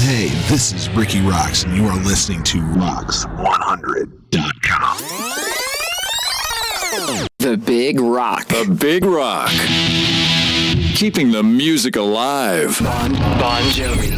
Hey, this is Rikki Roxx, and you are listening to Rox100.com. The Big Rock. The Big Rock. Keeping the music alive. Bon Jovi.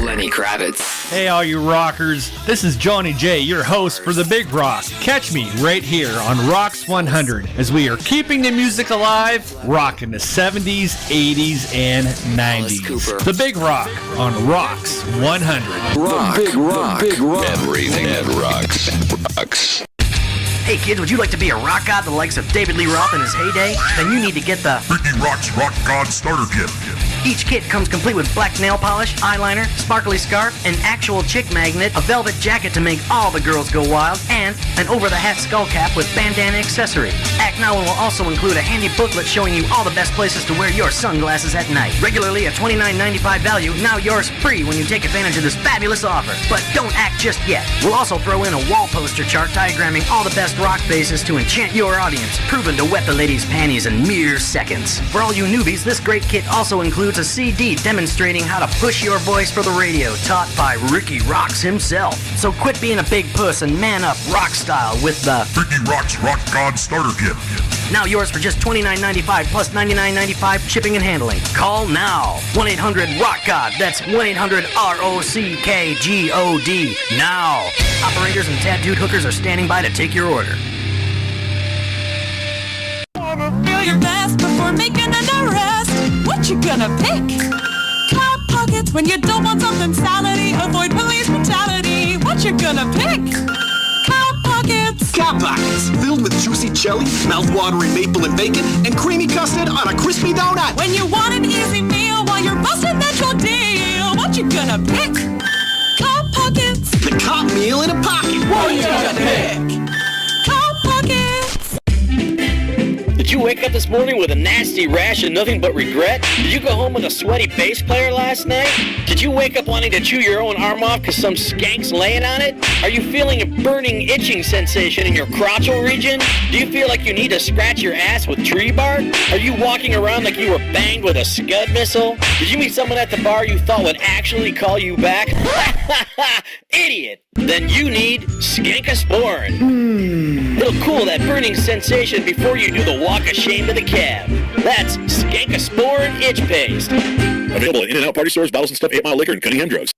Lenny Kravitz. Hey, all you rockers. This is Johnny J, your host for The Big Rock. Catch me right here on Rox 100 as we are keeping the music alive, rocking the 70s, 80s, and 90s. The Big Rock on Rox 100. Rock. The Big Rock. The Big Rock. Everything that rocks. Hey kids, would you like to be a rock god the likes of David Lee Roth in his heyday? Then you need to get the Rikki Roxx Rock God Starter Kit. Each kit comes complete with black nail polish, eyeliner, sparkly scarf, an actual chick magnet, a velvet jacket to make all the girls go wild, and an over-the-hat skull cap with bandana accessory. Act Now will also include a handy booklet showing you all the best places to wear your sunglasses at night. Regularly a $29.95 value, now yours free when you take advantage of this fabulous offer. But don't act just yet. We'll also throw in a wall poster chart diagramming all the best rock faces to enchant your audience, proven to wet the ladies' panties in mere seconds. For all you newbies, this great kit also includes a CD demonstrating how to push your voice for the radio, taught by Rikki Roxx himself. So quit being a big puss and man up rock style with the Rikki Roxx Rock God Starter Kit. Now yours for just $29.95 plus $99.95 shipping and handling. Call now. 1-800-ROCK-GOD. That's 1-800-ROCKGOD. Now. Operators and tattooed hookers are standing by to take your order. Feel your best before making an arrest. What you gonna pick? Cop pockets when you don't want something salady. Avoid police brutality. What you gonna pick? Cop pockets. Cop Pockets, filled with juicy jelly, mouth-watering maple and bacon, and creamy custard on a crispy donut. When you want an easy meal while you're busting that your deal. What you gonna pick? Cop Pockets. The cop meal in a pocket. What you gonna pick? Cop Pockets. Did you wake up this morning with a nasty rash and nothing but regret? Did you go home with a sweaty bass player last night? Did you wake up wanting to chew your own arm off because some skank's laying on it? Are you feeling a burning itching sensation in your crotchal region? Do you feel like you need to scratch your ass with tree bark? Are you walking around like you were banged with a Scud missile? Did you meet someone at the bar you thought would actually call you back? Idiot! Then you need Skankosporin. It'll cool that burning sensation before you do the walk of shame to the cab. That's Skankosporin Itch Paste. Available in In-N-Out Party Stores, Bottles and Stuff, 8 Mile Liquor, and Cunningham Drugs.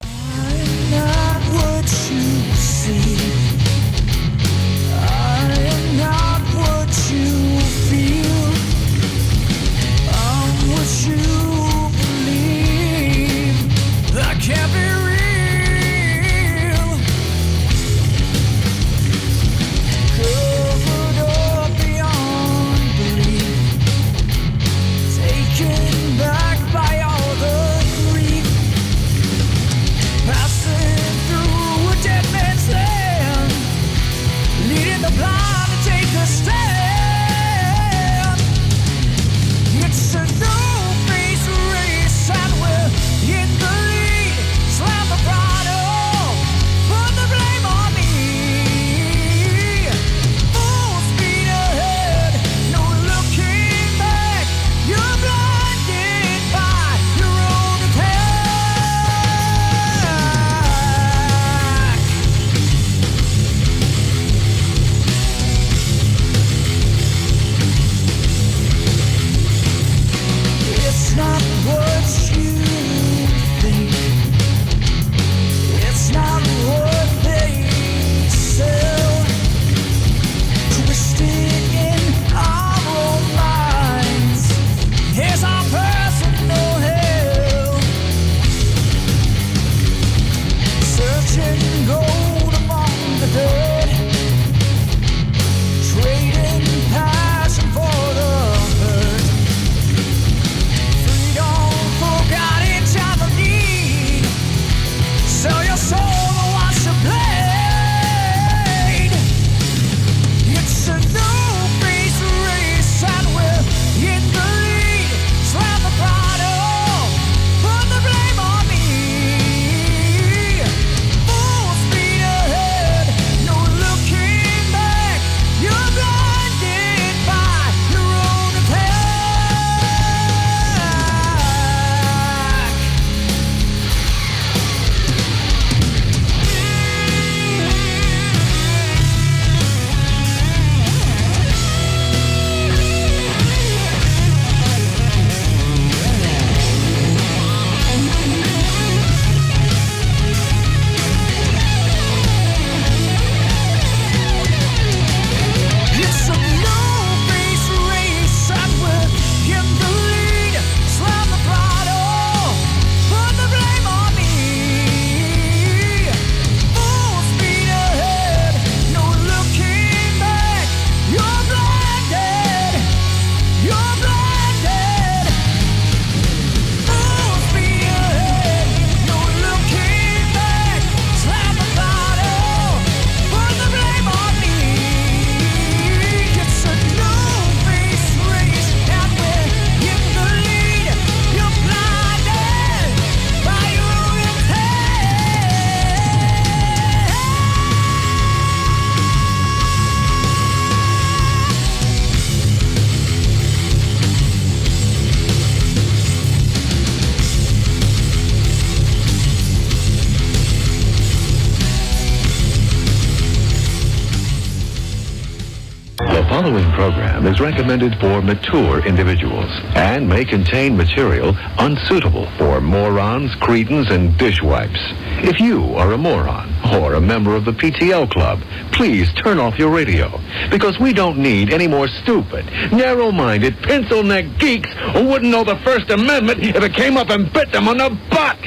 following program is recommended for mature individuals and may contain material unsuitable for morons, cretins, and dishwipes. If you are a moron or a member of the PTL Club, please turn off your radio, because we don't need any more stupid, narrow-minded, pencil-neck geeks who wouldn't know the First Amendment if it came up and bit them on the butt.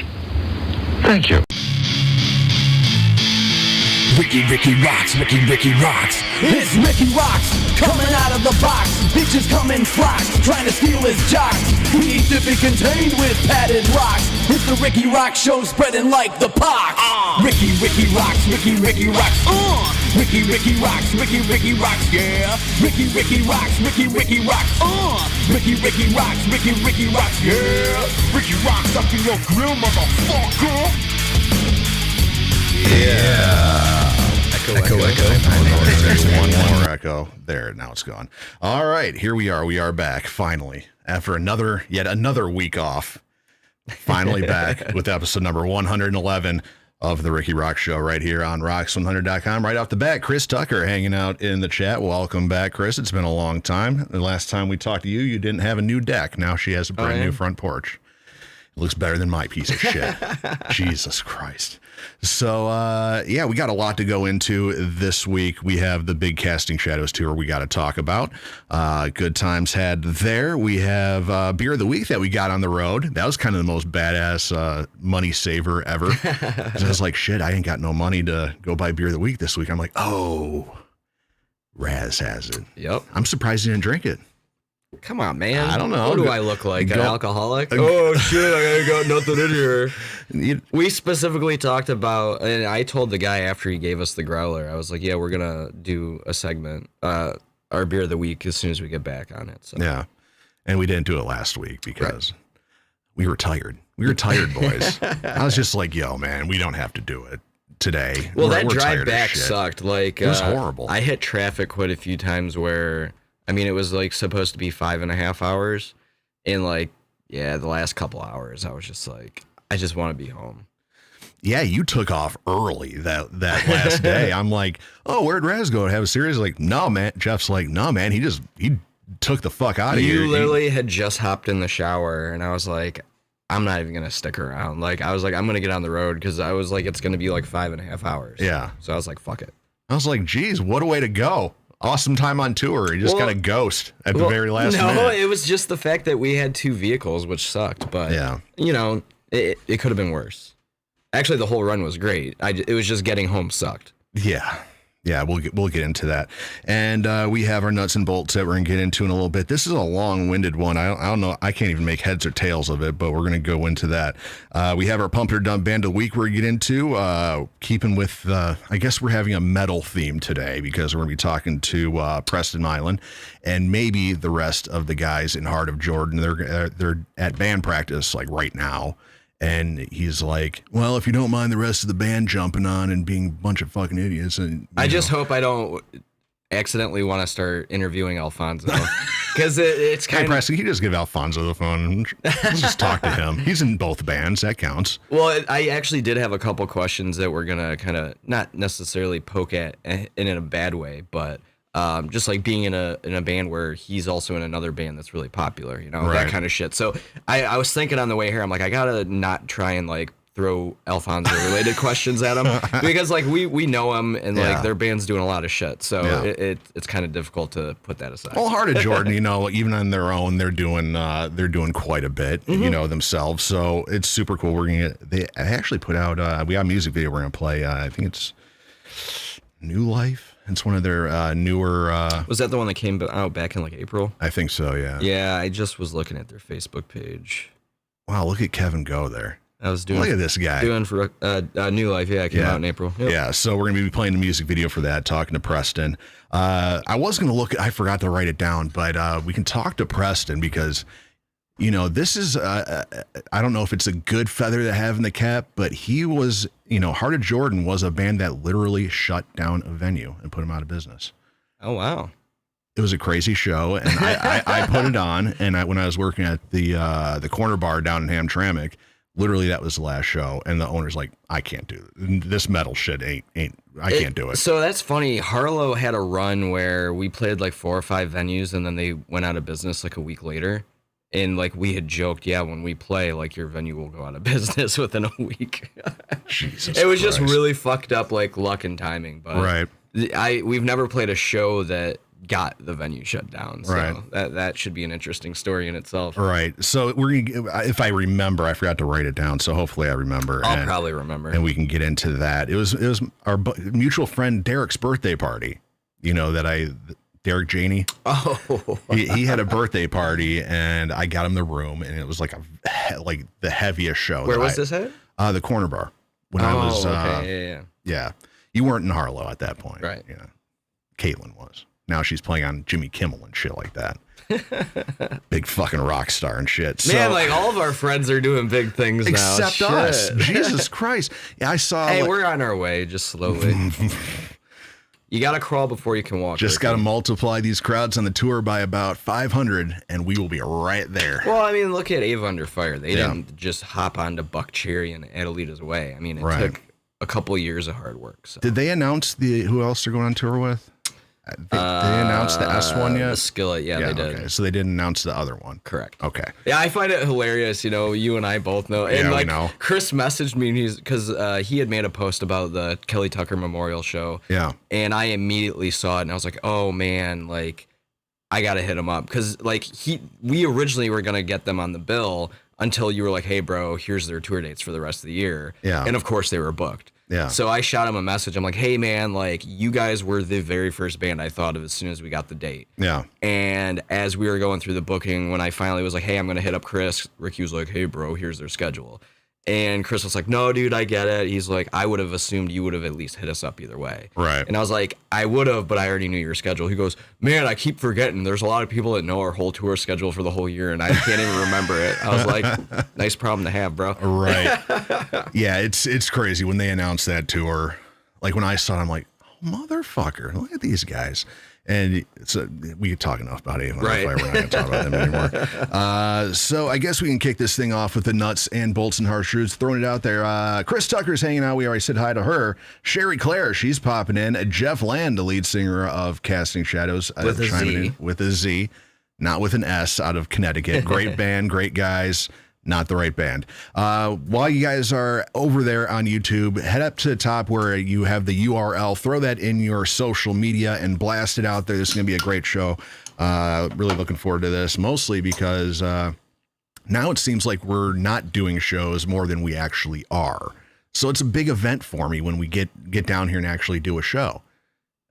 Thank you. Rikki Roxx, Rikki Roxx. It's Rikki Roxx, coming out of the box. Bitches come in flocks, trying to steal his jocks. He needs to be contained with padded rocks. It's the Rikki Roxx Show, spreading like the pox. Rikki Roxx, Rikki Roxx. Rikki Roxx, Rikki Roxx, yeah. Rikki Roxx, Rikki Roxx. Rikki Roxx, Rikki Roxx, yeah. Rikki Roxx up in your grill, motherfucker. Yeah. Echo. There's one more echo. There, now it's gone. All right, here we are. We are back, finally. After yet another week off. Finally back with episode number 111 of the Rikki Roxx Show right here on Rocks100.com. Right off the bat, Chris Tucker hanging out in the chat. Welcome back, Chris. It's been a long time. The last time we talked to you, you didn't have a new deck. Now she has a brand new front porch. It looks better than my piece of shit. Jesus Christ. So, yeah, we got a lot to go into this week. We have the big Casting Shadowz tour we got to talk about. Good times had there. We have Beer of the Week that we got on the road. That was kind of the most badass money saver ever. I was like, shit, I ain't got no money to go buy Beer of the Week this week. I'm like, oh, Raz has it. Yep. I'm surprised he didn't drink it. Come on, man. I don't know. What do I look like? An alcoholic? Oh, shit, I got nothing in here. We specifically talked about, and I told the guy after he gave us the growler, I was like, yeah, we're going to do a segment, our Beer of the Week, as soon as we get back on it. So. Yeah. And we didn't do it last week because we were tired. We were tired, boys. I was just like, yo, man, we don't have to do it today. Well, that drive back sucked. Like, it was horrible. I hit traffic quite a few times where... I mean, it was like supposed to be 5.5 hours. And like, yeah, the last couple hours, I was just like, I just want to be home. Yeah, you took off early that last day. I'm like, oh, where'd Raz go to have a series? Like, no, man. Jeff's like, no, man. He took the fuck out of here. You literally had just hopped in the shower, and I was like, I'm not even going to stick around. Like, I was like, I'm going to get on the road because I was like, it's going to be like 5.5 hours. Yeah. So I was like, fuck it. I was like, geez, what a way to go. Awesome time on tour. You just got a ghost at the very last minute. No, it was just the fact that we had two vehicles, which sucked. But, you know, it could have been worse. Actually, the whole run was great. It was just getting home sucked. Yeah. Yeah, we'll get into that. And we have our nuts and bolts that we're going to get into in a little bit. This is a long-winded one. I don't know. I can't even make heads or tails of it, but we're going to go into that. We have our Pump or Dump Band of the Week we're going to get into. Keeping with, I guess we're having a metal theme today because we're going to be talking to Preston Mailand and maybe the rest of the guys in Heart of Jordan. They're at band practice like right now. And he's like, well, if you don't mind the rest of the band jumping on and being a bunch of fucking idiots. And I just hope I don't accidentally want to start interviewing Alfonso. Because it's kind of... Preston, he just give Alfonso the phone. Let's just talk to him. He's in both bands. That counts. Well, I actually did have a couple questions that we're going to kind of not necessarily poke at in a bad way, but... just like being in a band where he's also in another band that's really popular, you know, that kind of shit. So I was thinking on the way here, I'm like, I gotta not try and like throw Alfonso related questions at him because like we know him and like their band's doing a lot of shit. So it's kind of difficult to put that aside. Well, Heart of Jordan, you know, even on their own, they're doing quite a bit, you know, themselves. So it's super cool. They actually put out we got a music video we're gonna play. I think it's New Life. It's one of their newer... Was that the one that came out back in like April? I think so, yeah. Yeah, I just was looking at their Facebook page. Wow, look at Kevin go there. I was doing... Look at this guy. Doing for New Life, it came out in April. Yep. Yeah, so we're going to be playing the music video for that, talking to Preston. I was going to look... I forgot to write it down, but we can talk to Preston because... You know, this is, I don't know if it's a good feather to have in the cap, but he was, you know, Heart of Jordan was a band that literally shut down a venue and put him out of business. Oh, wow. It was a crazy show, and I put it on, and when I was working at the corner bar down in Hamtramck, literally that was the last show, and the owner's like, I can't do it. This metal shit ain't I can't do it. So that's funny. Harlow had a run where we played like 4 or 5 venues, and then they went out of business like a week later. And like we had joked, yeah, when we play, like your venue will go out of business within a week. Jesus, it was Christ. just really fucked up, like luck and timing. But we've never played a show that got the venue shut down. So that should be an interesting story in itself. Right. So if I remember, I forgot to write it down. So hopefully I remember. I'll probably remember, and we can get into that. It was our mutual friend Derek's birthday party. You know Derek Janey. Oh, he had a birthday party, and I got him the room, and it was like the heaviest show. Where was this at? The Corner Bar. When I was, okay, yeah. You weren't in Harlow at that point, right? Yeah, Caitlin was. Now she's playing on Jimmy Kimmel and shit like that. Big fucking rock star and shit. Man, like all of our friends are doing big things now. Except us. Jesus Christ. Yeah, I saw. Hey, we're on our way, just slowly. You got to crawl before you can walk. Just got to multiply these crowds on the tour by about 500, and we will be right there. Well, I mean, look at Ava Under Fire. They didn't just hop onto Buck Cherry and Adelita's Way. I mean, it took a couple of years of hard work. So. Did they announce who else they're going on tour with? They announced the S one yet? The Skillet, yeah, they did. Okay. So they didn't announce the other one. Correct. Okay. Yeah, I find it hilarious. You know, you and I both know. And we know. Chris messaged me because he had made a post about the Kelly Tucker Memorial Show. Yeah. And I immediately saw it, and I was like, oh man, like I gotta hit him up because like we originally were gonna get them on the bill until you were like, hey bro, here's their tour dates for the rest of the year. Yeah. And of course they were booked. Yeah. So I shot him a message. I'm like, hey man, like you guys were the very first band I thought of as soon as we got the date. Yeah. And as we were going through the booking, when I finally was like, hey, I'm gonna hit up Chris, Rikki was like, hey bro, here's their schedule. And Chris was like, no, dude, I get it. He's like, I would have assumed you would have at least hit us up either way. Right. And I was like, I would have, but I already knew your schedule. He goes, man, I keep forgetting. There's a lot of people that know our whole tour schedule for the whole year, and I can't even remember it. I was like, nice problem to have, bro. Right. Yeah, it's crazy when they announced that tour. Like when I saw it, I'm like, oh, motherfucker, look at these guys. And we talk enough about it. Right. We're not going to talk about them anymore. So I guess we can kick this thing off with the nuts and bolts and harsh truths. Throwing it out there. Chris Tucker's hanging out. We already said hi to her. Sherry Claire, she's popping in. Jeff Land, the lead singer of Casting Shadowz. With a Z. With a Z, not with an S, out of Connecticut. Great band, great guys. Not the right band. While you guys are over there on YouTube, head up to the top where you have the URL. Throw that in your social media and blast it out there. This is going to be a great show. Really looking forward to this, mostly because now it seems like we're not doing shows more than we actually are. So it's a big event for me when we get down here and actually do a show.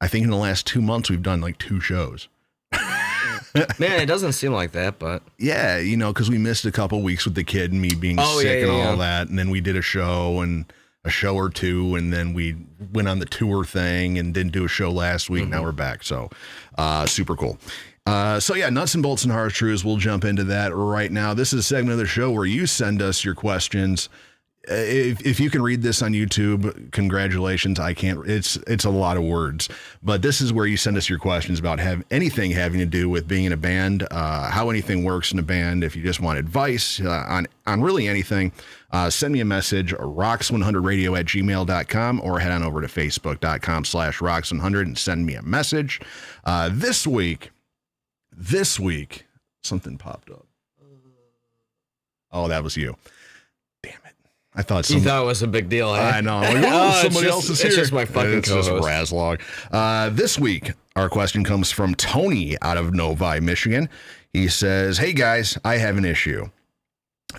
I think in the last 2 months, we've done like 2 shows. Man, it doesn't seem like that, but yeah, you know, because we missed a couple weeks with the kid and me being sick and all that, and then we did a show or two, and then we went on the tour thing and didn't do a show last week. Now we're back, so super cool. So yeah, nuts and bolts and harsh truths. We'll jump into that right now. This is a segment of the show where you send us your questions. If you can read this on YouTube, congratulations. I can't. It's a lot of words, but this is where you send us your questions about anything having to do with being in a band, how anything works in a band. If you just want advice on really anything, send me a message, rocks100radio@gmail.com, or head on over to facebook.com/rocks100 and send me a message. This week, something popped up. Oh, that was you. Damn it. I thought you thought it was a big deal. Eh? I know. Like, somebody else is here. It's just my fucking co-host. Just Razlog. This week, our question comes from Tony out of Novi, Michigan. He says, hey guys, I have an issue.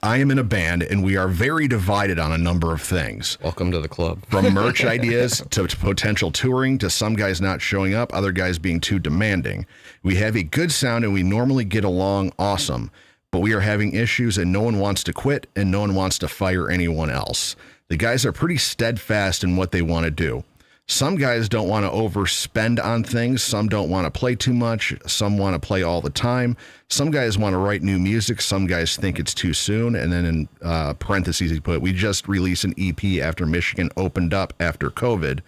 I am in a band and we are very divided on a number of things. Welcome to the club. From merch ideas to potential touring to some guys not showing up, other guys being too demanding. We have a good sound and we normally get along awesome. But we are having issues and no one wants to quit and no one wants to fire anyone else. The guys are pretty steadfast in what they want to do. Some guys don't want to overspend on things. Some don't want to play too much. Some want to play all the time. Some guys want to write new music. Some guys think it's too soon. And then in parentheses, he put, we just released an EP after Michigan opened up after COVID.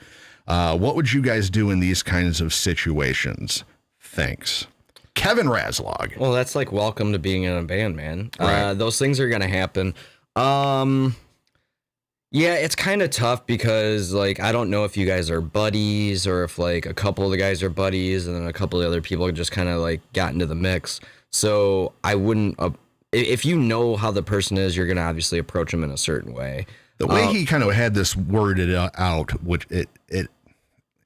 What would you guys do in these kinds of situations? Thanks. Kevin Razlog. Well, that's like welcome to being in a band, man. Right. Those things are going to happen. Yeah, it's kind of tough because, like, I don't know if you guys are buddies or if, like, a couple of the guys are buddies and then a couple of the other people just kind of, like, got into the mix. So I wouldn't, if you know how the person is, you're going to obviously approach them in a certain way. The way he kind of had this worded out, which it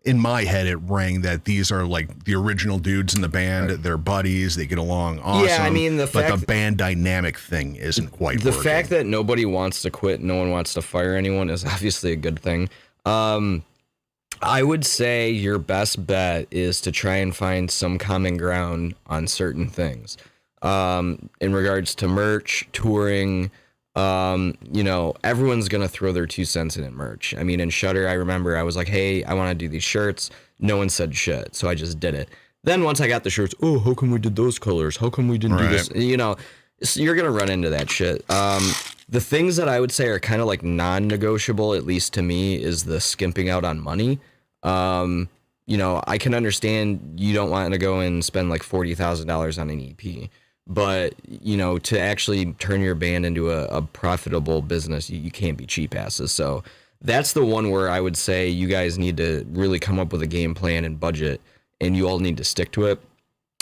in my head, it rang that these are like the original dudes in the band. Right. They're buddies. They get along awesome. Yeah, I mean, but the band dynamic thing isn't quite the working. fact that nobody wants to quit, no one wants to fire anyone is obviously a good thing. I would say your best bet is to try and find some common ground on certain things. In regards to merch, touring, you know, everyone's going to throw their 2 cents in merch. I mean, in Shudder, I remember I was like, hey, I want to do these shirts. No one said shit. So I just did it. Then once I got the shirts, oh, how come we did those colors? How come we didn't do this? You know, so you're going to run into that shit. The things that I would say are kind of like non-negotiable, at least to me, is the skimping out on money. You know, I can understand you don't want to go and spend like $40,000 on an EP. But, you know, to actually turn your band into a profitable business, you can't be cheap asses. So that's the one where I would say you guys need to really come up with a game plan and budget, and you all need to stick to it.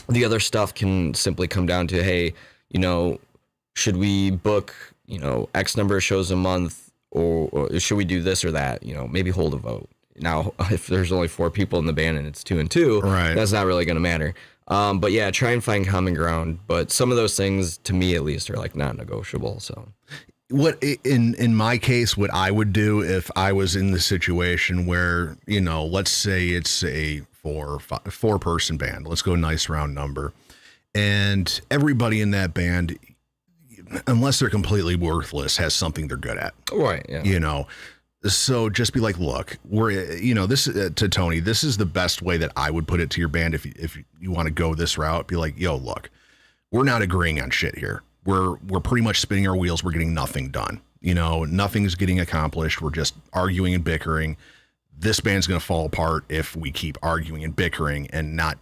The other stuff can simply come down to, hey, you know, should we book, you know, X number of shows a month, or should we do this or that? You know, maybe hold a vote. Now, if there's only 4 people in the band and it's 2 and 2, that's not really going to matter. But yeah, try and find common ground. But some of those things, to me at least, are like non-negotiable. So, what in my case, what I would do if I was in the situation where, you know, let's say it's a 4-person band. Let's go nice round number, and everybody in that band, unless they're completely worthless, has something they're good at. Right. Yeah. You know. So just be like, look, we're, you know, this to Tony, this is the best way that I would put it to your band. If you want to go this route, be like, yo, look, we're not agreeing on shit here. We're pretty much spinning our wheels. We're getting nothing done. You know, nothing's getting accomplished. We're just arguing and bickering. This band's going to fall apart if we keep arguing and bickering and not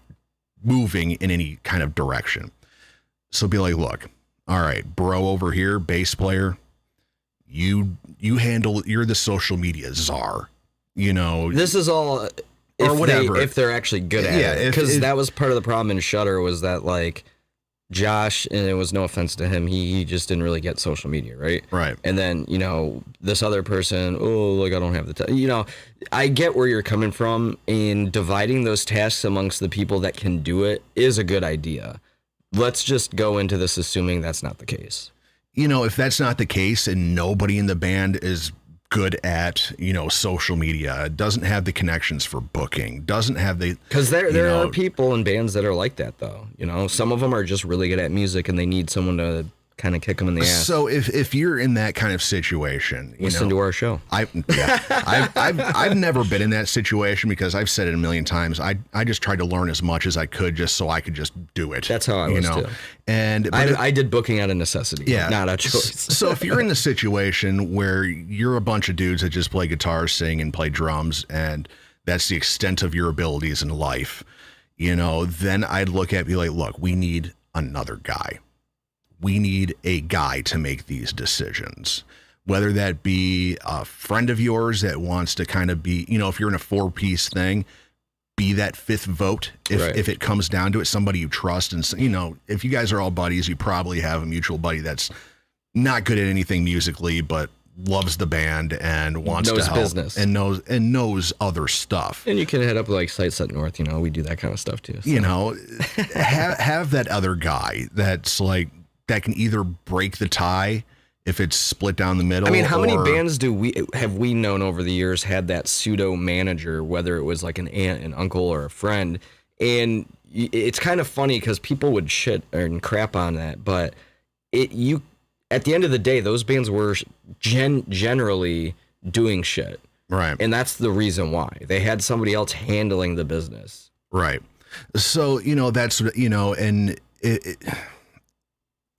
moving in any kind of direction. So be like, look, all right, bro over here, bass player, you handle, you're the social media czar, you know. This is all or whatever. If they're actually good at it. Because that was part of the problem in Shudder, was that, like, Josh, and it was no offense to him, he just didn't really get social media, right? Right. And then, you know, this other person, oh, like, I don't have the time. You know, I get where you're coming from, and dividing those tasks amongst the people that can do it is a good idea. Let's just go into this assuming that's not the case. You know, if that's not the case and nobody in the band is good at, you know, social media, doesn't have the connections for booking, doesn't have the... Because there are people in bands that are like that, though. You know, some of them are just really good at music and they need someone to kind of kick them in the ass. So if you're in that kind of situation, listen to our show. I've never been in that situation, because I've said it a million times. I just tried to learn as much as I could just so I could just do it. That's how I was too. And I did booking out of necessity, not a choice. So if you're in the situation where you're a bunch of dudes that just play guitar, sing, and play drums, and that's the extent of your abilities in life, you know, then I'd look at, be like, look, we need another guy. We need a guy to make these decisions, whether that be a friend of yours that wants to kind of be, you know, if you're in a 4-piece thing, be that 5th vote. If it comes down to it, somebody you trust. And, you know, if you guys are all buddies, you probably have a mutual buddy that's not good at anything musically, but loves the band and wants to help business and knows other stuff. And you can head up like Sight Set North, you know, we do that kind of stuff too. So. You know, have that other guy that's like, that can either break the tie if it's split down the middle. I mean, how many bands have we known over the years had that pseudo manager, whether it was like an aunt, an uncle, or a friend? And it's kind of funny because people would shit and crap on that, but at the end of the day, those bands were generally doing shit. Right. And that's the reason why. They had somebody else handling the business. Right. So, you know, that's, you know, and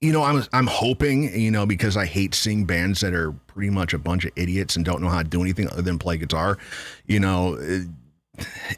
you know, I'm hoping, you know, because I hate seeing bands that are pretty much a bunch of idiots and don't know how to do anything other than play guitar. You know,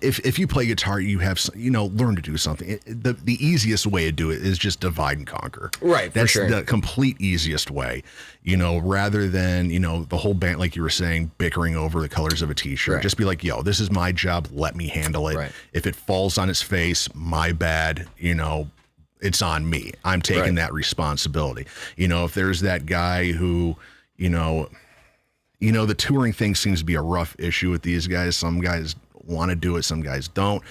if you play guitar, you have, learn to do something. The easiest way to do it is just divide and conquer. Right. That's for sure. the complete easiest way, rather than, the whole band, like you were saying, bickering over the colors of a t-shirt. Right. Just be like, yo, this is my job. Let me handle it. Right. If it falls on its face, my bad, it's on me. I'm taking that responsibility. If there's that guy who, the touring thing seems to be a rough issue with these guys. Some guys want to do it, some guys don't.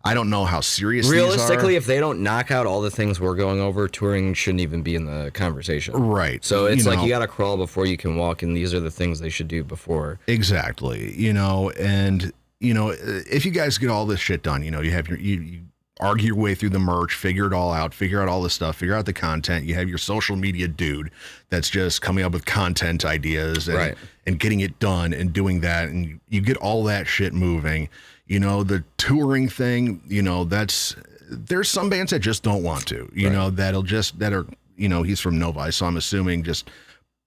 I don't know how serious realistically, these are. if they don't knock out all the things we're going over, touring shouldn't even be in the conversation. Right. So it's like you got to crawl before you can walk, and these are the things they should do before. Exactly. And if you guys get all this shit done, you have you argue your way through the merch, figure it all out, figure out all the stuff, figure out the content. You have your social media dude that's just coming up with content ideas and getting it done and doing that. And you get all that shit moving. The touring thing, there's some bands that just don't want to, he's from Novi. So I'm assuming just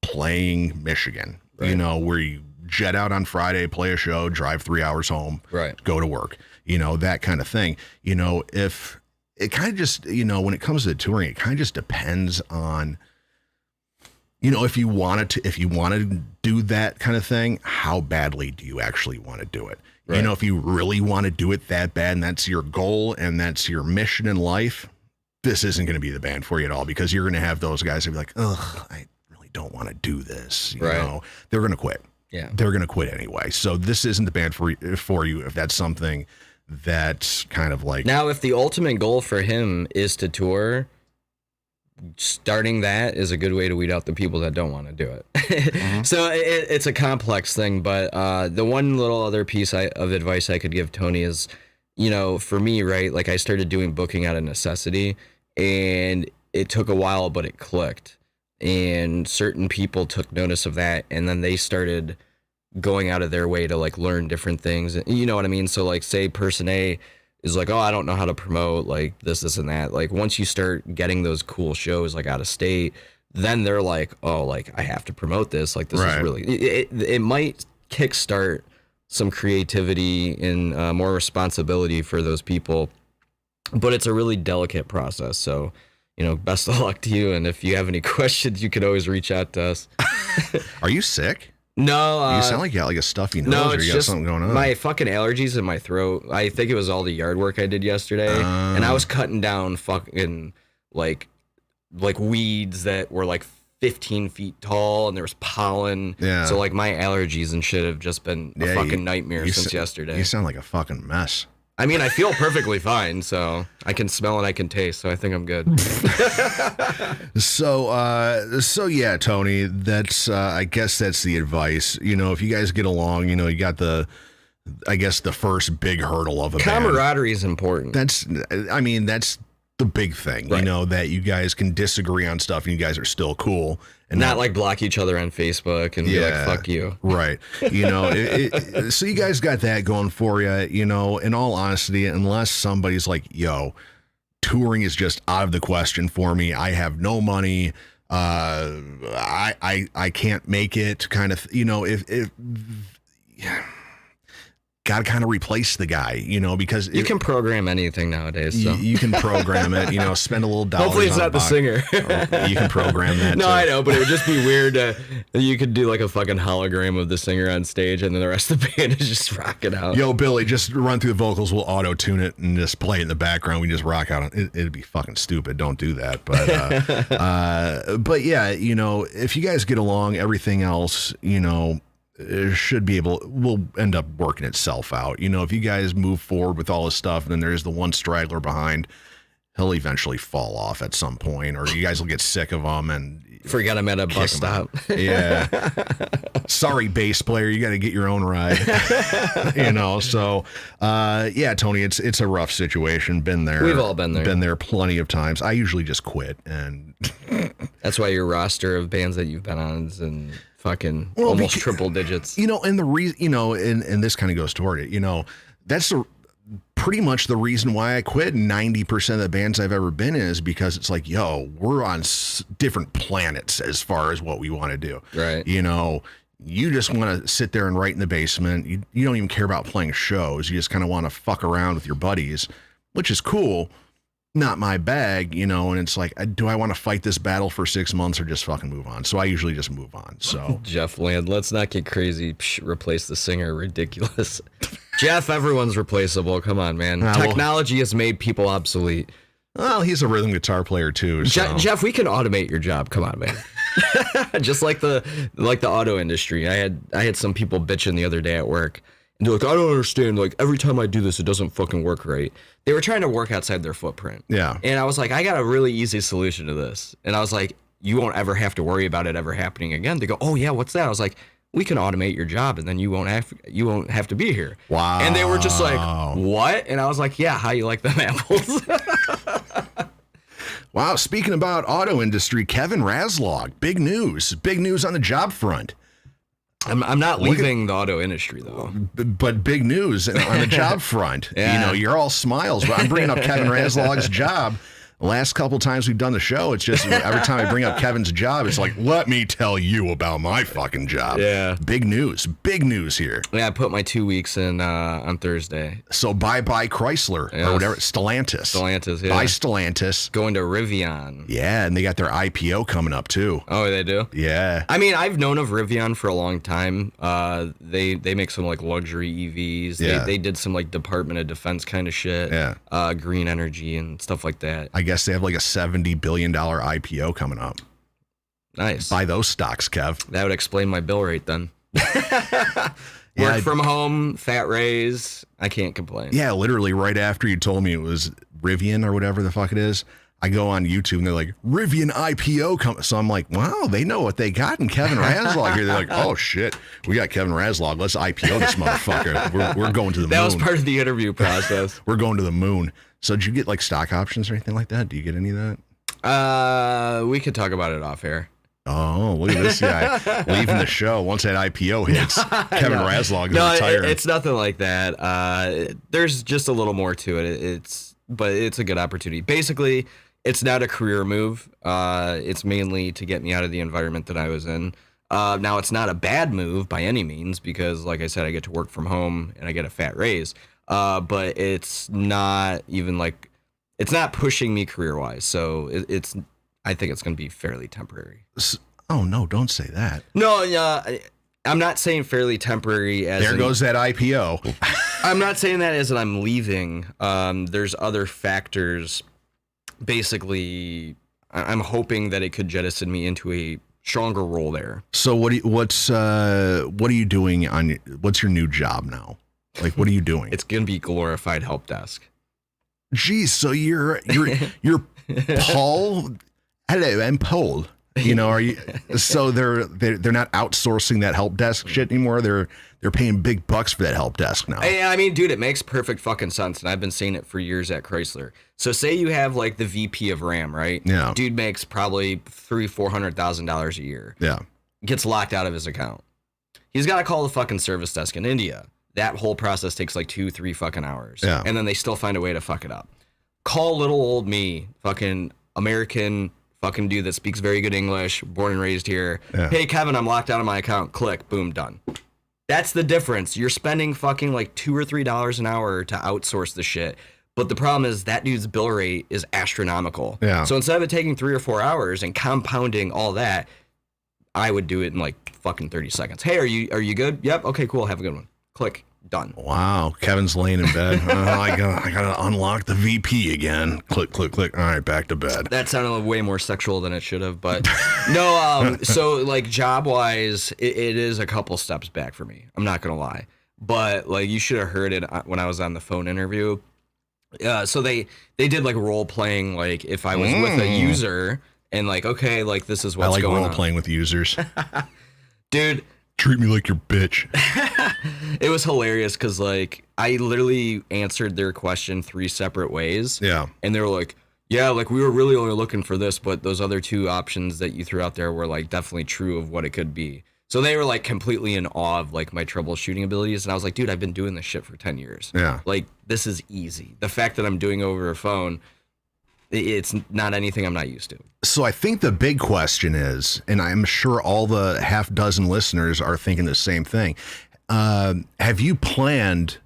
playing Michigan, where you jet out on Friday, play a show, drive 3 hours home, go to work. That kind of thing. If it kind of just, when it comes to touring, it kind of just depends on, if you want to do that kind of thing, how badly do you actually want to do it? Right. If you really want to do it that bad and that's your goal and that's your mission in life, this isn't going to be the band for you at all, because you're going to have those guys who be like, ugh, I really don't want to do this. They're going to quit. Yeah. They're going to quit anyway. So this isn't the band for you if that's something that's kind of like... Now, if the ultimate goal for him is to tour, starting that is a good way to weed out the people that don't want to do it. Mm-hmm. So it's a complex thing, but the one little other piece of advice I could give Tony is, for me, right, like I started doing booking out of necessity, and it took a while, but it clicked. And certain people took notice of that, and then they started going out of their way to like learn different things. You know what I mean? So like, say person A is like, oh, I don't know how to promote like this and that. Like once you start getting those cool shows like out of state, then they're like, oh, like I have to promote this. Like this is really, it might kickstart some creativity and more responsibility for those people, but it's a really delicate process. So, best of luck to you. And if you have any questions, you can always reach out to us. Are you sick? No. You sound like you got like a stuffy nose, no, or you got something going on. My fucking allergies in my throat. I think it was all the yard work I did yesterday. And I was cutting down fucking like weeds that were like 15 feet tall, and there was pollen. Yeah. So like my allergies and shit have just been a fucking nightmare since yesterday. You sound like a fucking mess. I mean, I feel perfectly fine, so I can smell and I can taste, so I think I'm good. So yeah, Tony, that's I guess that's the advice. If you guys get along, you got the first big hurdle of a camaraderie is important. That's the big thing, that you guys can disagree on stuff and you guys are still cool. And not like block each other on Facebook and be like, fuck you. Right. So you guys got that going for you, in all honesty, unless somebody's like, yo, touring is just out of the question for me. I have no money. I can't make it kind of, got to kind of replace the guy, because you can program anything nowadays. So. You can program it, spend a little dollars. Hopefully it's not the singer. You can program that. No, too. I know, but it would just be weird. You could do like a fucking hologram of the singer on stage, and then the rest of the band is just rocking out. Yo, Billy, just run through the vocals. We'll auto tune it and just play it in the background. We just rock out. It'd be fucking stupid. Don't do that. But yeah, if you guys get along, everything else, will end up working itself out. If you guys move forward with all this stuff and then there's the one straggler behind, he'll eventually fall off at some point, or you guys will get sick of him and forget him at a bus stop. Yeah. Sorry, bass player, you got to get your own ride. So yeah, Tony, it's a rough situation. Been there. We've all been there. Been there plenty of times. I usually just quit, and that's why your roster of bands that you've been on is in fucking almost triple digits. And the reason, and this kind of goes toward it, that's pretty much the reason why I quit 90% of the bands I've ever been in, is because it's like, yo, we're on different planets as far as what we want to do. Right. you just want to sit there and write in the basement. You don't even care about playing shows. You just kind of want to fuck around with your buddies, which is cool. Not my bag, and it's like, do I want to fight this battle for 6 months or just fucking move on? So I usually just move on. So Jeff Land, let's not get crazy. Replace the singer. Ridiculous. Jeff, everyone's replaceable. Come on, man. Technology has made people obsolete. Well, he's a rhythm guitar player too. So. Jeff, we can automate your job. Come on, man. Just like the auto industry. I had some people bitching the other day at work. And they're like, I don't understand. Like, every time I do this, it doesn't fucking work right. They were trying to work outside their footprint. Yeah. And I was like, I got a really easy solution to this. And I was like, you won't ever have to worry about it ever happening again. They go, oh yeah, what's that? I was like, we can automate your job, and then you won't have to be here. Wow. And they were just like, what? And I was like, yeah, how you like them apples? Wow. Speaking about auto industry, Kevin Razlog, big news on the job front. I'm not leaving the auto industry, though. But big news on the job front. Yeah. You're all smiles. But I'm bringing up Kevin Razlog's job. The last couple times we've done the show, it's just every time I bring up Kevin's job, it's like, let me tell you about my fucking job. Yeah. Big news here. Yeah, I put my 2 weeks in on Thursday. So bye-bye Chrysler or whatever. Stellantis. Stellantis, yeah. Bye Stellantis. Going to Rivian. Yeah, and they got their IPO coming up too. Oh, they do? Yeah. I mean, I've known of Rivian for a long time. They make some like luxury EVs. Yeah. They did some like Department of Defense kind of shit. Yeah. Green energy and stuff like that. I guess they have like a $70 billion IPO coming up. Nice. Buy those stocks, Kev. That would explain my bill rate then. Work from home, fat raise. I can't complain. Yeah, literally right after you told me it was Rivian or whatever the fuck it is, I go on YouTube and they're like, Rivian IPO. So I'm like, wow, they know what they got in Kevin Razlog here. They're like, oh shit, we got Kevin Razlog. Let's IPO this motherfucker. We're going to the moon. That was part of the interview process. We're going to the moon. So did you get like stock options or anything like that? Do you get any of that? We could talk about it off air. Oh, look at this guy leaving the show once that IPO hits. Kevin Razlog is retiring. It's nothing like that. There's just a little more to it. But it's a good opportunity. Basically, it's not a career move. It's mainly to get me out of the environment that I was in. Now, it's not a bad move by any means because, like I said, I get to work from home and I get a fat raise. But it's not even like, it's not pushing me career-wise. So I think it's going to be fairly temporary. Oh, no, don't say that. No, I'm not saying fairly temporary as there goes that IPO. I'm not saying that as that I'm leaving. There's other factors. Basically, I'm hoping that it could jettison me into a stronger role there. So what are you doing what's your new job now? Like, what are you doing? It's going to be glorified help desk. Geez, so you're Paul. Hello, I'm Paul. Are you? So they're not outsourcing that help desk shit anymore. They're paying big bucks for that help desk now. I mean, dude, it makes perfect fucking sense, and I've been seeing it for years at Chrysler. So say you have like the VP of RAM, right? Yeah. Dude makes probably $300,000-$400,000 a year. Yeah. Gets locked out of his account. He's got to call the fucking service desk in India. That whole process takes like 2-3 fucking hours. Yeah. And then they still find a way to fuck it up. Call little old me, fucking American fucking dude that speaks very good English, born and raised here. Yeah. Hey, Kevin, I'm locked out of my account. Click, boom, done. That's the difference. You're spending fucking like $2 or $3 an hour to outsource the shit. But the problem is that dude's bill rate is astronomical. Yeah. So instead of it taking 3 or 4 hours and compounding all that, I would do it in like fucking 30 seconds. Hey, are you good? Yep. Okay, cool. Have a good one. Click. Done. Wow. Kevin's laying in bed. I gotta unlock the VP again. Click, click, click. All right, back to bed. That sounded way more sexual than it should have, but no. So like job wise, it is a couple steps back for me. I'm not gonna lie, but like you should have heard it when I was on the phone interview. So they did like role playing, like if I was with a user and like, okay, like this is what's going on. I like role playing with users. Dude. Treat me like your bitch. It was hilarious because like I literally answered their question 3 separate ways. Yeah. And they were like, yeah, like we were really only looking for this, but those other 2 options that you threw out there were like definitely true of what it could be. So they were like completely in awe of like my troubleshooting abilities. And I was like, dude, I've been doing this shit for 10 years. Yeah. Like this is easy. The fact that I'm doing over a phone, it's not anything I'm not used to. So I think the big question is, and I'm sure all the half dozen listeners are thinking the same thing. Have you planned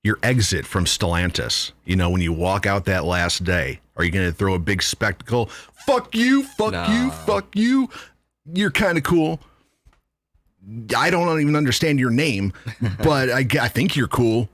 your exit from Stellantis? You know, when you walk out that last day, are you going to throw a big spectacle? Fuck you, fuck you, fuck you. You're kind of cool. I don't even understand your name, but I think you're cool.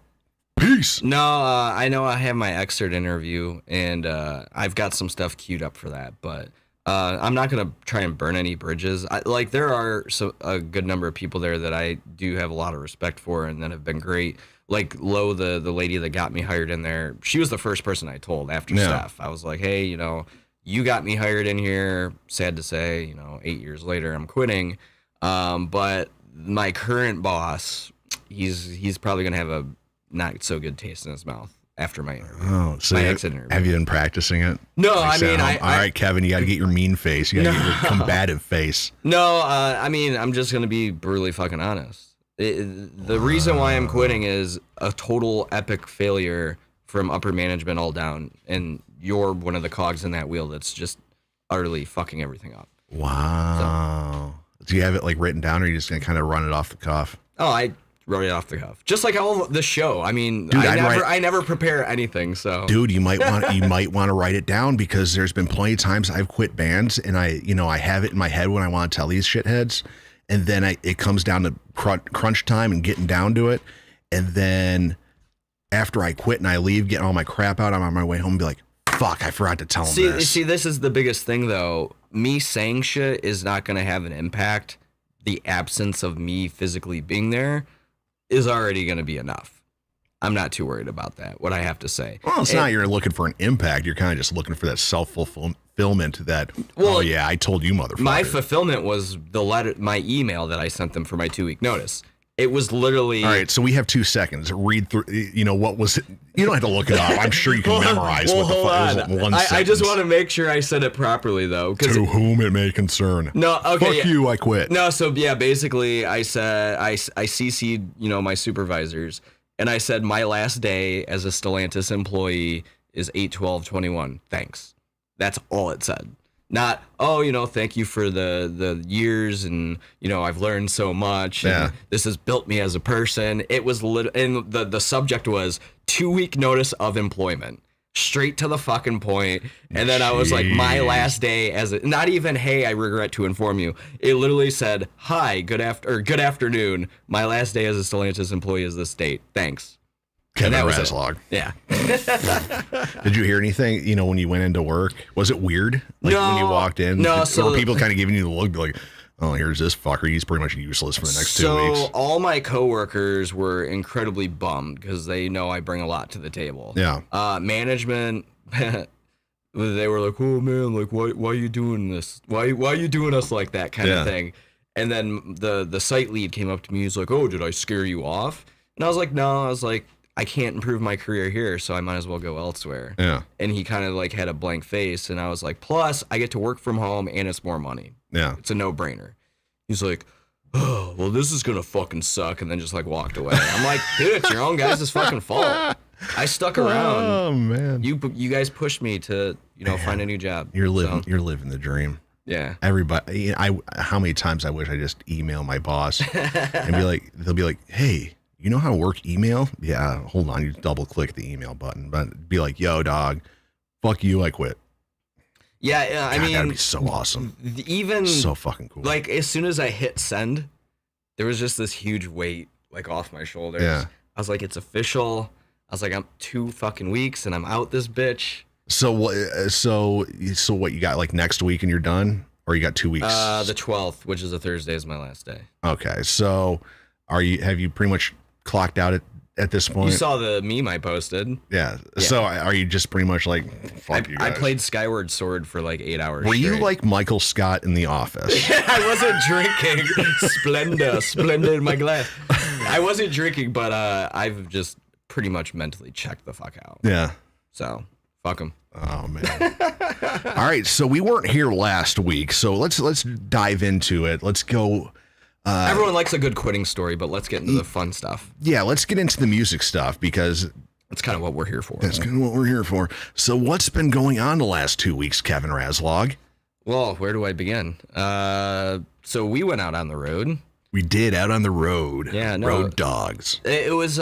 Peace. No, I know I have my exit interview, and I've got some stuff queued up for that, but I'm not going to try and burn any bridges. There are a good number of people there that I do have a lot of respect for and that have been great. Like Lo, the lady that got me hired in there, she was the first person I told after Steph. I was like, hey, you know, you got me hired in here. Sad to say, you know, 8 years later, I'm quitting. But my current boss, he's probably going to have a not so good taste in his mouth after my interview. Oh, so my exit interview. Have you been practicing it? No, I mean, all right, Kevin, you got to get your mean face. You got to get your combative face. No, I mean, I'm just going to be brutally fucking honest. The reason why I'm quitting is a total epic failure from upper management all down, and you're one of the cogs in that wheel that's just utterly fucking everything up. Wow. So, do you have it like written down, or are you just going to kind of run it off the cuff? Oh, I wrote it off the cuff, just like all the show. I mean, dude, I never prepare anything. So, dude, you might want to write it down, because there's been plenty of times I've quit bands and I have it in my head when I want to tell these shitheads, and then it comes down to crunch time and getting down to it, and then after I quit and I leave, getting all my crap out, I'm on my way home and be like, fuck, I forgot to tell them this. See, this is the biggest thing though. Me saying shit is not going to have an impact. The absence of me physically being there is already going to be enough. I'm not too worried about that, what I have to say. Well, it's not you're looking for an impact. You're kind of just looking for that self-fulfillment that, oh yeah, I told you, motherfucker. My fulfillment was my email that I sent them for my 2-week notice. It was literally... All right, so we have 2 seconds. Read through, what was it? You don't have to look it up. I'm sure you can memorize what the fuck. It was one sentence. I just want to make sure I said it properly, though. To whom it may concern. No, okay. Fuck you, I quit. No, so yeah, basically I said, I CC'd, my supervisors, and I said my last day as a Stellantis employee is 8/12/21. Thanks. That's all it said. Not, thank you for the years, and, I've learned so much, and this has built me as a person. It was, and the subject was 2-week notice of employment. Straight to the fucking point. And then I was like, my last day not even, hey, I regret to inform you. It literally said, hi, good afternoon. My last day as a Stellantis employee is this date. Thanks. Kevin Raslog. Yeah. Did you hear anything, when you went into work? Was it weird? When you walked in? No. Or were people kind of giving you the look, like, oh, here's this fucker. He's pretty much useless for the next 2 weeks. So all my coworkers were incredibly bummed because they know I bring a lot to the table. Yeah. Management, they were like, oh, man, like, why are you doing this? Why are you doing us like that kind of thing? And then the site lead came up to me. He's like, oh, did I scare you off? And I was like, no. I was like, I can't improve my career here, so I might as well go elsewhere. Yeah. And he kind of like had a blank face, and I was like, plus I get to work from home and it's more money. Yeah. It's a no-brainer. He's like, oh, well, this is gonna fucking suck, and then just like walked away. I'm like, dude, it's your own guys' fucking fault. I stuck around. Oh man. You guys pushed me to, find a new job. You're living the dream. Yeah. Everybody, how many times I wish I just email my boss and they'll be like, hey, you know how to work email? Yeah, hold on. You double click the email button, but be like, yo, dog, fuck you, I quit. Yeah, I mean, that'd be so awesome. Even so fucking cool. Like as soon as I hit send, there was just this huge weight like off my shoulders. Yeah. I was like, it's official. I was like, I'm 2 fucking weeks and I'm out this bitch. So what? So what? You got like next week and you're done, or you got 2 weeks? The 12th, which is a Thursday, is my last day. Okay, so have you pretty much clocked out at this point? You saw the meme I posted. Yeah. So are you just pretty much like, fuck you guys? I played Skyward Sword for like 8 hours. Were you like Michael Scott in The Office? I wasn't drinking. Splenda in my glass. I wasn't drinking, but I've just pretty much mentally checked the fuck out. Yeah. So fuck them. Oh man. All right. So we weren't here last week, so let's dive into it. Let's go. Everyone likes a good quitting story, but let's get into the fun stuff. Yeah, let's get into the music stuff, because That's kind of what we're here for. That's kind of what we're here for. So what's been going on the last 2 weeks, Kevin Razlog? Well, where do I begin? So we went out on the road. We did, out on the road. Yeah, no, road dogs. It was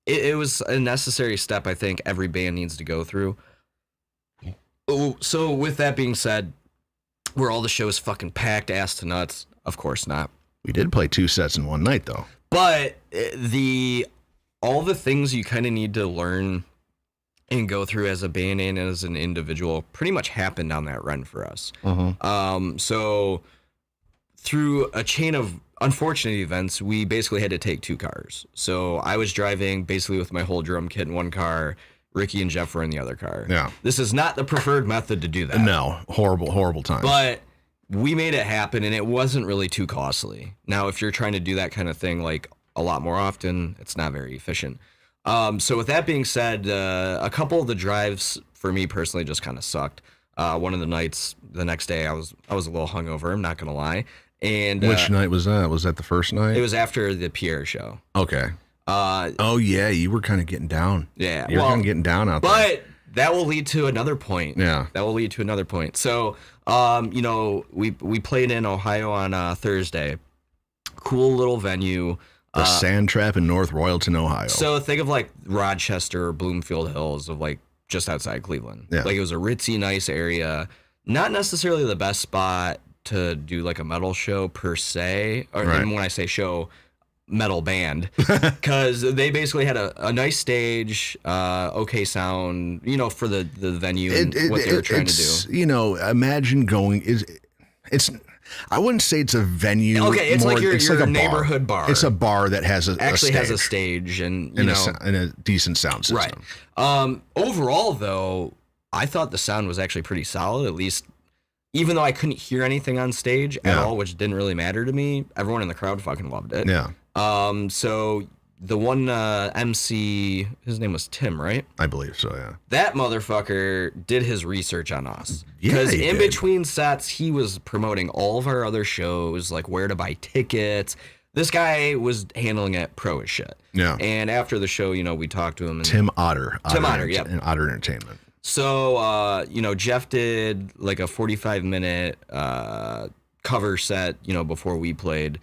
it was a necessary step I think every band needs to go through. So with that being said, were all the shows fucking packed ass to nuts? Of course not. We did play 2 sets in one night, though. But all the things you kind of need to learn and go through as a band and as an individual pretty much happened on that run for us. So through a chain of unfortunate events, we basically had to take 2 cars. So I was driving basically with my whole drum kit in one car. Ricky and Jeff were in the other car. Yeah. This is not the preferred method to do that. No, horrible time. But we made it happen, and it wasn't really too costly. Now, if you're trying to do that kind of thing like a lot more often, it's not very efficient. So with that being said, a couple of the drives for me personally just kind of sucked. One of the nights, the next day, I was a little hungover. I'm not gonna lie. And which night was that? Was that the first night? It was after the Pierre show. Okay. Oh yeah, you were kind of getting down. Yeah, you were kind of getting down out there. But that will lead to another point. Yeah, that will lead to another point. So, we played in Ohio on Thursday. Cool little venue. The Sand Trap in North Royalton, Ohio. So think of like Rochester or Bloomfield Hills, of like just outside Cleveland. Yeah. Like it was a ritzy, nice area. Not necessarily the best spot to do like a metal show per se, or right. And when I say show, metal band, because they basically had a nice stage, okay sound, for the venue and what they were trying to do. Imagine going it's. I wouldn't say it's a venue. Okay, it's more, like your a neighborhood bar. It's a bar that has has a stage and a decent sound system. Right. Overall, though, I thought the sound was actually pretty solid. At least, even though I couldn't hear anything on stage at all, which didn't really matter to me, everyone in the crowd fucking loved it. Yeah. So the one MC, his name was Tim, right? I believe so, yeah. That motherfucker did his research on us. Yeah, Because in between sets, he was promoting all of our other shows, like where to buy tickets. This guy was handling it pro as shit. Yeah. And after the show, we talked to him. And Tim Otter. Yep. And Otter Entertainment. So, Jeff did like a 45-minute cover set, before we played.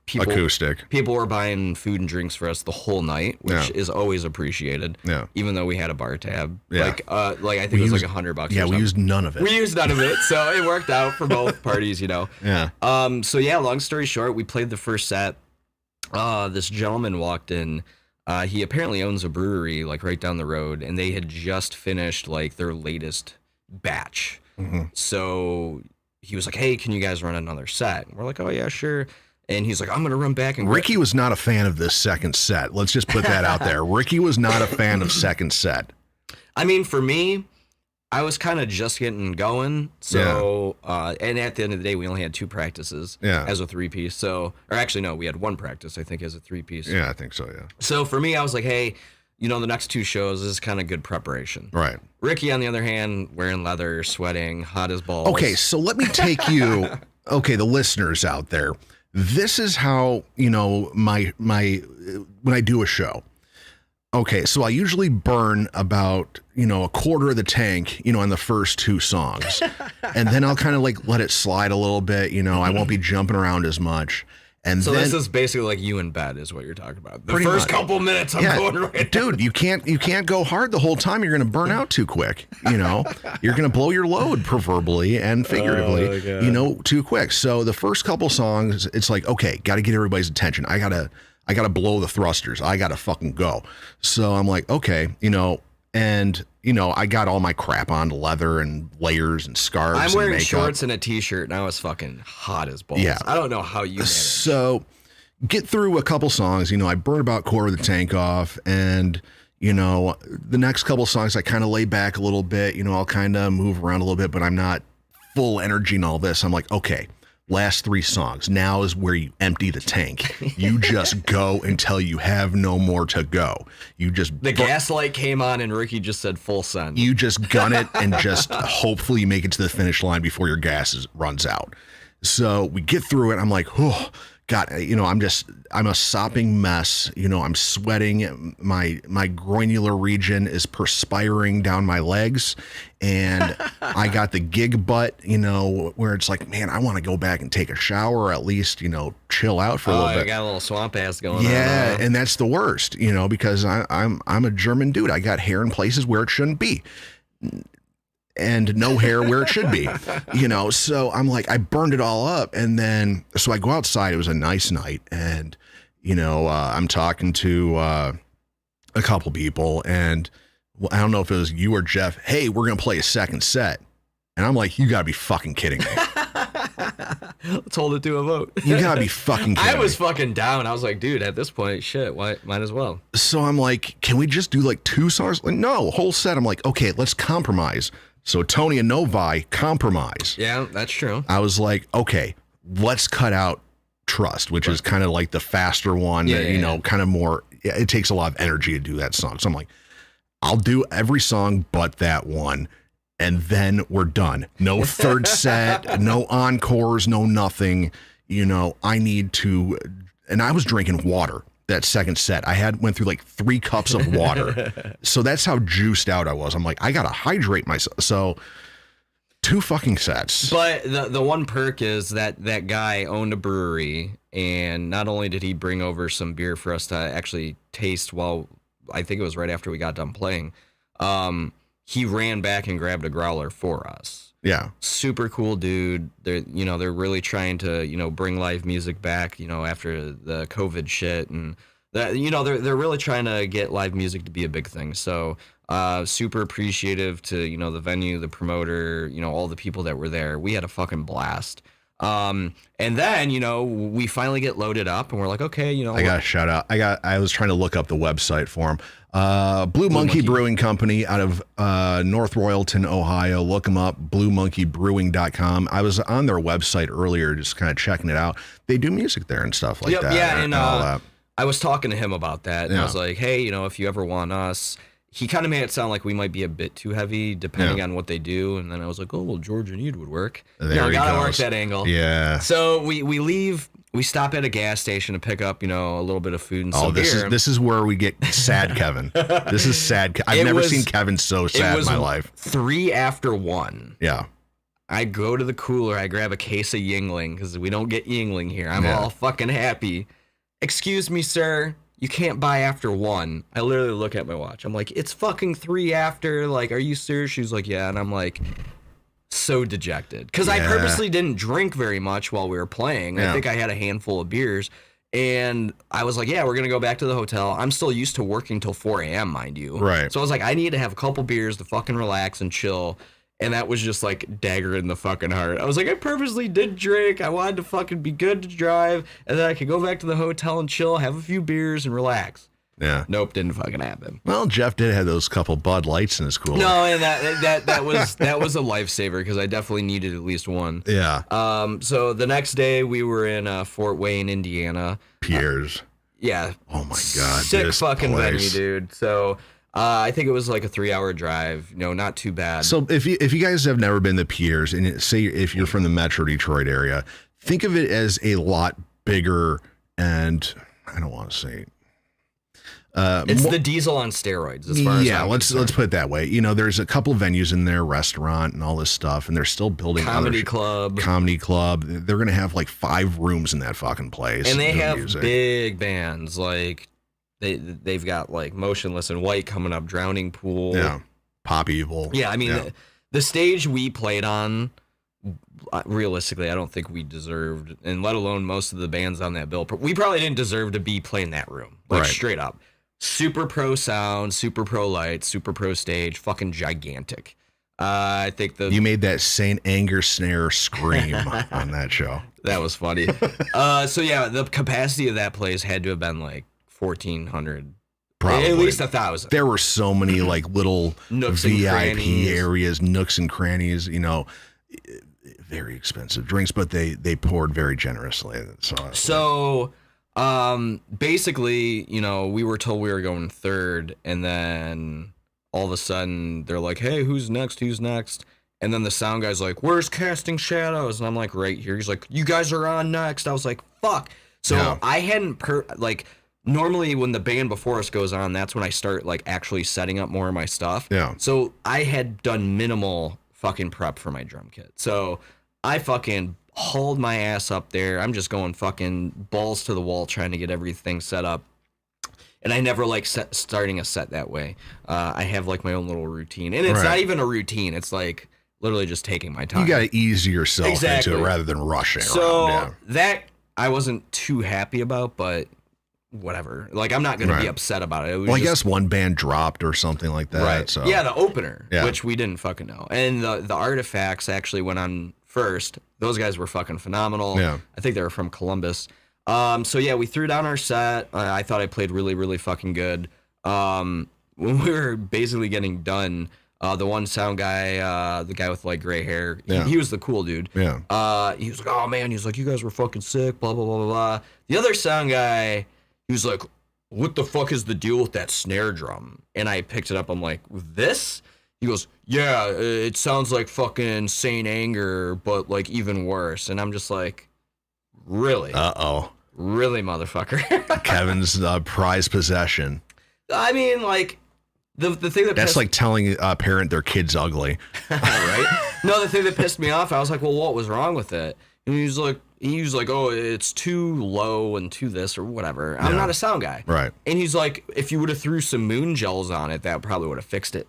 Acoustic. People were buying food and drinks for us the whole night, which is always appreciated. Yeah. Even though we had a bar tab. Yeah. I think it was like $100. Yeah, we used none of it. We used none of it, so it worked out for both parties, Yeah. So yeah, long story short, we played the first set. This gentleman walked in. He apparently owns a brewery like right down the road, and they had just finished like their latest batch. Mm-hmm. So he was like, "Hey, can you guys run another set?" And we're like, "Oh yeah, sure." And he's like, "I'm gonna run back and." Ricky was not a fan of this second set. Let's just put that out there. Ricky was not a fan of second set. I mean, for me, I was kind of just getting going. So, and at the end of the day, we only had 2 practices as a 3-piece. So, or actually, no, we had 1 practice, I think, as a 3-piece. Yeah, I think so, yeah. So for me, I was like, hey, the next 2 shows is kind of good preparation. Right. Ricky, on the other hand, wearing leather, sweating, hot as balls. Okay, so let me take you, the listeners out there. This is how, my when I do a show. Okay, so I usually burn about, a quarter of the tank, on the first 2 songs. And then I'll kind of like let it slide a little bit, I won't be jumping around as much. And so then, this is basically like you in bed is what you're talking about. The first couple minutes I'm going right. Dude, you can't go hard the whole time. You're going to burn out too quick. You're going to blow your load, proverbially and figuratively, too quick. So the first couple songs, it's like, okay, got to get everybody's attention. I gotta blow the thrusters. I gotta fucking go. So I'm like, okay, I got all my crap on, leather and layers and scarves. I'm wearing and makeup. shorts and a t-shirt, and I was fucking hot as balls. Yeah. I don't know how you managed. So get through a couple songs. I burn about quarter of the tank off, and the next couple songs I kind of lay back a little bit. I'll kind of move around a little bit, but I'm not full energy and all this. I'm like, okay. Last 3 songs. Now is where you empty the tank. You just go until you have no more to go. You just the gas light came on and Ricky just said full send. You just gun it and just hopefully you make it to the finish line before your gas runs out. So we get through it. I'm like, oh, God, I'm a sopping mess. I'm sweating. My groinular region is perspiring down my legs. And I got the gig butt, where it's like, man, I want to go back and take a shower or at least, chill out for a little bit. I got a little swamp ass going on. Yeah, and that's the worst, because I'm a German dude. I got hair in places where it shouldn't be. And no hair where it should be, so I'm like, I burned it all up. And then, so I go outside, it was a nice night. And, I'm talking to a couple people and I don't know if it was you or Jeff. Hey, we're going to play a second set. And I'm like, you gotta be fucking kidding me. Let's hold it to a vote. You gotta be fucking kidding I was me. fucking down. I was like, dude, at this point, shit, why, might as well. So I'm like, can we just do like 2 songs? Like, no, whole set. I'm like, okay, let's compromise. So Tony and Novi compromise. Yeah, that's true. I was like, okay, let's cut out Trust, which is kind of like the faster one, kind of more, it takes a lot of energy to do that song. So I'm like, I'll do every song but that one. And then we're done. No third set, no encores, no nothing. I need to, and I was drinking water that second set. I went through like 3 cups of water. So that's how juiced out I was. I'm like, I gotta hydrate myself. So 2 fucking sets. But the one perk is that guy owned a brewery, and not only did he bring over some beer for us to actually taste while, I think it was right after we got done playing, he ran back and grabbed a growler for us. Yeah. Super cool dude. They're really trying to, bring live music back, after the COVID shit, and that, they're really trying to get live music to be a big thing. So, super appreciative to, the venue, the promoter, all the people that were there. We had a fucking blast. And then, we finally get loaded up and we're like, okay, I got a shout out. I was trying to look up the website for him. Blue Monkey Brewing Company out of North Royalton, Ohio. Look them up, bluemonkeybrewing.com. I was on their website earlier, just kind of checking it out. They do music there and stuff like that. Yeah, and all that. I was talking to him about that, and I was like, hey, if you ever want us, he kind of made it sound like we might be a bit too heavy, depending on what they do. And then I was like, oh, well, George and Ede would work. Gotta work that angle. Yeah. So we leave. We stop at a gas station to pick up, a little bit of food and some beer. This is where we get sad, Kevin. This is sad. I've never seen Kevin so sad in my life. 3 after 1. Yeah. I go to the cooler. I grab a case of Yingling because we don't get Yingling here. I'm all fucking happy. Excuse me, sir. You can't buy after 1. I literally look at my watch. I'm like, it's fucking 3 after. Like, are you serious? She's like, yeah. And I'm like, so dejected. Because I purposely didn't drink very much while we were playing. I think I had a handful of beers. And I was like, yeah, we're going to go back to the hotel. I'm still used to working till 4 a.m., mind you. Right. So I was like, I need to have a couple beers to fucking relax and chill. And that was just like dagger in the fucking heart. I was like, I purposely did drink. I wanted to fucking be good to drive. And then I could go back to the hotel and chill, have a few beers and relax. Yeah. Nope, didn't fucking happen. Well, Jeff did have those couple Bud Lights in his cooler. No, and that was a lifesaver because I definitely needed at least one. Yeah. So the next day we were in Fort Wayne, Indiana. Piers. Yeah. Oh my God. Sick fucking venue, dude. So I think it was like a 3-hour drive. Not too bad. So if you guys have never been to Piers, and say if you're from the Metro Detroit area, think of it as a lot bigger, and I don't want to say. It's the Diesel on steroids, as far as let's put it that way. There's a couple venues in there, restaurant and all this stuff, and they're still building comedy club. They're gonna have like 5 rooms in that fucking place, and they have big bands like they've got like Motionless in White coming up, Drowning Pool, Pop Evil. Yeah, I mean the stage we played on. Realistically, I don't think we deserved, and let alone most of the bands on that bill. We probably didn't deserve to be playing that room, straight up. Super pro sound, super pro lights, super pro stage, fucking gigantic. I think you made that Saint Anger snare scream on that show. That was funny. So yeah, the capacity of that place had to have been like 1,400. Probably. At least 1,000. There were so many like little nooks VIP areas, nooks and crannies. Very expensive drinks, but they poured very generously. So basically, we were told we were going 3rd, and then all of a sudden they're like, hey, who's next? And then the sound guy's like, where's Casting Shadowz? And I'm like, right here. He's like, you guys are on next. I was like, fuck. So I hadn't normally when the band before us goes on, that's when I start like actually setting up more of my stuff. Yeah. So I had done minimal fucking prep for my drum kit. So I fucking hauled my ass up there. I'm just going fucking balls to the wall trying to get everything set up. And I never like starting a set that way. I have like my own little routine. And it's not even a routine. It's like literally just taking my time. You got to ease yourself into it rather than rushing around. So that I wasn't too happy about, but whatever. Like, I'm not going to be upset about it. I guess one band dropped or something like that. Right. So. Yeah, the opener, which we didn't fucking know. And the Artifacts actually went on first. Those guys were fucking phenomenal. Yeah. I think they were from Columbus. So yeah, we threw down our set. I thought I played really, really fucking good. When we were basically getting done, the one sound guy, the guy with like gray hair, he was the cool dude. Yeah. He was like, oh man, he was like, you guys were fucking sick, blah, blah, blah, blah, blah. The other sound guy, he was like, what the fuck is the deal with that snare drum? And I picked it up. I'm like, this? He goes, yeah, it sounds like fucking Saint Anger, but like even worse. And I'm just like, really? Uh-oh. Really, motherfucker? Kevin's prized possession. I mean, like, the thing that that's like telling a parent their kid's ugly. Right? No, the thing that pissed me off, I was like, well, what was wrong with it? And he was like, oh, it's too low and too this or whatever. I'm not a sound guy. Right. And he's like, if you would have threw some moon gels on it, that probably would have fixed it.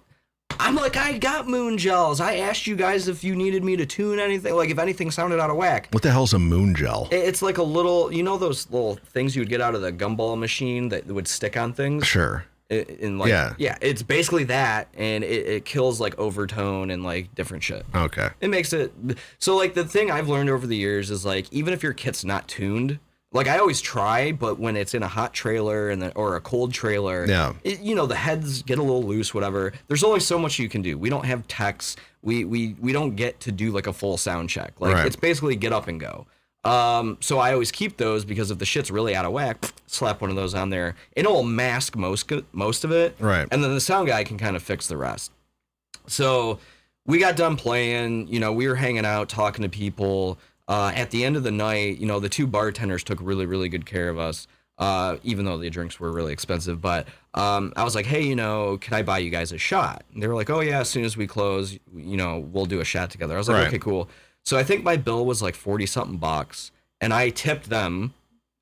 I'm like, I got moon gels. I asked you guys if you needed me to tune anything, like if anything sounded out of whack. What the hell's a moon gel? It's like a little, you know those little things you would get out of the gumball machine that would stick on things? Sure. Yeah, it's basically that, and it kills like overtone and like different shit. Okay. It makes it so like the thing I've learned over the years is like even if your kit's not tuned, like I always try, but when it's in a hot trailer or a cold trailer, the heads get a little loose, whatever. There's only so much you can do. We don't have techs. We don't get to do like a full sound check. Like it's basically get up and go. So I always keep those because if the shit's really out of whack, slap one of those on there. It'll mask most of it. Right. And then the sound guy can kind of fix the rest. So we got done playing, we were hanging out, talking to people. At the end of the night, the two bartenders took really, really good care of us, even though the drinks were really expensive. But I was like, hey, can I buy you guys a shot? And they were like, oh, yeah, as soon as we close, we'll do a shot together. I was like, okay, cool. So I think my bill was like 40-something bucks, and I tipped them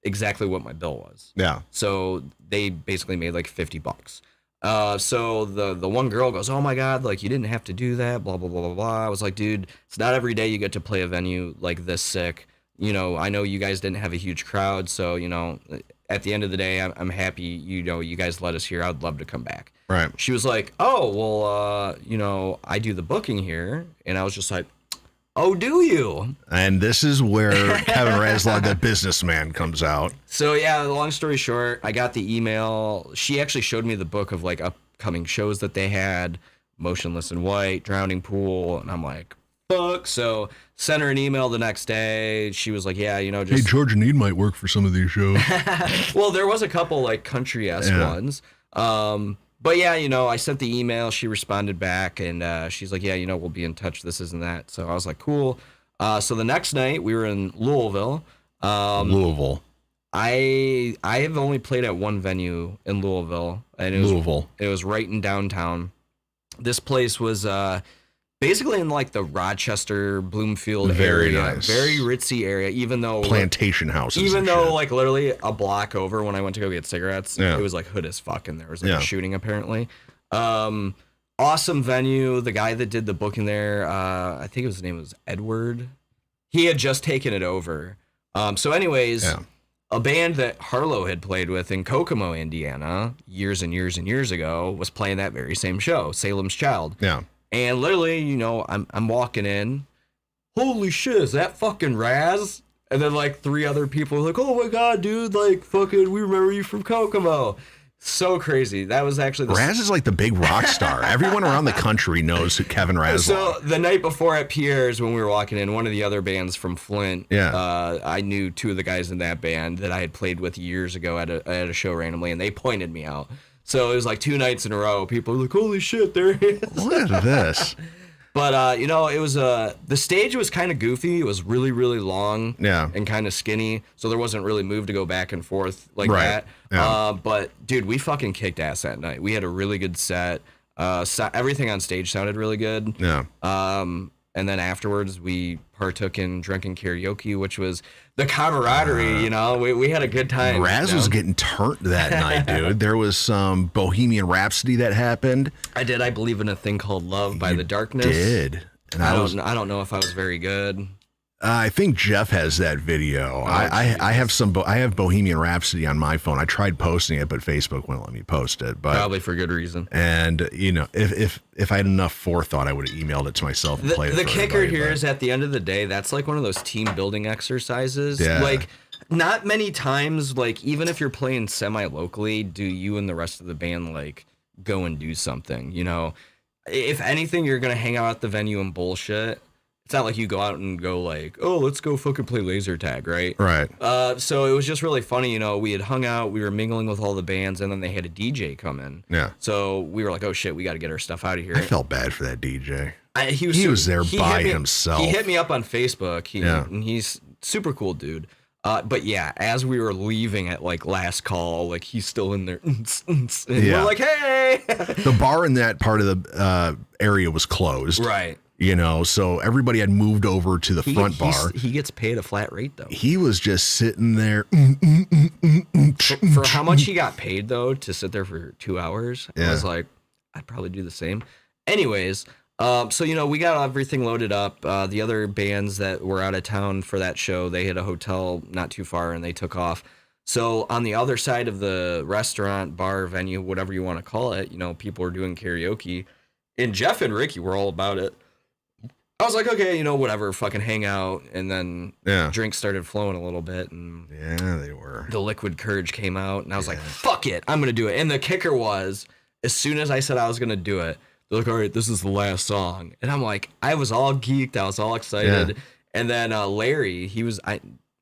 exactly what my bill was. Yeah. So they basically made like 50 bucks. So the one girl goes, oh my God, like you didn't have to do that, blah, blah, blah, blah, blah. I was like, dude, it's not every day you get to play a venue like this sick. I know you guys didn't have a huge crowd, so, at the end of the day, I'm happy, you guys let us here. I'd love to come back. Right. She was like, oh, well, I do the booking here. And I was just like, oh, do you? And this is where Kevin Raz, the businessman, comes out. So, yeah, long story short, I got the email. She actually showed me the book of, like, upcoming shows that they had, Motionless in White, Drowning Pool, and I'm like, fuck. So, sent her an email the next day. She was like, yeah, just... Hey, Georgia Need might work for some of these shows. Well, there was a couple, like, country-esque ones. But yeah, I sent the email, she responded back, and she's like, yeah, we'll be in touch, this isn't that. So I was like, cool. So the next night, we were in Louisville. Louisville. I have only played at one venue in Louisville. And it was right in downtown. This place was basically in like the Rochester, Bloomfield area. Nice. Very ritzy area, even though... Plantation houses. Even though, like, literally a block over when I went to go get cigarettes, it was, like, hood as fuck, and there was, like, a shooting, apparently. Awesome venue. The guy that did the booking there, I think his name was Edward. He had just taken it over. So anyways, a band that Harlow had played with in Kokomo, Indiana, years and years and years ago, was playing that very same show, Salem's Child. Yeah. And literally, I'm walking in. Holy shit, is that fucking Raz? And then like three other people were like, oh my God, dude, like fucking, we remember you from Kokomo. So crazy. That was actually Raz is like the big rock star. Everyone around the country knows who Kevin Raz. So the night before at Pierre's, when we were walking in, one of the other bands from Flint, I knew two of the guys in that band that I had played with years ago at a show randomly, and they pointed me out. So it was like 2 nights in a row. People were like, holy shit, there he is. Look at this. But you know, it was the stage was kind of goofy. It was really, really long, and kind of skinny, so there wasn't really move to go back and forth like that. Yeah. But dude, we fucking kicked ass that night. We had a really good set. Everything on stage sounded really good. Yeah. And then afterwards, we partook in drinking karaoke, which was the camaraderie. You know, we had a good time. Raz was getting turned that night, dude. There was some Bohemian Rhapsody that happened. I did. I Believe in a Thing Called Love by The Darkness. Did. And I don't know if I was very good. I think Jeff has that video. I have Bohemian Rhapsody on my phone. I tried posting it, but Facebook wouldn't let me post it. But probably for good reason. And you know, if I had enough forethought, I would have emailed it to myself and played it. The kicker here is at the end of the day, that's like one of those team building exercises. Yeah. Like not many times, like even if you're playing semi-locally, do you and the rest of the band like go and do something? You know, if anything, you're gonna hang out at the venue and bullshit. It's not like you go out and go like, oh, let's go fucking play laser tag, right? Right. So it was just really funny, you know, we had hung out, we were mingling with all the bands, and then they had a DJ come in. Yeah. So we were like, oh shit, we got to get our stuff out of here. I felt bad for that DJ. He was there by himself. He hit me up on Facebook. And he's super cool dude. But yeah, as we were leaving at like last call, like he's still in there. And we're like, hey. The bar in that part of the area was closed. Right. You know, so everybody had moved over to the front bar. He gets paid a flat rate, though. He was just sitting there. For how much he got paid, though, to sit there for 2 hours, I was like, I'd probably do the same. Anyways, so, you know, we got everything loaded up. The other bands that were out of town for that show, they had a hotel not too far, and they took off. So on the other side of the restaurant, bar, venue, whatever you want to call it, you know, people were doing karaoke. And Jeff and Rikki were all about it. I was like, okay, you know, whatever, fucking hang out. And then drinks started flowing a little bit. And they were. The liquid courage came out. And I was like, fuck it, I'm going to do it. And the kicker was, as soon as I said I was going to do it, they're like, all right, this is the last song. And I'm like, I was all geeked. I was all excited. Yeah. And then Larry, him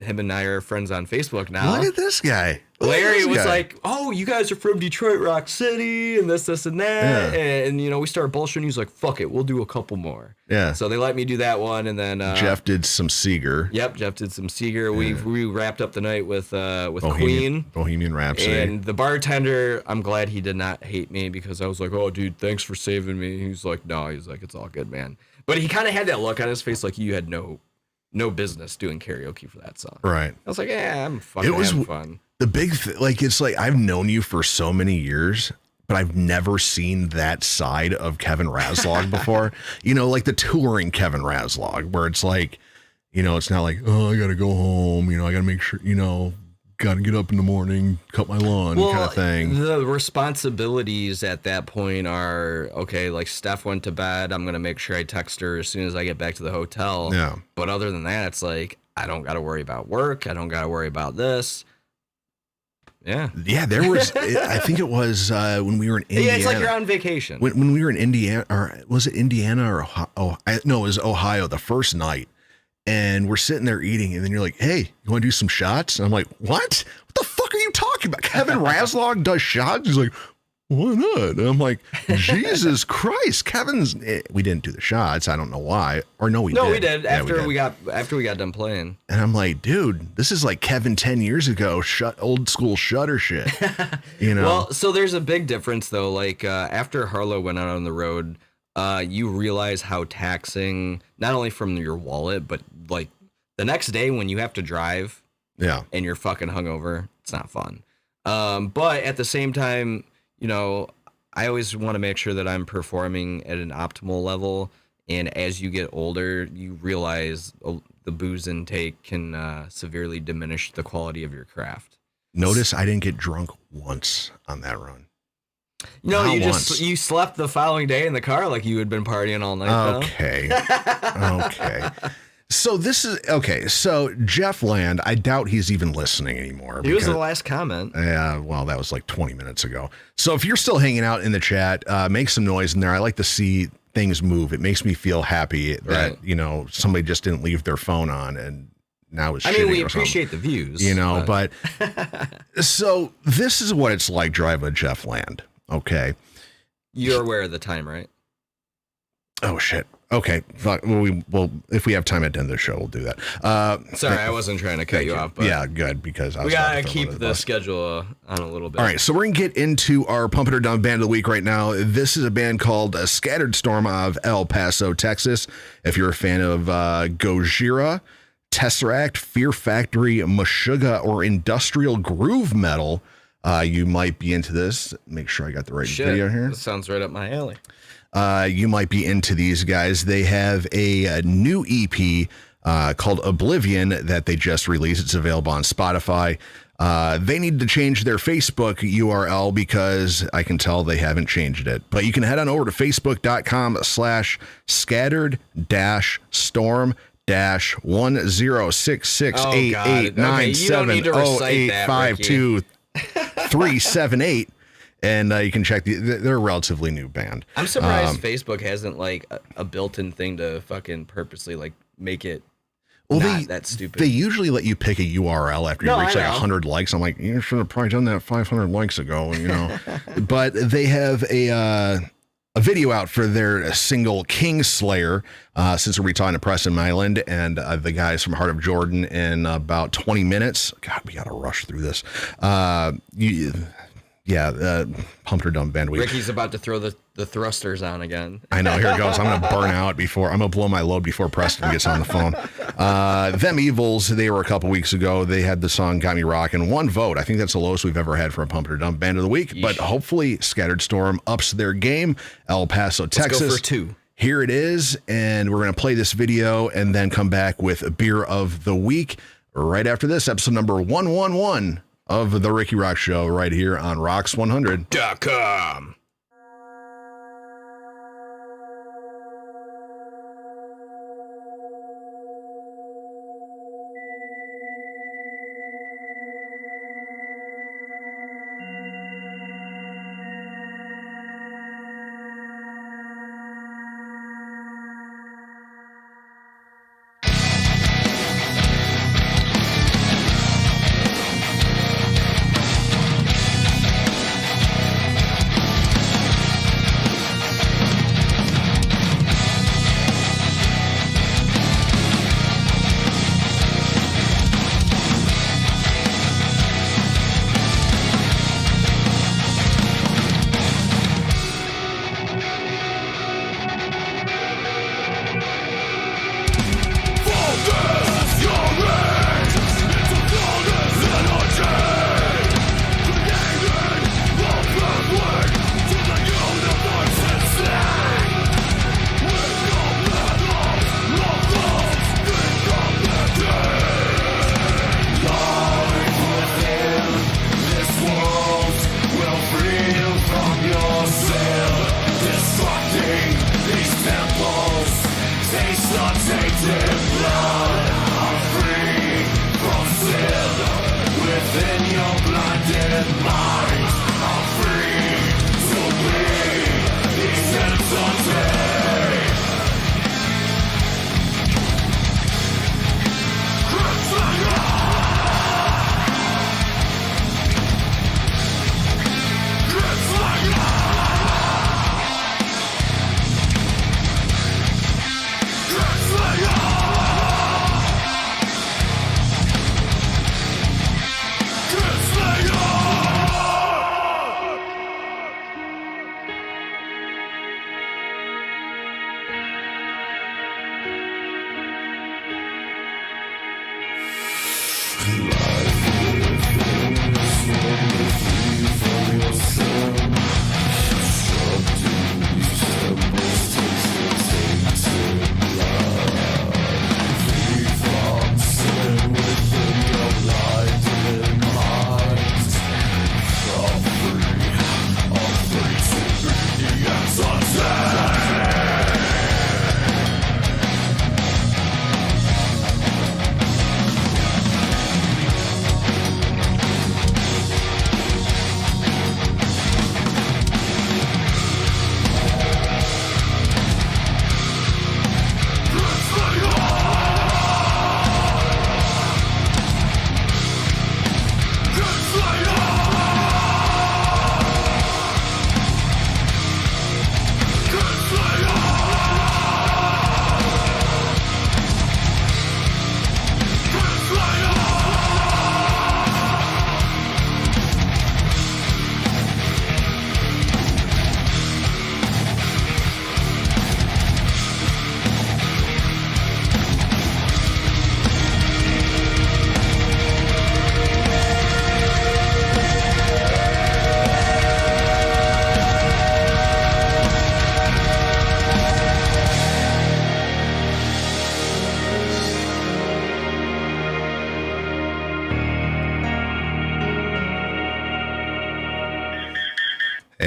and I are friends on Facebook now. Look at this guy. Larry was like, oh, you guys are from Detroit Rock City and this and that. Yeah. And, you know, we started bullshitting. He's like, fuck it, we'll do a couple more. Yeah. So they let me do that one. And then Jeff did some Seeger. Yep, Jeff did some Seeger. Yeah. We wrapped up the night with Queen. Bohemian Rhapsody. And the bartender, I'm glad he did not hate me because I was like, oh, dude, thanks for saving me. He's like, no, he's like, it's all good, man. But he kind of had that look on his face like you had no business doing karaoke for that song. Right. I was like, yeah, I'm fucking having fun. The big like, it's like, I've known you for so many years, but I've never seen that side of Kevin Razlog before. You know, like the touring Kevin Razlog, where it's like, you know, it's not like, oh, I got to go home. You know, I got to make sure, you know, got to get up in the morning, cut my lawn, kind of thing. The responsibilities at that point are, okay, like Steph went to bed. I'm going to make sure I text her as soon as I get back to the hotel. Yeah. But other than that, it's like, I don't got to worry about work. I don't got to worry about this. Yeah. Yeah, there was, I think it was when we were in Indiana. Yeah, it's like you're on vacation. When we were in Indiana, or was it Indiana or Ohio? No, it was Ohio the first night. And we're sitting there eating, and then you're like, hey, you want to do some shots? And I'm like, what? What the fuck are you talking about? Kevin Razlog does shots? He's like, why not? And I'm like, Jesus Christ, we didn't do the shots. I don't know why. Or no, we did. No, we did. After we got done playing. And I'm like, dude, this is like Kevin 10 years ago, old school Shutter shit. You know? Well, so there's a big difference, though. Like, after Harlow went out on the road, you realize how taxing, not only from your wallet, but like the next day when you have to drive and you're fucking hungover, it's not fun. But at the same time, you know, I always want to make sure that I'm performing at an optimal level. And as you get older, you realize the booze intake can severely diminish the quality of your craft. Notice I didn't get drunk once on that run. No, you slept the following day in the car like you had been partying all night. Okay. Okay. So So Jeff Land, I doubt he's even listening anymore. He was the last comment. Yeah, well, that was like 20 minutes ago. So if you're still hanging out in the chat, make some noise in there. I like to see things move. It makes me feel happy that, you know, somebody just didn't leave their phone on and now it's shitting. We appreciate the views. You know, but so this is what it's like driving a Jeff Land. Okay. You're aware of the time, right? Oh, shit. Okay. Well, if we have time at the end of the show, we'll do that. Sorry, I wasn't trying to cut you off. But yeah, good, because we got to keep the schedule on a little bit. All right, so we're going to get into our Pump It or Dump Band of the Week right now. This is a band called Scattered Storm of El Paso, Texas. If you're a fan of Gojira, Tesseract, Fear Factory, Meshuggah, or industrial groove metal, you might be into this. Make sure I got the right video here. This sounds right up my alley. You might be into these guys. They have a new EP called Oblivion that they just released. It's available on Spotify. They need to change their Facebook URL because I can tell they haven't changed it. But you can head on over to facebook.com/scatterd-storm-106688970852378. And you can check they're a relatively new band. I'm surprised Facebook hasn't like a built-in thing to fucking purposely like make it not that stupid. They usually let you pick a URL after you reach like 100 likes. I'm like, you should have probably done that 500 likes ago, you know. But they have a video out for their single Kingslayer, since we're talking to Preston Mailand and the guys from Heart of Jordan in about 20 minutes. God, we got to rush through this. Pumped or Dumb Band Week. Ricky's about to throw the thrusters on again. I know. Here it goes. I'm going to burn out I'm going to blow my load before Preston gets on the phone. Them Evils, they were a couple weeks ago. They had the song Got Me Rockin'. 1 vote. I think that's the lowest we've ever had for a Pump or Dump Band of the Week. Yeesh. But hopefully Scattered Storm ups their game. El Paso, Texas. Let's go for 2. Here it is. And we're going to play this video and then come back with a beer of the week right after this. Episode number 111. Of the Rikki Roxx Show right here on Rocks100.com.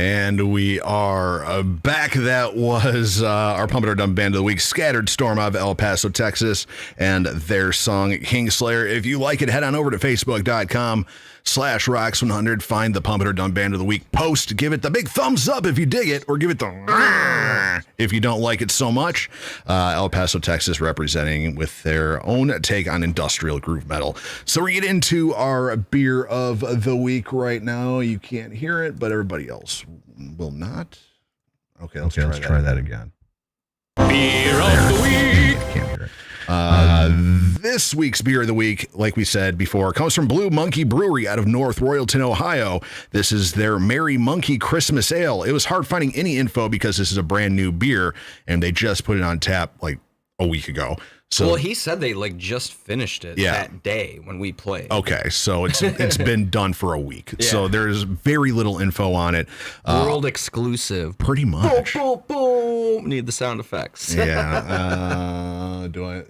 And we are back. That was our Pump It or Dump Band of the Week, Scattered Storm out of El Paso, Texas, and their song Kingslayer. If you like it, head on over to Facebook.com/Rocks100. Find the Pump It or Dump Band of the Week post. Give it the big thumbs up if you dig it, or give it the if you don't like it so much. El Paso, Texas, representing with their own take on industrial groove metal. So we get into our beer of the week right now. You can't hear it, but everybody else will not. Okay, let's try that again. Beer of the week. Can't hear it. This week's beer of the week, like we said before, comes from Blue Monkey Brewery out of North Royalton, Ohio. This is their Merry Monkey Christmas Ale. It was hard finding any info because this is a brand new beer, and they just put it on tap like a week ago. So, well, he said they like just finished it that day when we played. Okay, so it's been done for a week. Yeah. So there's very little info on it. World exclusive. Pretty much. Boom, boom, boom. Need the sound effects. Yeah. Do I?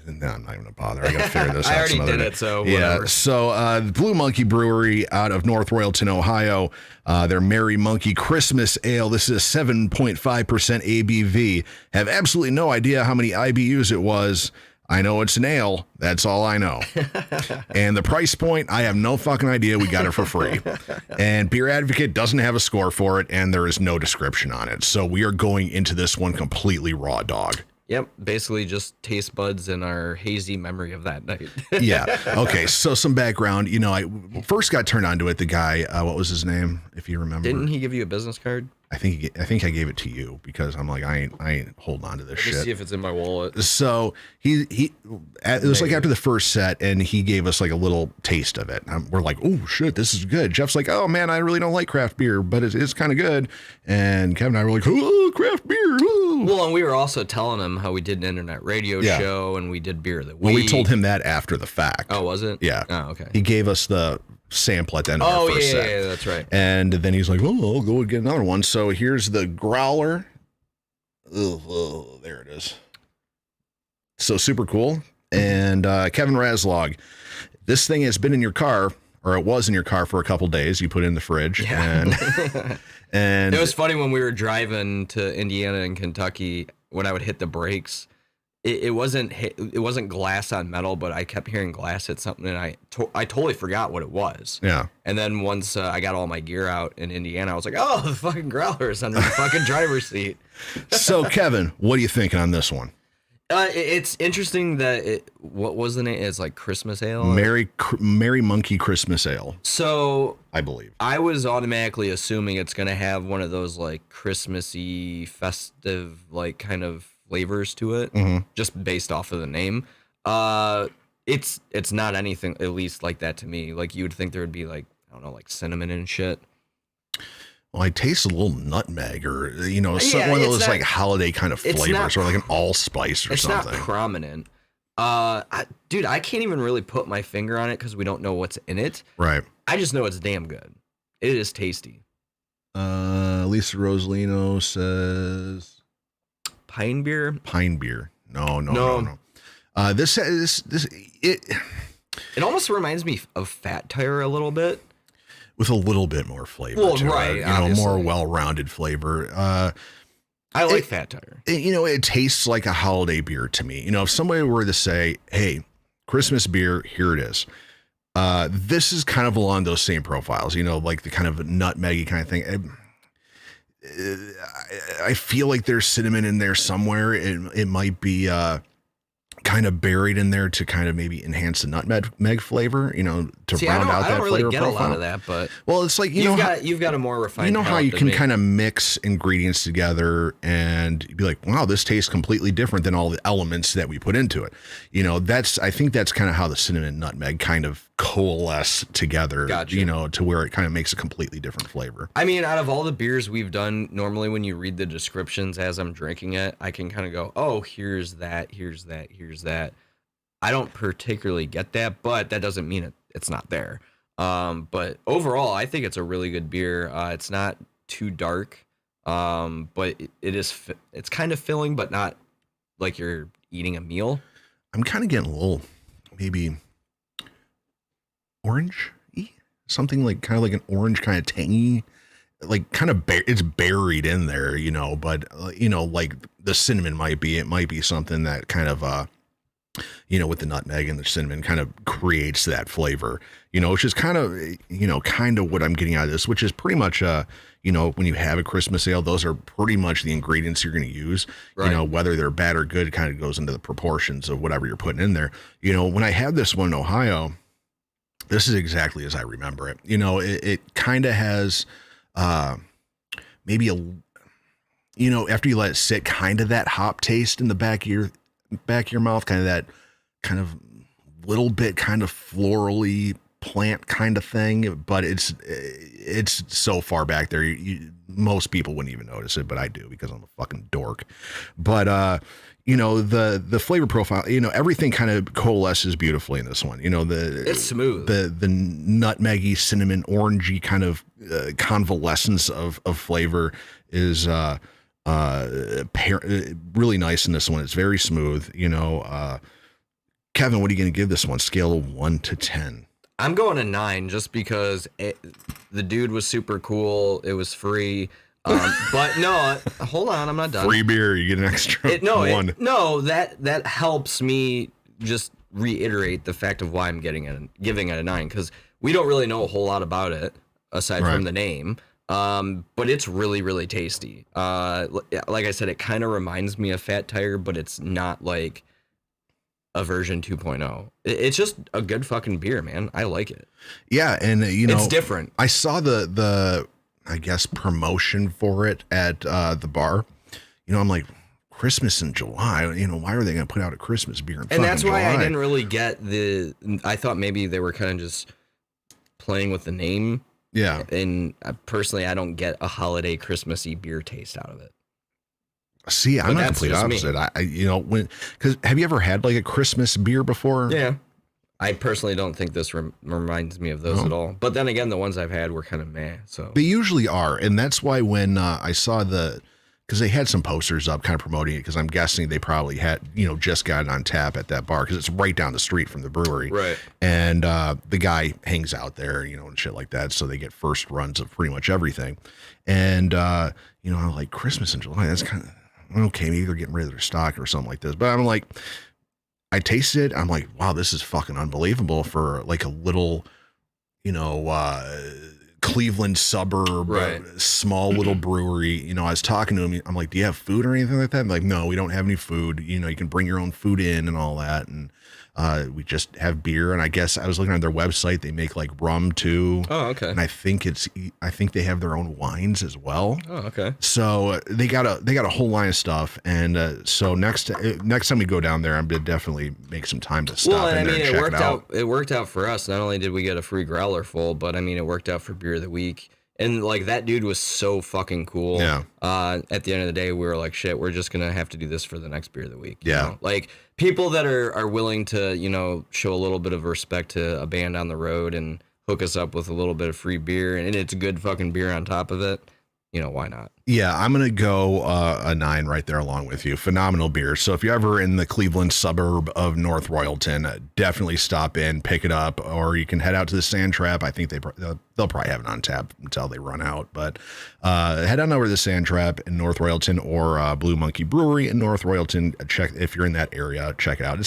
No, I'm not even gonna bother. I gotta figure this out. I already did it, so whatever. Yeah. So Blue Monkey Brewery out of North Royalton, Ohio. Their Merry Monkey Christmas Ale. This is 7.5% ABV. Have absolutely no idea how many IBUs it was. I know it's an ale. That's all I know. And the price point, I have no fucking idea. We got it for free. And Beer Advocate doesn't have a score for it, and there is no description on it. So we are going into this one completely raw dog. Yep, basically just taste buds and our hazy memory of that night. Yeah. Okay. So some background. You know, I first got turned on to it. The guy, what was his name? If you remember, didn't he give you a business card? I think I gave it to you because I'm like I ain't holding on to this shit. Let me see if it's in my wallet. So it was like after the first set, and he gave us like a little taste of it. We're like, oh shit, this is good. Jeff's like, oh man, I really don't like craft beer, but it's kind of good. And Kevin and I were like, oh, craft beer. Ooh. Well, and we were also telling him how we did an internet radio show and we did beer of the week. Well, we told him that after the fact. Oh, was it? Yeah. Oh, okay. He gave us the sample at the end of our first set. Yeah, that's right. And then he's like, oh, I'll go get another one. So here's the growler. Oh, there it is. So super cool. And Kevin Razlog, this thing has been in your car, or it was in your car for a couple days. You put it in the fridge. Yeah. And it was funny when we were driving to Indiana and Kentucky, when I would hit the brakes, it wasn't glass on metal, but I kept hearing glass hit something, and I totally forgot what it was. Yeah. And then once I got all my gear out in Indiana, I was like, oh, the fucking growler is under the fucking driver's seat. So, Kevin, what are you thinking on this one? It's interesting that what was the name? It's like Christmas Ale? Merry Monkey Christmas Ale. So I believe I was automatically assuming it's going to have one of those like Christmassy, festive, like kind of flavors to it, just based off of the name. It's not anything, at least like that to me. Like you would think there would be like, I don't know, like cinnamon and shit. Well, I taste a little nutmeg, or one of those like holiday kind of flavors, or like an allspice or something. It's not prominent. Dude, I can't even really put my finger on it because we don't know what's in it. Right. I just know it's damn good. It is tasty. Lisa Rosalino says pine beer. Pine beer. No. This it almost reminds me of Fat Tire a little bit. With a little bit more flavor. Well, to right. it, more well-rounded flavor. I like Fat Tire. It tastes like a holiday beer to me. If somebody were to say, hey, Christmas beer, here it is. This is kind of along those same profiles, like the kind of nutmeggy kind of thing. I feel like there's cinnamon in there somewhere. It might be kind of buried in there to kind of maybe enhance the nutmeg flavor, to round out that flavor profile. I don't really get a lot of that, but well, it's like you've got a more refined. How you can kind of mix ingredients together and be like, wow, this tastes completely different than all the elements that we put into it. I think that's kind of how the cinnamon and nutmeg kind of coalesce together. Gotcha. To where it kind of makes a completely different flavor. I mean, out of all the beers we've done, normally when you read the descriptions as I'm drinking it, I can kind of go, oh, here's that. I don't particularly get that, but that doesn't mean it's not there. But overall, I think it's a really good beer. It's not too dark, but it's kind of filling, but not like you're eating a meal. I'm kind of getting a little, maybe orange-y, something like kind of like an orange kind of tangy like kind of it's buried in there, you know, but like the cinnamon might be something that kind of with the nutmeg and the cinnamon kind of creates that flavor, which is kind of what I'm getting out of this, which is pretty much when you have a Christmas ale, those are pretty much the ingredients you're going to use. Right. Whether they're bad or good kind of goes into the proportions of whatever you're putting in there. When I had this one in Ohio, this is exactly as I remember it. It kind of has maybe after you let it sit, kind of that hop taste in the back of your mouth, kind of that kind of little bit kind of florally plant kind of thing, but it's so far back there. Most people wouldn't even notice it, but I do because I'm a fucking dork. But the flavor profile, everything kind of coalesces beautifully in this one. It's smooth. The nutmeggy, cinnamon, orangey kind of convalescence of flavor is really nice in this one. It's very smooth. Kevin, what are you going to give this one? Scale of 1 to 10. I'm going to 9 just because the dude was super cool. It was free. But no, hold on, I'm not done. Free beer, you get an extra one. That helps me just reiterate the fact of why I'm giving it a 9, because we don't really know a whole lot about it aside from the name. But it's really, really tasty. Like I said, it kind of reminds me of Fat Tire, but it's not like a version 2.0. It's just a good fucking beer, man. I like it. Yeah, and it's different. I saw the I guess promotion for it at the bar. I'm like, Christmas in July. Why are they going to put out a Christmas beer in fucking July? And that's why I didn't really get I thought maybe they were kind of just playing with the name. Yeah. And personally, I don't get a holiday Christmassy beer taste out of it. See, I'm the complete opposite. Because have you ever had like a Christmas beer before? Yeah. I personally don't think this reminds me of those at all. But then again, the ones I've had were kind of meh. So they usually are, and that's why when I saw because they had some posters up, kind of promoting it, because I'm guessing they probably had just got it on tap at that bar because it's right down the street from the brewery, right? And the guy hangs out there, and shit like that, so they get first runs of pretty much everything. And I'm like, Christmas in July, that's kind of okay. Maybe they're getting rid of their stock or something like this, but I'm like. I tasted it. I'm like, wow, this is fucking unbelievable for like a little, Cleveland suburb, small little brewery. I was talking to him. I'm like, do you have food or anything like that? I'm like, no, we don't have any food. You can bring your own food in and all that. And we just have beer. And I guess I was looking on their website. They make like rum too. Oh, okay. And I think they have their own wines as well. Oh, okay. So they got a whole line of stuff. And so next time we go down there, I'm gonna definitely make some time to stop in there and check it out. It worked out for us. Not only did we get a free growler full, but it worked out for Beer of the Week. And like that dude was so fucking cool. Yeah. At the end of the day, we were like, shit, we're just gonna have to do this for the next Beer of the Week. Yeah. Like people that are willing to, show a little bit of respect to a band on the road and hook us up with a little bit of free beer, and it's good fucking beer on top of it. Why not? Yeah, I'm going to go a 9 right there along with you. Phenomenal beer. So if you're ever in the Cleveland suburb of North Royalton, definitely stop in, pick it up, or you can head out to the Sand Trap. I think they'll probably have it on tap until they run out. But head on over to the Sand Trap in North Royalton or Blue Monkey Brewery in North Royalton. Check if you're in that area. Check it out.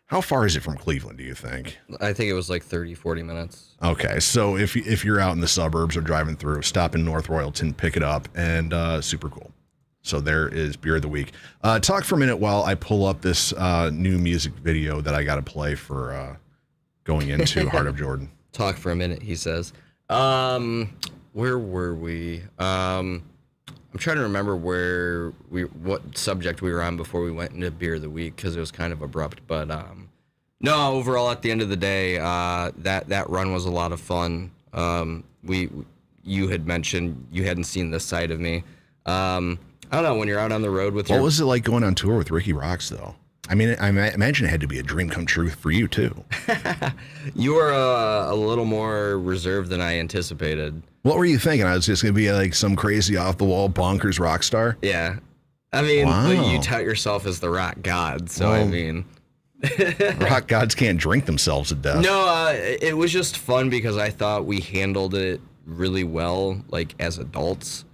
How far is it from Cleveland, do you think? I think it was like 30, 40 minutes. Okay, so if you're out in the suburbs or driving through, stop in North Royalton, pick it up, and super cool. So there is Beer of the Week. Talk for a minute while I pull up this new music video that I got to play for going into Heart of Jordan. Talk for a minute, he says. Where were we? I'm trying to remember what subject we were on before we went into Beer of the Week, because it was kind of abrupt. But no, overall, at the end of the day, that run was a lot of fun. You had mentioned you hadn't seen this side of me. I don't know, when you're out on the road with What was it like going on tour with Rikki Roxx, though? I mean, I imagine it had to be a dream come true for you, too. You were a little more reserved than I anticipated. What were you thinking? I was just going to be like some crazy off-the-wall bonkers rock star? Yeah. I mean, wow. You tout yourself as the rock god, so well, I mean... rock gods can't drink themselves to death. No, it was just fun because I thought we handled it really well, like as adults.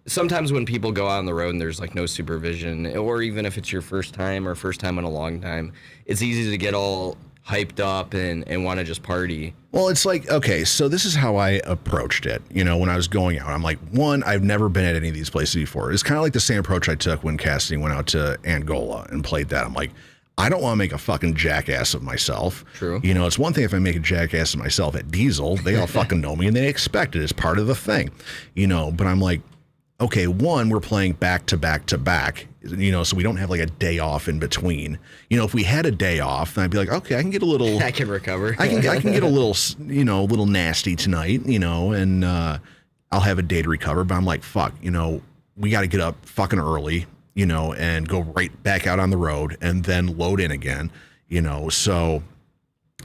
Sometimes when people go out on the road and there's like no supervision, or even if it's your first time or first time in a long time, it's easy to get all hyped up and want to just party. Well, it's like, okay, so this is how I approached it. You know, when I was going out, I'm like, one, I've never been at any of these places before. It's kind of like the same approach I took when Casting went out to Angola and played that. I'm like, I don't want to make a fucking jackass of myself. True. You know, it's one thing if I make a jackass of myself at Diesel, they all fucking know me and they expect it as part of the thing. You know, but I'm like, okay, one, we're playing back to back to back, you know, so we don't have like a day off in between. You know, if we had a day off, then I'd be like, okay, I can get a little... I can recover. I can get a little, you know, a little nasty tonight, you know, and I'll have a day to recover. But I'm like, fuck, you know, we got to get up fucking early, you know, and go right back out on the road and then load in again, you know. So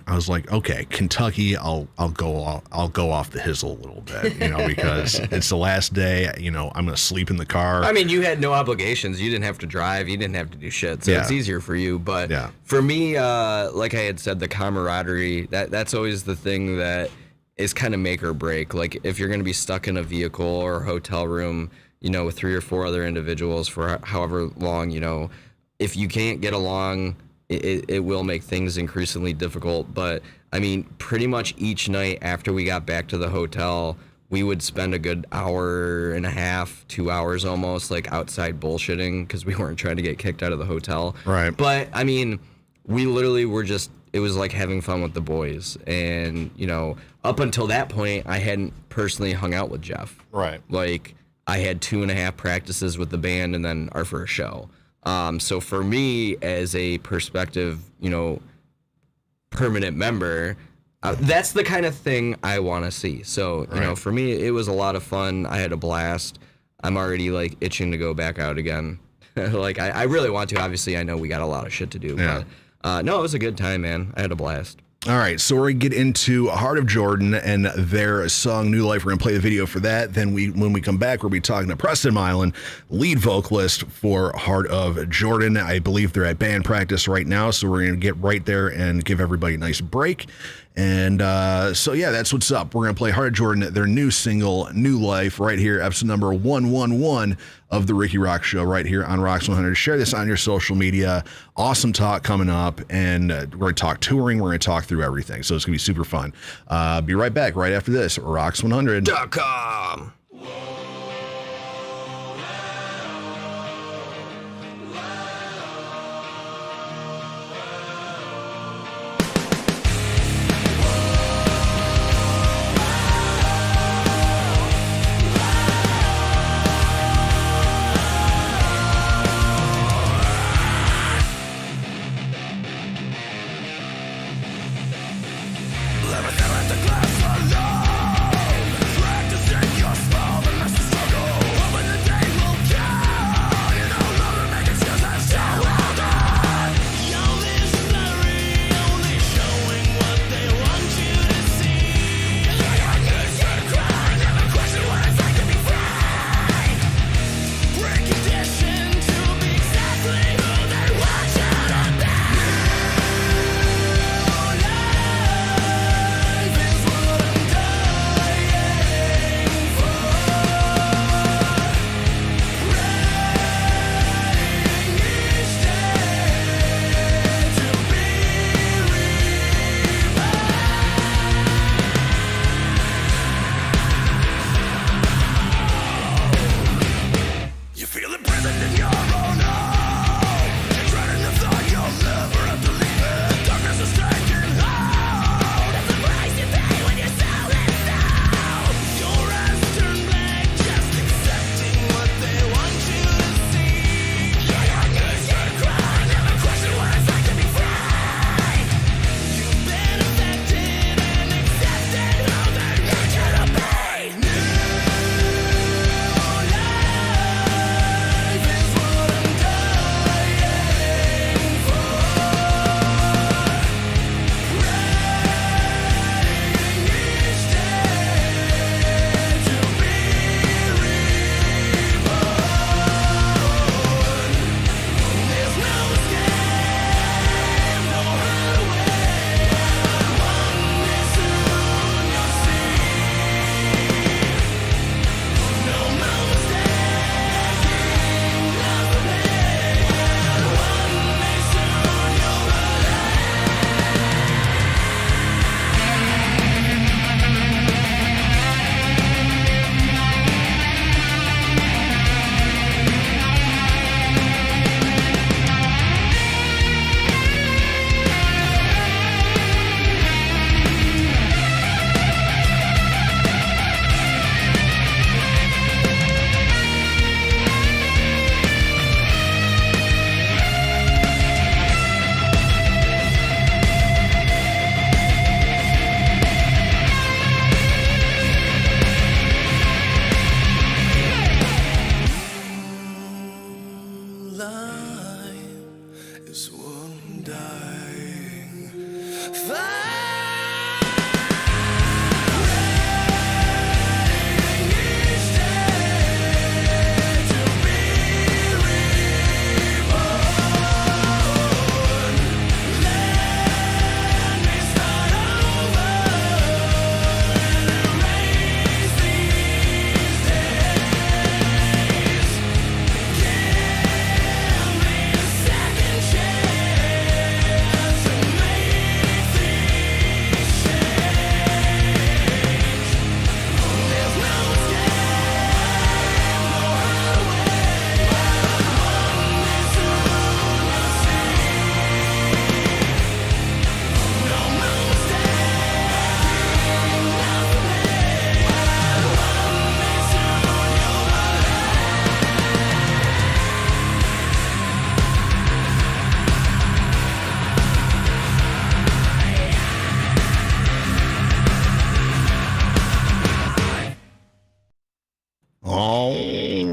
I was like, okay, Kentucky, I'll go off the hizzle a little bit, you know, because it's the last day, you know, I'm gonna sleep in the car. I mean, you had no obligations. You didn't have to drive. You didn't have to do shit. So it's easier for you. But for me, like I had said, the camaraderie, that's always the thing that is kind of make or break. Like if you're gonna be stuck in a vehicle or a hotel room, you know, with 3 or 4 other individuals for however long, you know, if you can't get along, it will make things increasingly difficult. But I mean, pretty much each night after we got back to the hotel, we would spend a good hour and a half, 2 hours almost, like outside bullshitting because we weren't trying to get kicked out of the hotel. Right. But I mean, we literally were just, it was like having fun with the boys. And, you know, up until that point, I hadn't personally hung out with Jeff. Right. Like I had 2.5 practices with the band and then our first show. So for me, as a prospective, you know, permanent member, that's the kind of thing I want to see. So, you know, for me, it was a lot of fun. I had a blast. I'm already like itching to go back out again. Like I really want to. Obviously, I know we got a lot of shit to do. Yeah. But no, it was a good time, man. I had a blast. All right, so we're going to get into Heart of Jordan and their song New Life. We're going to play the video for that. Then when we come back, we'll be talking to Preston Mailand, lead vocalist for Heart of Jordan. I believe they're at band practice right now, so we're going to get right there and give everybody a nice break. And so, yeah, that's what's up. We're going to play Heart of Jordan, their new single, New Life, right here, episode number 111 of the Rikki Roxx Show, right here on Rocks 100. Share this on your social media. Awesome talk coming up, and we're going to talk touring. We're going to talk through everything, so it's going to be super fun. Be right back right after this, Rocks100.com. Practicing your small and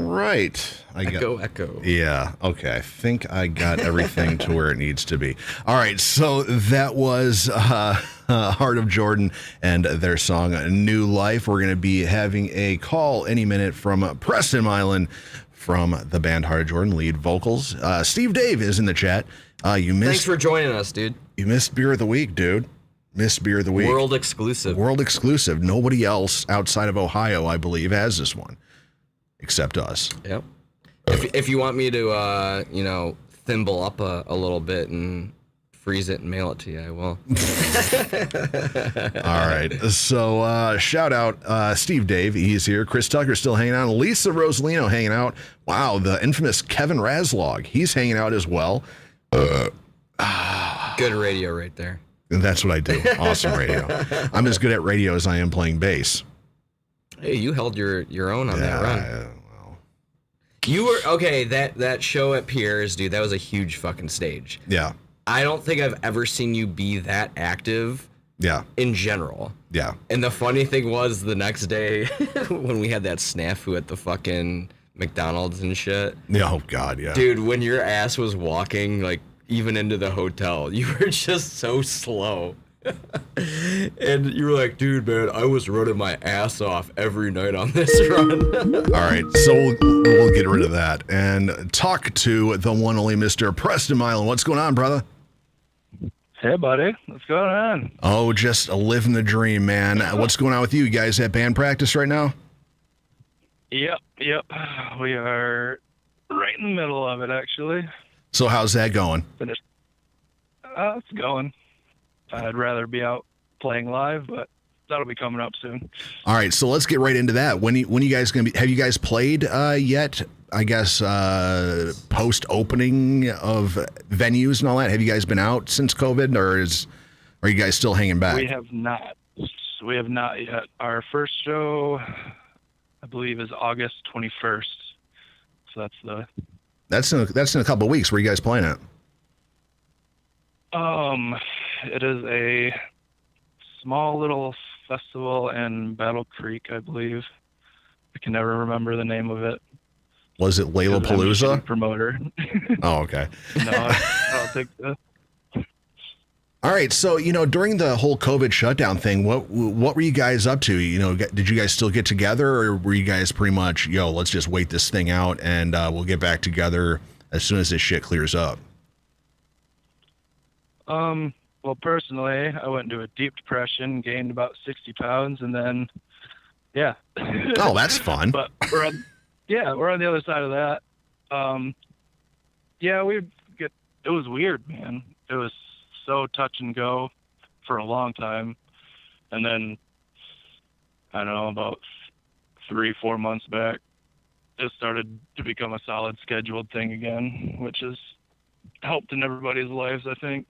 right. Echo. Yeah. Okay. I think I got everything to where it needs to be. All right. So that was Heart of Jordan and their song New Life. We're going to be having a call any minute from Preston Mailand from the band Heart of Jordan, lead vocals. Steve Dave is in the chat. Thanks for joining us, dude. You missed Beer of the Week, dude. Missed Beer of the Week. World exclusive. World exclusive. Nobody else outside of Ohio, I believe, has this one, except us. Yep. If you want me to, thimble up a little bit and freeze it and mail it to you, I will. All right. So shout out Steve Dave. He's here. Chris Tucker still hanging out. Lisa Rosalino hanging out. Wow. The infamous Kevin Razlog. He's hanging out as well. Good radio right there. And that's what I do. Awesome radio. I'm as good at radio as I am playing bass. Hey, you held your own on that run. You were okay. That show at Pierre's, dude. That was a huge fucking stage. Yeah. I don't think I've ever seen you be that active. Yeah. In general. Yeah. And the funny thing was, the next day when we had that snafu at the fucking McDonald's and shit. Oh God, yeah. Dude, when your ass was walking like even into the hotel, you were just so slow. And you were like, dude, man, I was running my ass off every night on this run. All right, so we'll get rid of that and talk to the one only Mr. Preston Mailand. What's going on, brother? Hey, buddy. What's going on? Oh, just living the dream, man. What's going on with you? You guys at band practice right now? Yep. We are right in the middle of it, actually. So how's that going? Finished. It's going. I'd rather be out playing live, but that'll be coming up soon. All right, so let's get right into that. When you guys gonna be? Have you guys played yet? I guess post opening of venues and all that. Have you guys been out since COVID, or are you guys still hanging back? We have not. We have not yet. Our first show, I believe, is August 21st. So that's in a couple of weeks. Where are you guys playing at? It is a small little festival in Battle Creek, I believe. I can never remember the name of it. Was it Layla-Palooza? Promoter. Oh, okay. No, I don't think so. All right, so during the whole COVID shutdown thing, what were you guys up to? Did you guys still get together, or were you guys pretty much, let's just wait this thing out and we'll get back together as soon as this shit clears up? Well, personally, I went into a deep depression, gained about 60 pounds, and then, yeah. Oh, that's fun. But we're on the other side of that. It was weird, man. It was so touch and go for a long time. And then, I don't know, about 3-4 months back, it started to become a solid scheduled thing again, which has helped in everybody's lives, I think.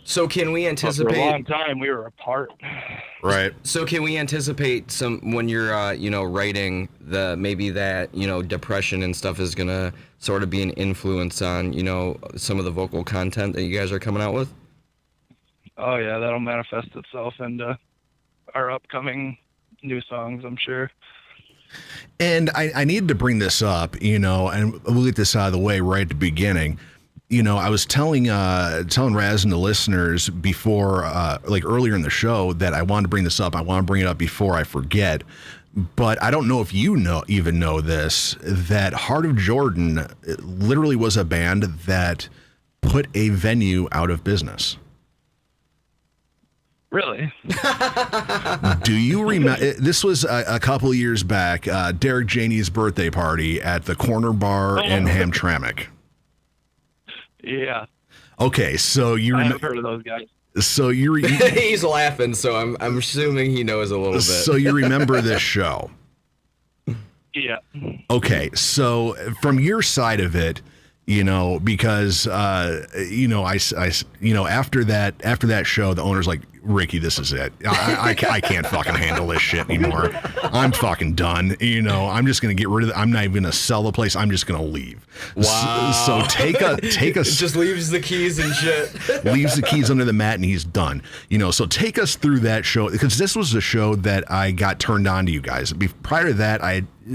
So can we anticipate? For a long time, we were apart. Right. So can we anticipate when you're, writing maybe that, depression and stuff is going to sort of be an influence on, some of the vocal content that you guys are coming out with? Oh, yeah, that'll manifest itself into our upcoming new songs, I'm sure. And I needed to bring this up, and we'll get this out of the way right at the beginning. I was telling Raz and the listeners before, earlier in the show, that I wanted to bring this up. I want to bring it up before I forget. But I don't know if you even know this, that Heart of Jordan literally was a band that put a venue out of business. Really? Do you remember? This was a couple of years back, Derek Janey's birthday party at the Corner Bar in Hamtramck. Yeah. Okay, so you I've heard of those guys. So he's laughing, so I'm assuming he knows a little bit. So you remember this show? Yeah. Okay, so from your side of it, because I after that show, the owner's like, Rikki, this is it. I can't fucking handle this shit anymore. I'm fucking done. You know, I'm just going to get rid of it. I'm not even going to sell the place. I'm just going to leave. Wow. So take us. Just leaves the keys and shit. Leaves the keys under the mat and he's done. You know, so take us through that show, because this was the show that I got turned on to you guys. Prior to that,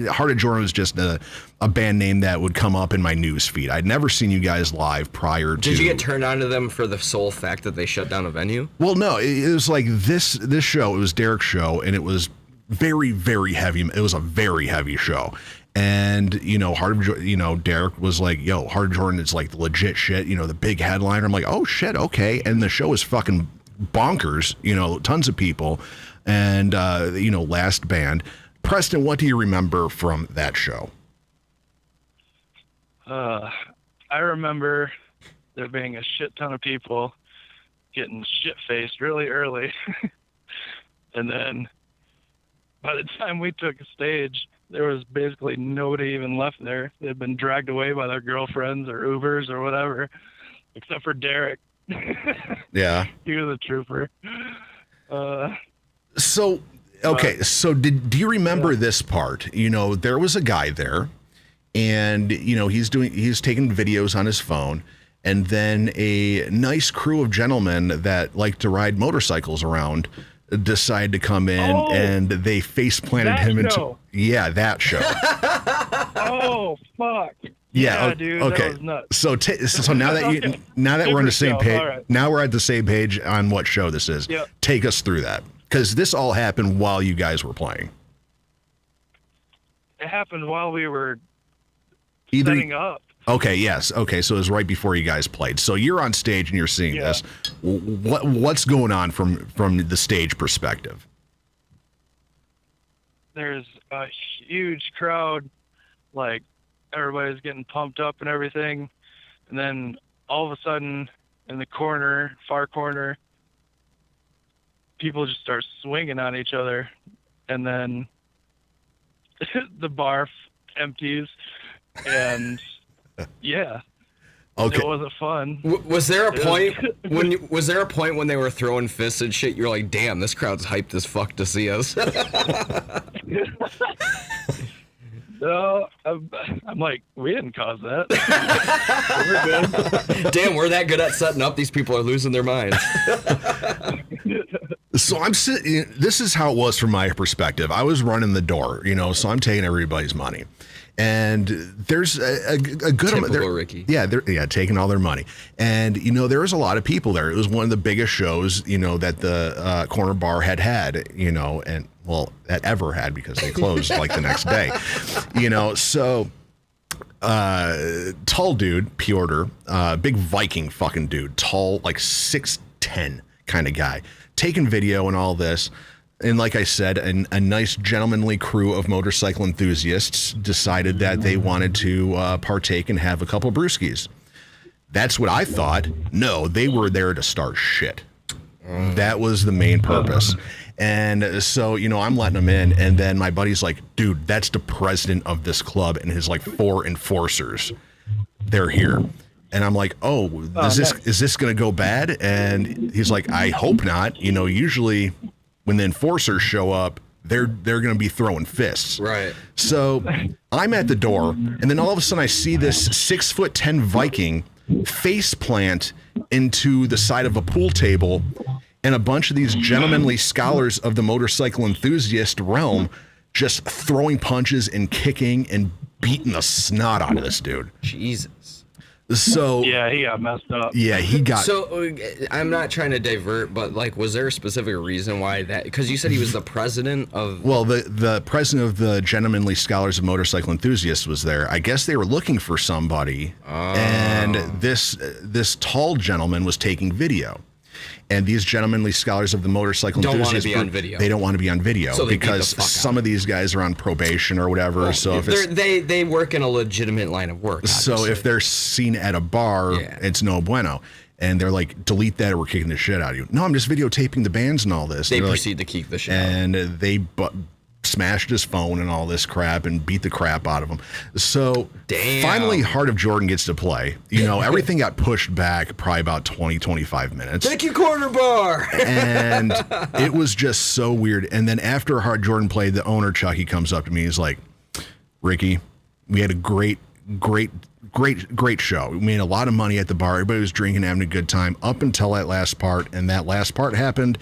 Heart of Jordan was just a band name that would come up in my news feed. I'd never seen you guys live prior to. Did you get turned on to them for the sole fact that they shut down a venue? Well, no, it was like this show. It was Derek's show, and it was very, very heavy. It was a very heavy show. And, you know, Derek was like, yo, Heart of Jordan is like the legit shit, you know, the big headliner. I'm like, oh shit, okay. And the show is fucking bonkers, you know, tons of people. And, you know, last band. Preston, what do you remember from that show? I remember there being a shit ton of people getting shit-faced really early. And then by the time we took a stage, there was basically nobody even left there. They'd been dragged away by their girlfriends or Ubers or whatever, except for Derek. Yeah. He was a trooper. So do you remember this part? You know, there was a guy there, and, you know, he's taking videos on his phone, and then a nice crew of gentlemen that like to ride motorcycles around decide to come in, and they face planted him into that show. Oh fuck. Yeah, dude, okay. That was nuts. So now that we're on the same page, now we're at the same page on what show this is. Yep. Take us through that, because this all happened while you guys were playing. It happened while we were setting up. Okay, yes. Okay, so it was right before you guys played. So you're on stage and you're seeing this. What's going on from the stage perspective? There's a huge crowd, like everybody's getting pumped up and everything. And then all of a sudden, in the far corner, people just start swinging on each other. And then the bar empties, and yeah. Okay. It wasn't fun. Was there a point when they were throwing fists and shit? You're like, damn, this crowd's hyped as fuck to see us. No, I'm like, we didn't cause that. We're good. Damn, we're that good at setting up. These people are losing their minds. So I'm sitting. This is how it was from my perspective. I was running the door, you know, so I'm taking everybody's money. And there's a good amount. Rikki. Yeah, they're taking all their money. And, you know, there was a lot of people there. It was one of the biggest shows, you know, that the corner bar had, you know, and, well, that ever had, because they closed like the next day. You know, so tall dude, Piotr, big Viking fucking dude, tall, like 6'10" kind of guy, taking video and all this. And like I said, a nice gentlemanly crew of motorcycle enthusiasts decided that they wanted to partake and have a couple brewskis. That's what I thought. No, they were there to start shit. That was the main purpose. And so, you know, I'm letting them in, and then my buddy's like, dude, that's the president of this club and his like 4 enforcers. They're here. And I'm like, is this going to go bad? And he's like, I hope not. You know, usually when the enforcers show up, they're going to be throwing fists. Right. So I'm at the door, and then all of a sudden I see this 6'10" Viking face plant into the side of a pool table, and a bunch of these gentlemanly scholars of the motorcycle enthusiast realm just throwing punches and kicking and beating the snot out of this dude. Jesus. So yeah, he got messed up. Yeah, he got. So I'm not trying to divert, but like, was there a specific reason why that? Because you said he was the president of. Well, the president of the Gentlemanly Scholars of Motorcycle Enthusiasts was there. I guess they were looking for somebody, and this tall gentleman was taking video. And these gentlemanly scholars of the motorcycle enthusiasts, be on video. They don't want to be on video, so because some of these guys are on probation or whatever. Well, so if they work in a legitimate line of work. Obviously. So if they're seen at a bar, it's no bueno. And they're like, delete that or we're kicking the shit out of you. No, I'm just videotaping the bands and all this. They proceed to kick the shit out. And they smashed his phone and all this crap and beat the crap out of him. So Damn. Finally, Heart of Jordan gets to play. You know, everything got pushed back probably about 20, 25 minutes. Thank you, corner bar. And it was just so weird. And then after Heart of Jordan played, the owner, Chucky, comes up to me. He's like, Rikki, we had a great show. We made a lot of money at the bar. Everybody was drinking, having a good time up until that last part. And that last part happened.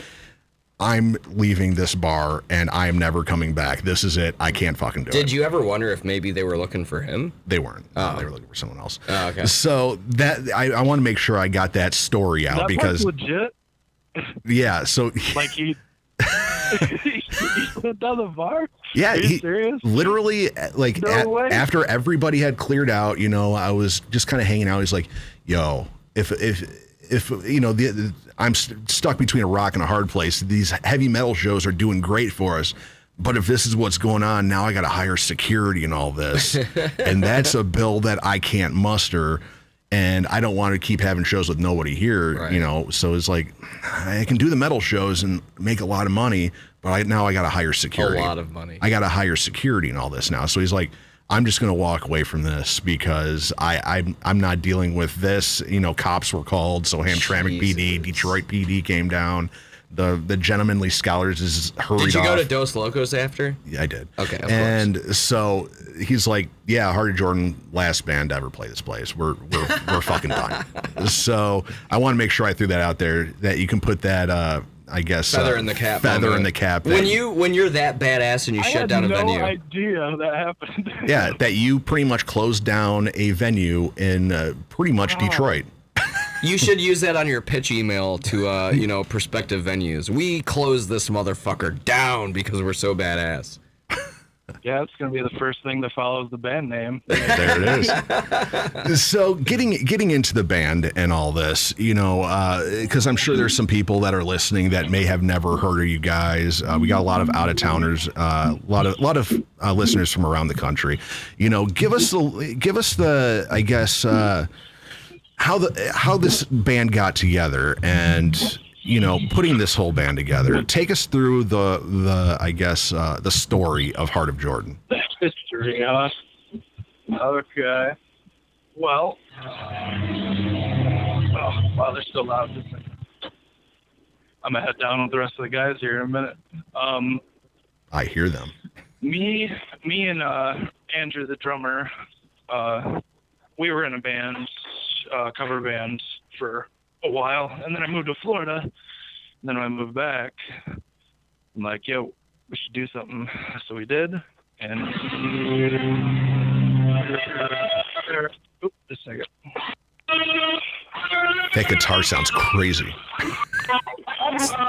I'm leaving this bar and I am never coming back. This is it. I can't fucking do it. Did you ever wonder if maybe they were looking for him? They weren't. They were looking for someone else. Oh, okay. So that I want to make sure I got that story out That because was legit. Yeah. So Like he went down the bar. yeah, Are you he serious? literally like No way. after everybody had cleared out, you know, I was just kind of hanging out. He's like, "Yo, if you know, I'm stuck between a rock and a hard place. These heavy metal shows are doing great for us, but if this is what's going on, now I got to hire security and all this, and that's a bill that I can't muster, and I don't want to keep having shows with nobody here, Right. you know. So it's like I can do the metal shows and make a lot of money, but now I got to hire security. A lot of money. I got to hire security and all this now. So he's like, I'm just going to walk away from this because I'm not dealing with this. You know, cops were called, so Hamtramck PD, Detroit PD came down. The gentlemanly scholars is hurried off. Did you go to Dos Locos after? Yeah, I did. Okay, of and so he's like, yeah, Heart of Jordan, last band to ever play this place. We're fucking done. So I want to make sure I threw that out there, that you can put that I guess Feather in the cap. Feather in the cap. When you're that badass and you shut down a venue. I had no idea that happened. Yeah, that you pretty much closed down a venue in pretty much Detroit. You should use that on your pitch email to prospective venues. We closed this motherfucker down because we're so badass. Yeah, it's gonna be the first thing that follows the band name. There it is. So getting into the band and all this, you know, because I'm sure there's some people that are listening that may have never heard of you guys. We got a lot of out of towners, a lot of listeners from around the country. You know, give us the I guess how this band got together and. You know, putting this whole band together. Take us through the I guess the story of Heart of Jordan. History, okay. Well, wow, they're still loud. I'm gonna head down with the rest of the guys here in a minute. I hear them. Me and Andrew, the drummer, we were in a band, cover band for a while, and then I moved to Florida. And then when I moved back, I'm like, yo, we should do something. So we did. And oop, just a second. That guitar sounds crazy.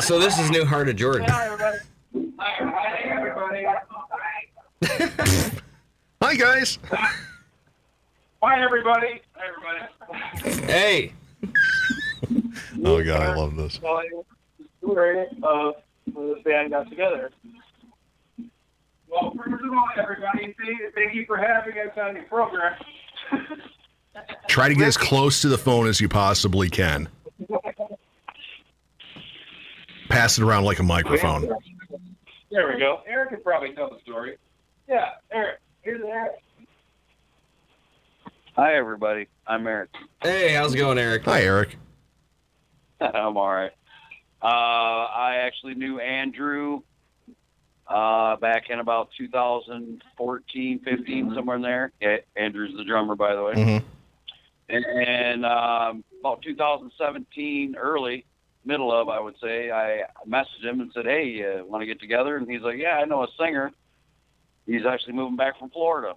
So this is new Heart of Jordan. Hi, everybody. Hi, guys. Bye, everybody. Hey. Oh God, I love this. Story of when this band got together. Well, first of all, everybody, thank you for having us on your program. Try to get as close to the phone as you possibly can. Pass it around like a microphone. There we go. Eric could probably tell the story. Yeah, Eric. Here's Eric. Hi, everybody. I'm Eric. Hey, how's it going, Eric? Hi, Eric. I'm all right. I actually knew Andrew back in about 2014, 15, somewhere in there. Yeah, Andrew's the drummer, by the way. Mm-hmm. And about 2017, middle of, I would say, I messaged him and said, hey, you want to get together? And he's like, yeah, I know a singer. He's actually moving back from Florida.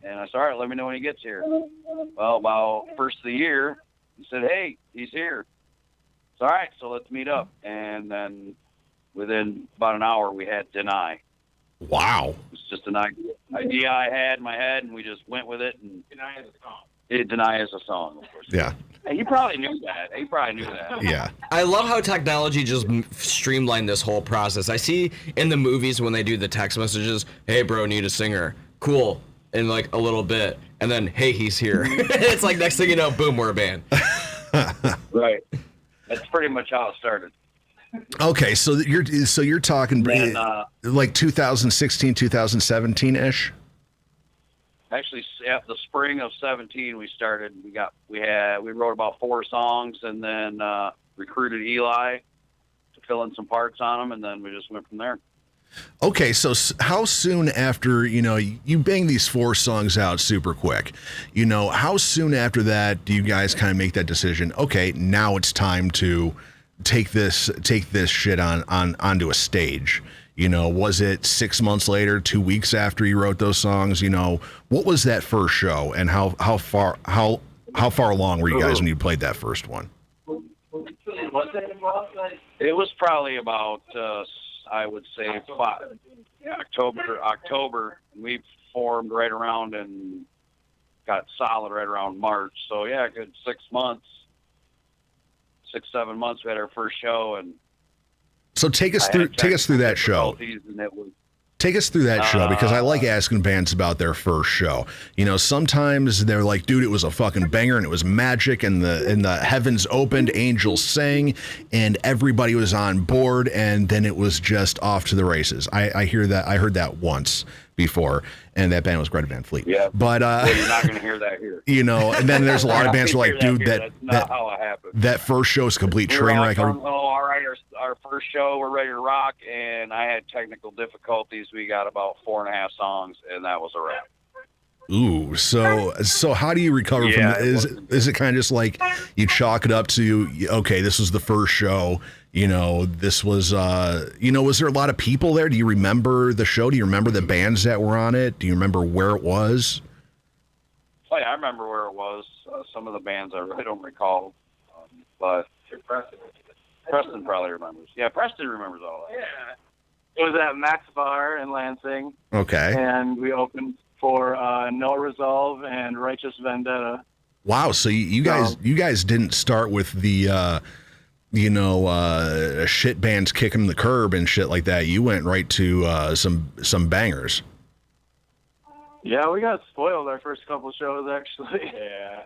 And I said, all right, let me know when he gets here. Well, about first of the year, he said, hey, he's here. So, all right, so let's meet up. And then within about an hour, we had Deny. Wow. It was just an idea I had in my head, and we just went with it. And Deny is a song. Deny is a song, of course. Yeah. Hey, he probably knew that. Yeah. I love how technology just streamlined this whole process. I see in the movies when they do the text messages, hey, bro, need a singer. Cool. In like a little bit. And then, hey, he's here. It's like next thing you know, boom, we're a band. Right. That's pretty much how it started. Okay, so you're talking Then, like 2016, 2017 ish. Actually, yeah, the spring of 17, we started. We wrote about 4 songs, and then recruited Eli to fill in some parts on them, and then we just went from there. Okay, so how soon after, you bang these 4 songs out super quick, how soon after that do you guys kind of make that decision? Okay, now it's time to take this shit onto a stage. Was it 6 months later, 2 weeks after you wrote those songs? What was that first show, and how far along were you guys when you played that first one? It was probably about I would say October. We formed right around and got solid right around March. So yeah, a good 6 months, 7 months. We had our first show, and so take us through that show. Take us through that show, because I like asking bands about their first show. Sometimes they're like, dude, it was a fucking banger and it was magic and the heavens opened, angels sang, and everybody was on board, and then it was just off to the races. I hear that. I heard that once before, and that band was Greta Van Fleet. Yeah, but you're not going to hear that here. And then there's a lot of bands who are like, dude, that's not how it happened. That first show is a complete train wreck. All right, our first show, we're ready to rock, and I had technical difficulties. We got about 4.5 songs, and that was a wrap. Ooh, so how do you recover from that? Is it kind of just like you chalk it up to, okay, this was the first show, this was, was there a lot of people there? Do you remember the show? Do you remember the bands that were on it? Do you remember where it was? Oh, yeah, I remember where it was. Some of the bands I really don't recall, but Preston probably remembers. Yeah, Preston remembers all that. Yeah. It was at Max Bar in Lansing. Okay. And we opened for No Resolve and Righteous Vendetta. Wow, so you guys didn't start with the shit bands kicking the curb and shit like that. You went right to some bangers. Yeah, we got spoiled our first couple shows, actually. Yeah.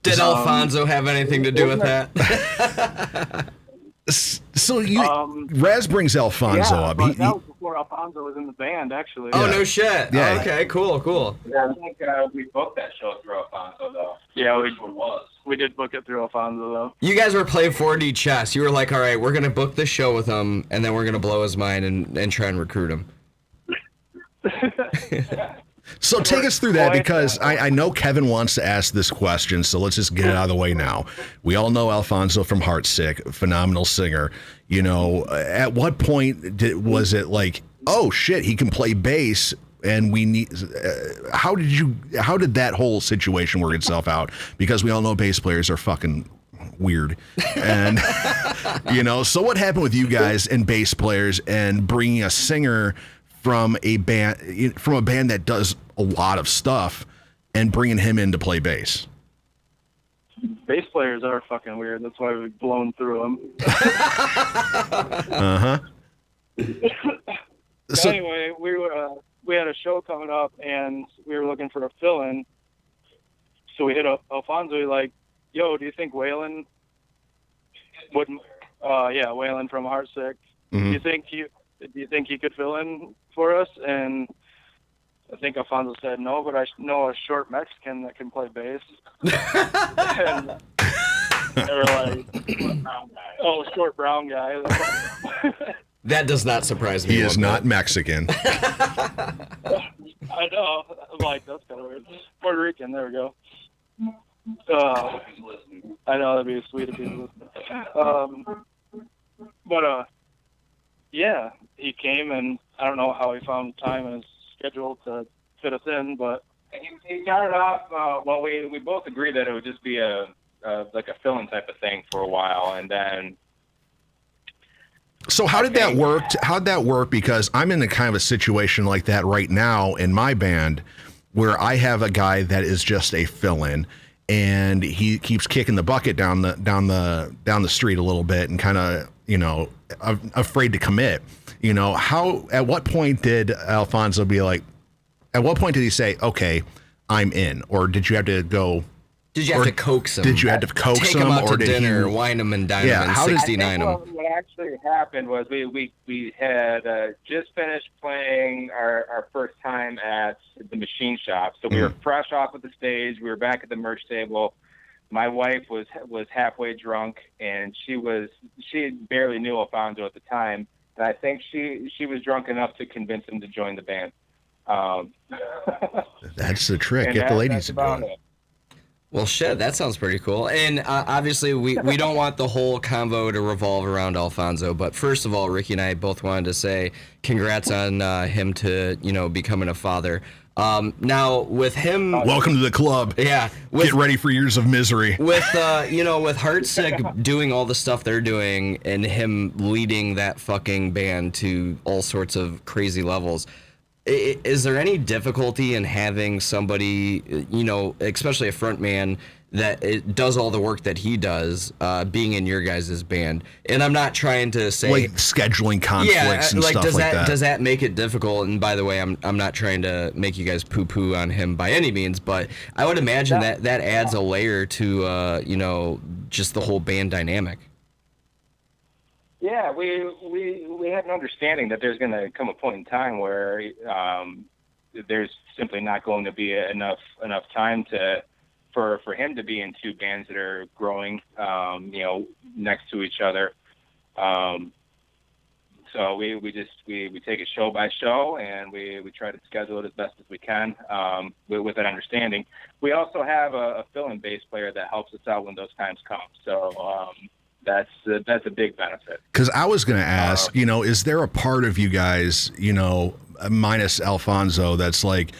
Did Alfonso have anything to do with that? So Raz brings Alfonso up. But that was before Alfonso was in the band, actually. Oh, no shit. Yeah. Oh, okay, cool. Yeah, I think we booked that show through Alfonso, though. Yeah, we did book it through Alfonso, though. You guys were playing 4D chess. You were like, all right, we're going to book this show with him, and then we're going to blow his mind and try and recruit him. So take us through that, because I know Kevin wants to ask this question, so let's just get it out of the way now. We all know Alfonso from Heartsick, phenomenal singer. At what point was it like, oh shit, he can play bass, and we need? How did that whole situation work itself out? Because we all know bass players are fucking weird, and So what happened with you guys and bass players and bringing a singer from a band that does a lot of stuff and bringing him in to play bass? Bass players are fucking weird. That's why we've blown through them. So anyway, we had a show coming up, and we were looking for a fill-in. So we hit Alfonso, like, yo, do you think Waylon would? Waylon from Heartsick. Mm-hmm. Do you think he could fill in for us? And I think Alfonso said no, but I know a short Mexican that can play bass. And they were like, short brown guy. That does not surprise me. He is not Mexican. I know. I'm like, that's kind of weird. Puerto Rican, there we go. I know, that'd be sweet if he was listening. Yeah, he came, and I don't know how he found time in his schedule to fit us in, but he got it off. We both agreed that it would just be a fill-in type of thing for a while, and then. So how did that work? How'd that work? Because I'm in a kind of a situation like that right now in my band, where I have a guy that is just a fill-in, and he keeps kicking the bucket down the street a little bit, and kind of afraid to commit. At what point did Alfonso be like? At what point did he say, "Okay, I'm in," or did you have to go Did you have to coax him? Did you have to coax Take him? him out or to did dinner, he, wine him and dine yeah, him, and how did 69 him? What actually happened was we had just finished playing our first time at the machine shop, so we were fresh off of the stage. We were back at the merch table. My wife was halfway drunk, and she barely knew Alfonso at the time, and I think she was drunk enough to convince him to join the band. That's the trick. And Get the ladies to do about it. it. Well, shit, that sounds pretty cool. And obviously, we don't want the whole convo to revolve around Alfonso. But first of all, Rikki and I both wanted to say congrats on him to becoming a father. Now with him, welcome to the club. Yeah, get ready for years of misery. With with Heartsick doing all the stuff they're doing and him leading that fucking band to all sorts of crazy levels. Is there any difficulty in having somebody, especially a front man that does all the work that he does, being in your guys' band? And I'm not trying to say like scheduling conflicts and stuff like that. Does that make it difficult? And by the way, I'm not trying to make you guys poo-poo on him by any means, but I would imagine that adds a layer to just the whole band dynamic. Yeah, we had an understanding that there's going to come a point in time where there's simply not going to be enough time for him to be in two bands that are growing, next to each other. So we take it show by show, and we try to schedule it as best as we can with that understanding. We also have a fill-in bass player that helps us out when those times come. So. That's a big benefit. Because I was going to ask, is there a part of you guys, minus Alfonso, that's like,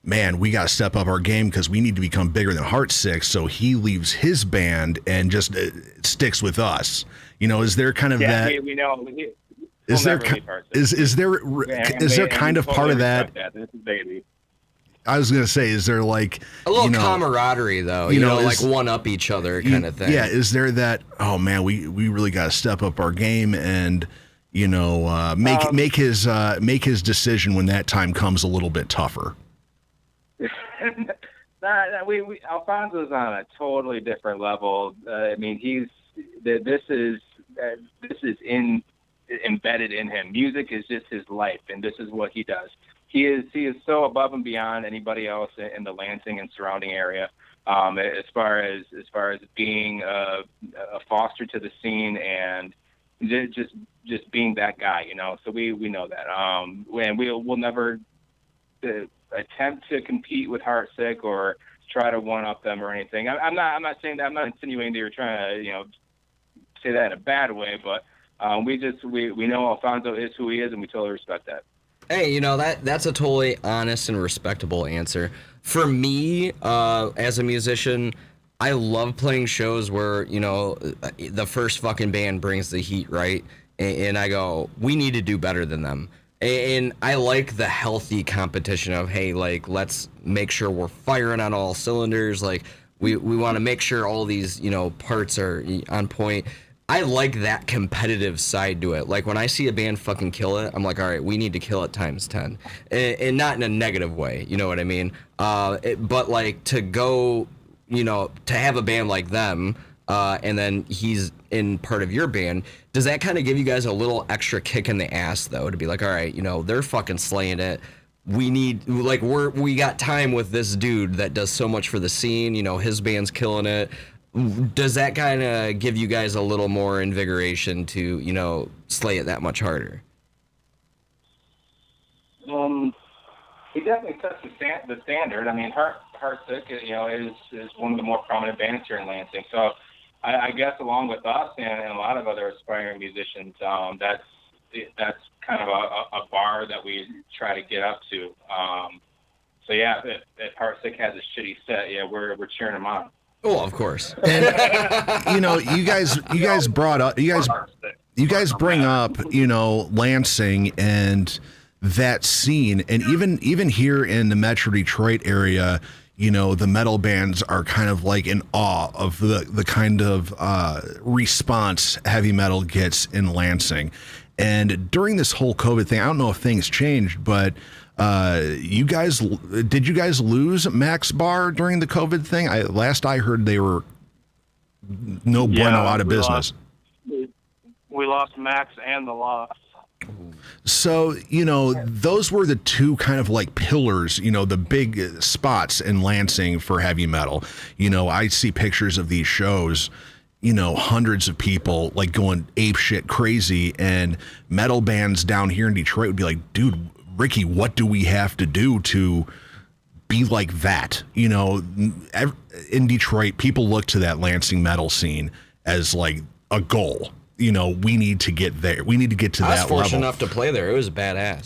man, we got to step up our game because we need to become bigger than Heartsick, so he leaves his band and just sticks with us. Is there kind of that? We know. Is there kind of part of that? This is baby. I was going to say, is there like a little camaraderie though, like one up each other kind of thing? Yeah. Is there that, oh man, we really got to step up our game and, make his decision when that time comes a little bit tougher? Alfonso's on a totally different level. I mean, this is embedded in him. Music is just his life, and this is what he does. He is so above and beyond anybody else in the Lansing and surrounding area, as far as being a foster to the scene and just being that guy, So we know that, and we'll never attempt to compete with Heartsick or try to one up them or anything. I'm not saying that. I'm not insinuating that you're trying to say that in a bad way, but we know Alfonso is who he is, and we totally respect that. Hey, that's a totally honest and respectable answer. For me, as a musician, I love playing shows where, the first fucking band brings the heat, right? And I go, we need to do better than them. And I like the healthy competition of, hey, like, let's make sure we're firing on all cylinders. Like, we want to make sure all these, parts are on point. I like that competitive side to it. Like when I see a band fucking kill it, I'm like, all right, we need to kill it times 10, and not in a negative way. You know what I mean? But like to go, to have a band like them, and then he's in part of your band. Does that kind of give you guys a little extra kick in the ass though, to be like, all right, they're fucking slaying it. We need we got time with this dude that does so much for the scene. His band's killing it. Does that kind of give you guys a little more invigoration to, slay it that much harder? He definitely sets the standard. I mean, Heartsick, is one of the more prominent bands here in Lansing. So I guess along with us and a lot of other aspiring musicians, that's kind of a bar that we try to get up to. So yeah, if Heartsick has a shitty set, yeah, we're cheering him on. Oh, of course. And you guys bring up, Lansing and that scene, and even here in the Metro Detroit area, the metal bands are kind of like in awe of the kind of response heavy metal gets in Lansing. And during this whole COVID thing, I don't know if things changed, but Did you guys lose Max Bar during the COVID thing? Last I heard, they were out of business. We lost Max and the Lost. So, those were the two kind of like pillars, the big spots in Lansing for heavy metal. I see pictures of these shows, hundreds of people like going apeshit crazy, and metal bands down here in Detroit would be like, dude, Rikki, what do we have to do to be like that? In Detroit, people look to that Lansing metal scene as like a goal. We need to get there. We need to get to that level. I was fortunate enough to play there. It was badass.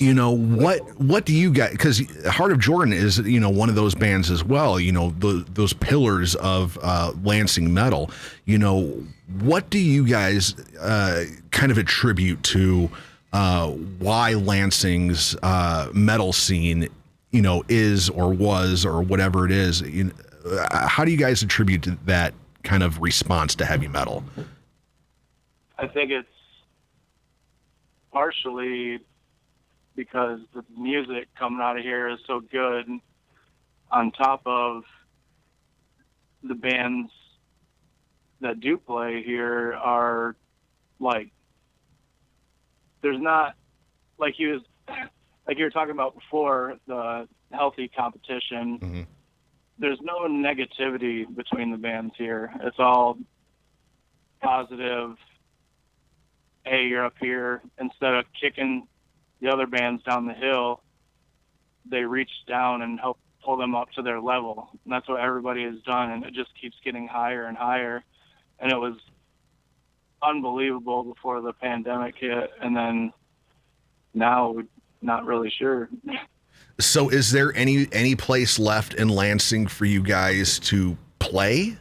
What do you guys, because Heart of Jordan is, one of those bands as well, those pillars of Lansing metal. What do you guys kind of attribute to why Lansing's metal scene, is or was or whatever it is? How do you guys attribute to that kind of response to heavy metal? I think it's partially because the music coming out of here is so good, on top of the bands that do play here are like, there's not, like you were talking about before, the healthy competition. Mm-hmm. There's no negativity between the bands here. It's all positive. Hey, you're up here. Instead of kicking the other bands down the hill, they reach down and help pull them up to their level. And that's what everybody has done, and it just keeps getting higher and higher. And it was unbelievable before the pandemic hit, and then now we're not really sure. So is there any place left in Lansing for you guys to play?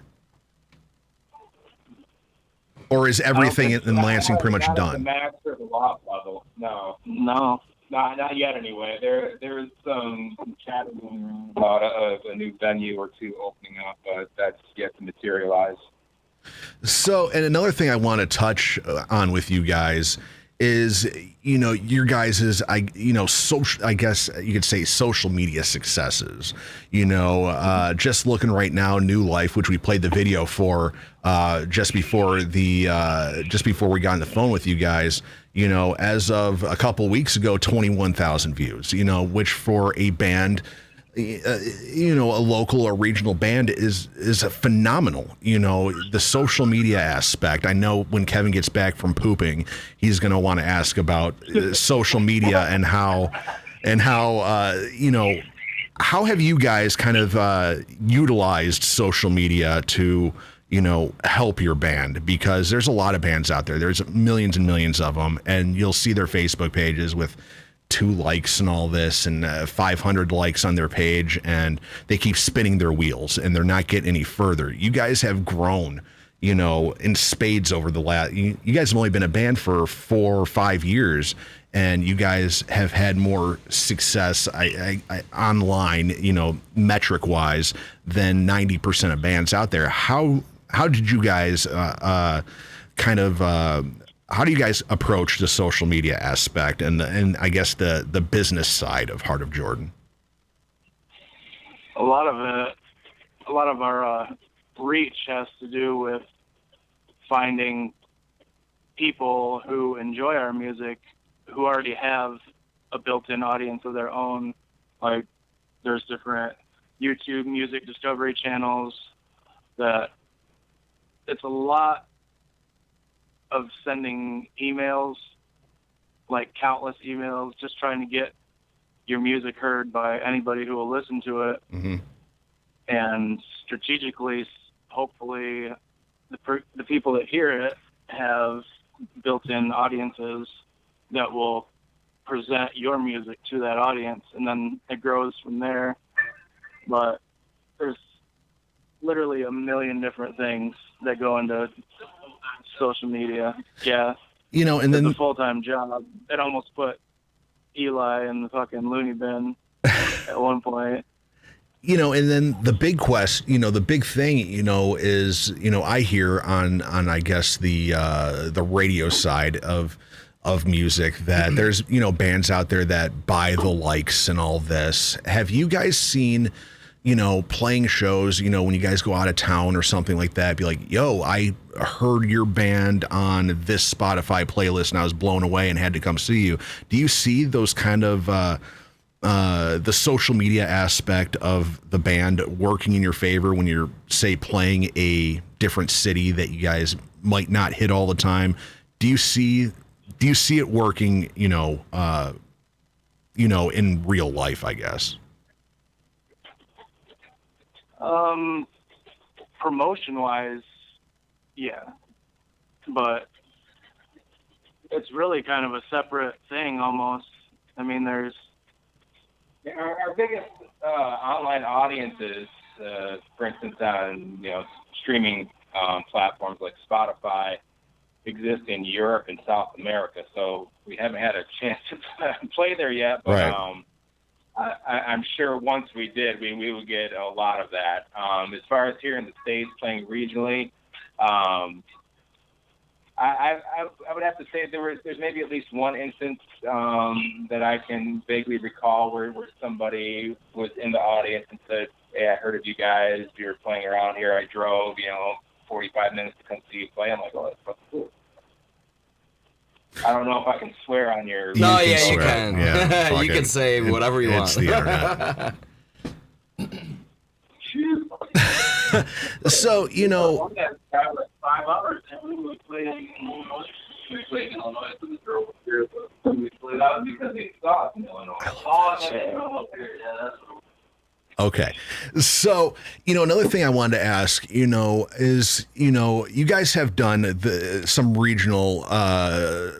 Or is everything in Lansing pretty much done? The Max or the Loft level? No, not yet. Anyway, there's some chat going around about a new venue or two opening up, but that's yet to materialize. So, and another thing I want to touch on with you guys is, your guys's, social, I guess you could say social media successes. Just looking right now, New Life, which we played the video for just before we got on the phone with you guys. As of a couple weeks ago, 21,000 views. Which for a band, a local or regional band is a phenomenal. The social media aspect. I know when Kevin gets back from pooping, he's going to want to ask about social media and how how have you guys kind of utilized social media to help your band? Because there's a lot of bands out there. There's millions and millions of them, and you'll see their Facebook pages with 2 likes and all this, and 500 likes on their page, and they keep spinning their wheels, and they're not getting any further. You guys have grown, in spades over the last. You guys have only been a band for 4 or 5 years, and you guys have had more success online, metric wise, than 90% of bands out there. How did you guys how do you guys approach the social media aspect and I guess the business side of Heart of Jordan? A lot of our reach has to do with finding people who enjoy our music, who already have a built-in audience of their own. Like, there's different YouTube music discovery channels that it's a lot of sending emails, like countless emails, just trying to get your music heard by anybody who will listen to it. Mm-hmm. And strategically, hopefully, the people that hear it have built-in audiences that will present your music to that audience, and then it grows from there. But there's literally a million different things that go into social media. Yeah. And then it's a full-time job. It almost put Eli in the fucking loony bin at one point. And then the big the big thing, is, I hear on I guess the radio side of of music that there's, you know, bands out there that buy the likes and all this. Have you guys seen, you know, playing shows, you know, when you guys go out of town or something like that, be like, yo, I heard your band on this Spotify playlist and I was blown away and had to come see you. Do you see those kind of the social media aspect of the band working in your favor when you're, say, playing a different city that you guys might not hit all the time? Do you see it working, you know, in real life, I guess? Promotion-wise, yeah. But it's really kind of a separate thing almost. I mean, there's... Our biggest online audiences, for instance, on, you know, streaming platforms like Spotify, exist in Europe and South America. So we haven't had a chance to play there yet, but right. I'm sure once we did, we would get a lot of that. As far as here in the States playing regionally, I would have to say there's maybe at least one instance that I can vaguely recall where somebody was in the audience and said, "Hey, I heard of you guys. You were playing around here. I drove, 45 minutes to come see you play." I'm like, "Oh, that's fucking cool." I don't know if I can swear on your... No, yeah, you can. Yeah, you can say whatever you want. It's the internet. So, 5 hours, and we played in Illinois, so the girl was here, but we played out because he saw us in Illinois. Okay. So, another thing I wanted to ask, is, you guys have done some regional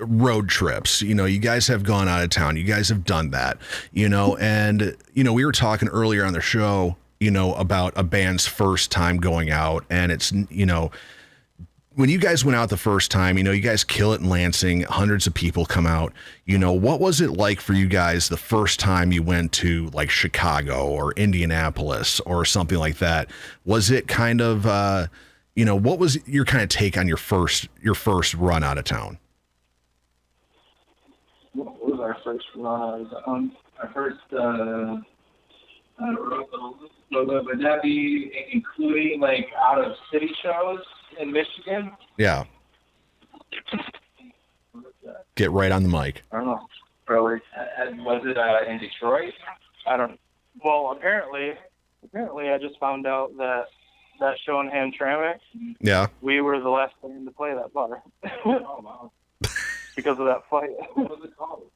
road trips. You guys have gone out of town. You guys have done that, and, we were talking earlier on the show, about a band's first time going out, and it's, when you guys went out the first time, you guys kill it in Lansing, hundreds of people come out. What was it like for you guys the first time you went to like Chicago or Indianapolis or something like that? Was it kind of, what was your kind of take on your first run out of town? What was our first run out of town? Our first, would that be including like out of city shows in Michigan? Yeah. Get right on the mic. I don't know. Probably. Was it in Detroit? I don't. Well, apparently, I just found out that show in Hamtramck. Yeah. We were the last band to play that bar. Oh wow. Because of that fight. What was it called?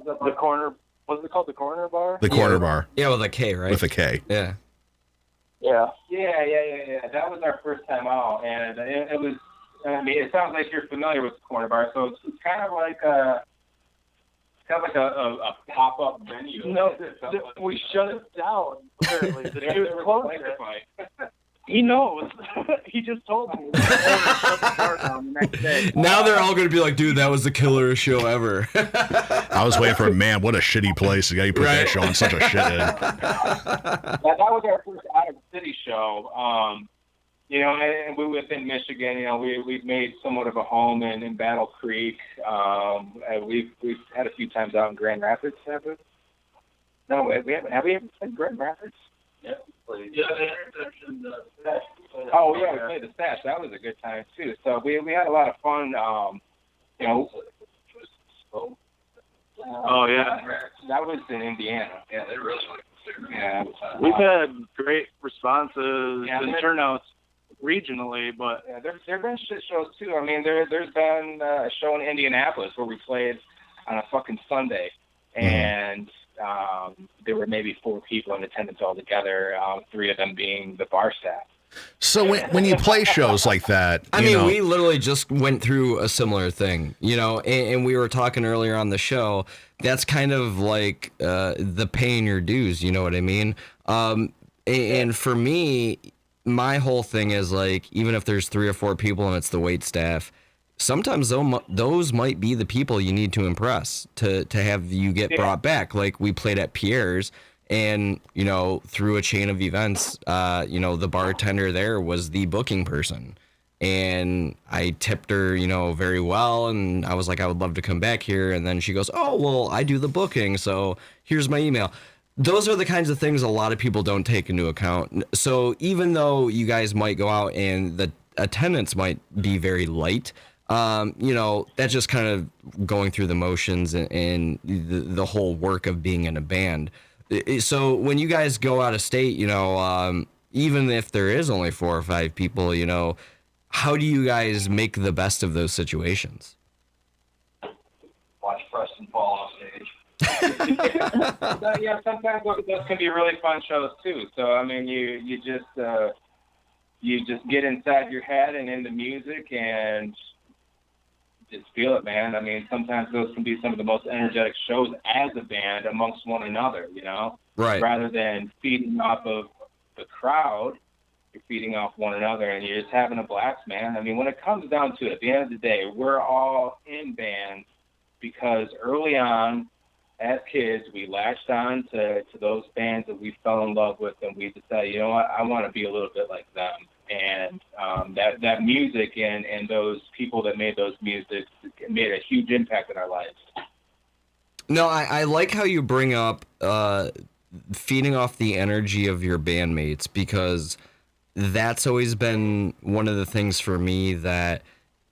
The corner. Was it called the Corner Bar? The Corner Bar. Yeah, with a K, right? With a K. Yeah. Yeah. Yeah. That was our first time out, and it was. I mean, it sounds like you're familiar with the Corner Bar, so it's kind of like a pop-up venue. No, we shut it down. Apparently, the dude closed it. He knows. He just told me. Now they're all going to be like, dude, that was the killer show ever. I was waiting for a man. What a shitty place. The guy who put that show on such a shit in. That was our first out-of-city show. And we within Michigan, we've made somewhat of a home in Battle Creek. We've had a few times out in Grand Rapids. No, we haven't. Have we ever played Grand Rapids? Yeah. Oh yeah, we played the Stash. That was a good time too. So we had a lot of fun. Oh yeah, that was in Indiana. Yeah, they really like it. Yeah, we've had great responses and turnouts regionally, but there've been shit shows too. I mean, there's been a show in Indianapolis where we played on a fucking Sunday, and there were maybe 4 people in attendance altogether, 3 of them being the bar staff. So when you play shows like that, we literally just went through a similar thing, and we were talking earlier on the show. That's kind of like the paying your dues, you know what I mean? And for me, my whole thing is like, even if there's 3 or 4 people and it's the wait staff, sometimes those might be the people you need to impress to have you get brought back. Like we played at Pierre's, and through a chain of events, the bartender there was the booking person, And I tipped her, very well. And I was like, I would love to come back here. And then she goes, oh, well, I do the booking. So here's my email. Those are the kinds of things a lot of people don't take into account. So even though you guys might go out and the attendance might be very light, that's just kind of going through the motions and the whole work of being in a band. So when you guys go out of state, even if there is only 4 or 5 people, how do you guys make the best of those situations? Watch Preston fall off stage. Yeah, sometimes those can be really fun shows too. So I mean, you just get inside your head and into music and just feel it, man. I mean, sometimes those can be some of the most energetic shows as a band amongst one another, Right. Rather than feeding off of the crowd, you're feeding off one another and you're just having a blast, man. I mean, when it comes down to it, at the end of the day, we're all in bands because early on, as kids, we latched on to those bands that we fell in love with, and we decided, I want to be a little bit like them. And that music and those people that made those music made a huge impact in our lives. No, I like how you bring up feeding off the energy of your bandmates, because that's always been one of the things for me that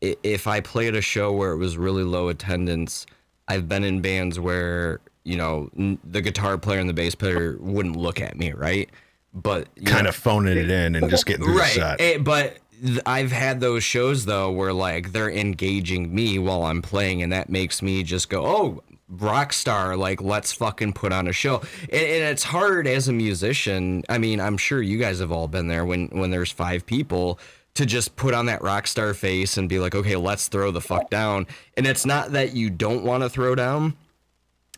if I played a show where it was really low attendance, I've been in bands where, the guitar player and the bass player wouldn't look at me, right? But kind of phoning it in and just getting through the set. But I've had those shows, though, where, like, they're engaging me while I'm playing, and that makes me just go, oh, rock star, like, let's fucking put on a show. And it's hard as a musician. I mean, I'm sure you guys have all been there when there's 5 people to just put on that rock star face and be like, okay, let's throw the fuck down. And it's not that you don't want to throw down.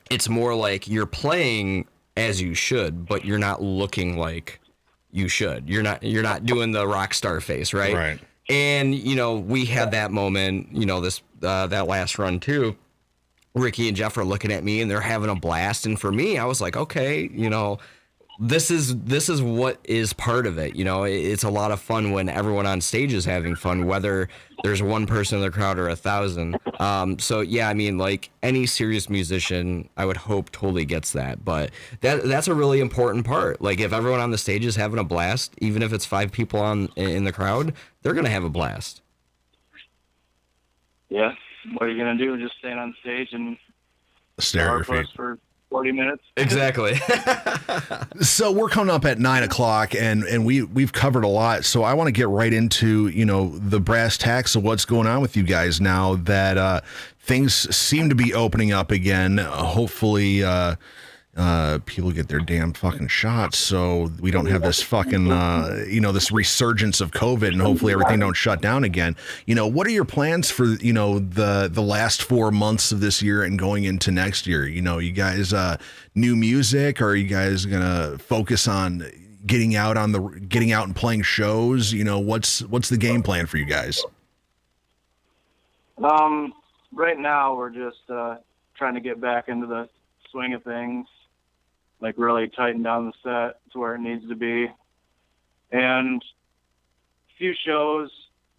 It's more like you're playing as you should, but you're not looking like you should. You're not doing the rock star face, right? Right. And, we had that moment, this that last run too. Rikki and Jeff are looking at me and they're having a blast. And for me, I was like, okay, this is what is part of it. It's a lot of fun when everyone on stage is having fun, whether there's one person in the crowd or 1,000. So yeah, I mean, like any serious musician, I would hope totally gets that. But that's a really important part. Like if everyone on the stage is having a blast, even if it's 5 people in the crowd, they're gonna have a blast. Yeah. What are you going to do? Just stand on stage and stare at your feet for 40 minutes? Exactly. So we're coming up at 9:00 and we've covered a lot. So I want to get right into, the brass tacks of what's going on with you guys now that things seem to be opening up again. Hopefully people get their damn fucking shots so we don't have this fucking, this resurgence of COVID, and hopefully everything don't shut down again. What are your plans for, the last 4 months of this year and going into next year? You guys, new music, or are you guys going to focus on getting out and playing shows? What's the game plan for you guys? Right now we're just trying to get back into the swing of things. Like really tighten down the set to where it needs to be. And a few shows,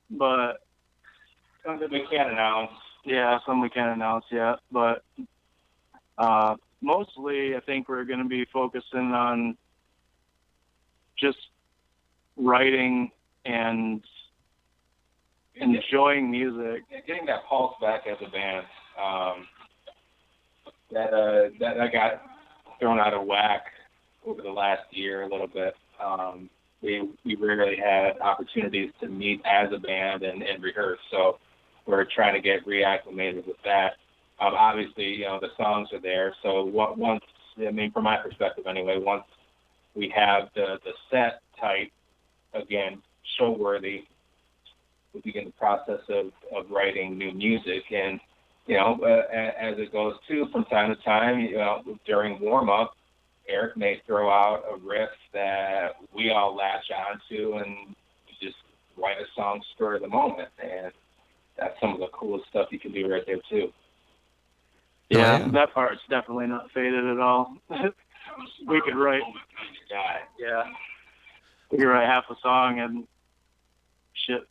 but some that we can't announce. Yeah, some we can't announce yet. But mostly I think we're going to be focusing on just writing and enjoying music. Getting that pulse back as a band. That got thrown out of whack over the last year a little bit. We rarely had opportunities to meet as a band and rehearse, so we're trying to get reacclimated with that. Obviously, the songs are there, so once, from my perspective anyway, once we have the set tight, again, show worthy, we begin the process of writing new music. And as it goes too, from time to time, during warm-up, Eric may throw out a riff that we all latch onto and just write a song spur of the moment. And that's some of the coolest stuff you can do right there too. Yeah, that part's definitely not faded at all. We could write, we could write half a song and shit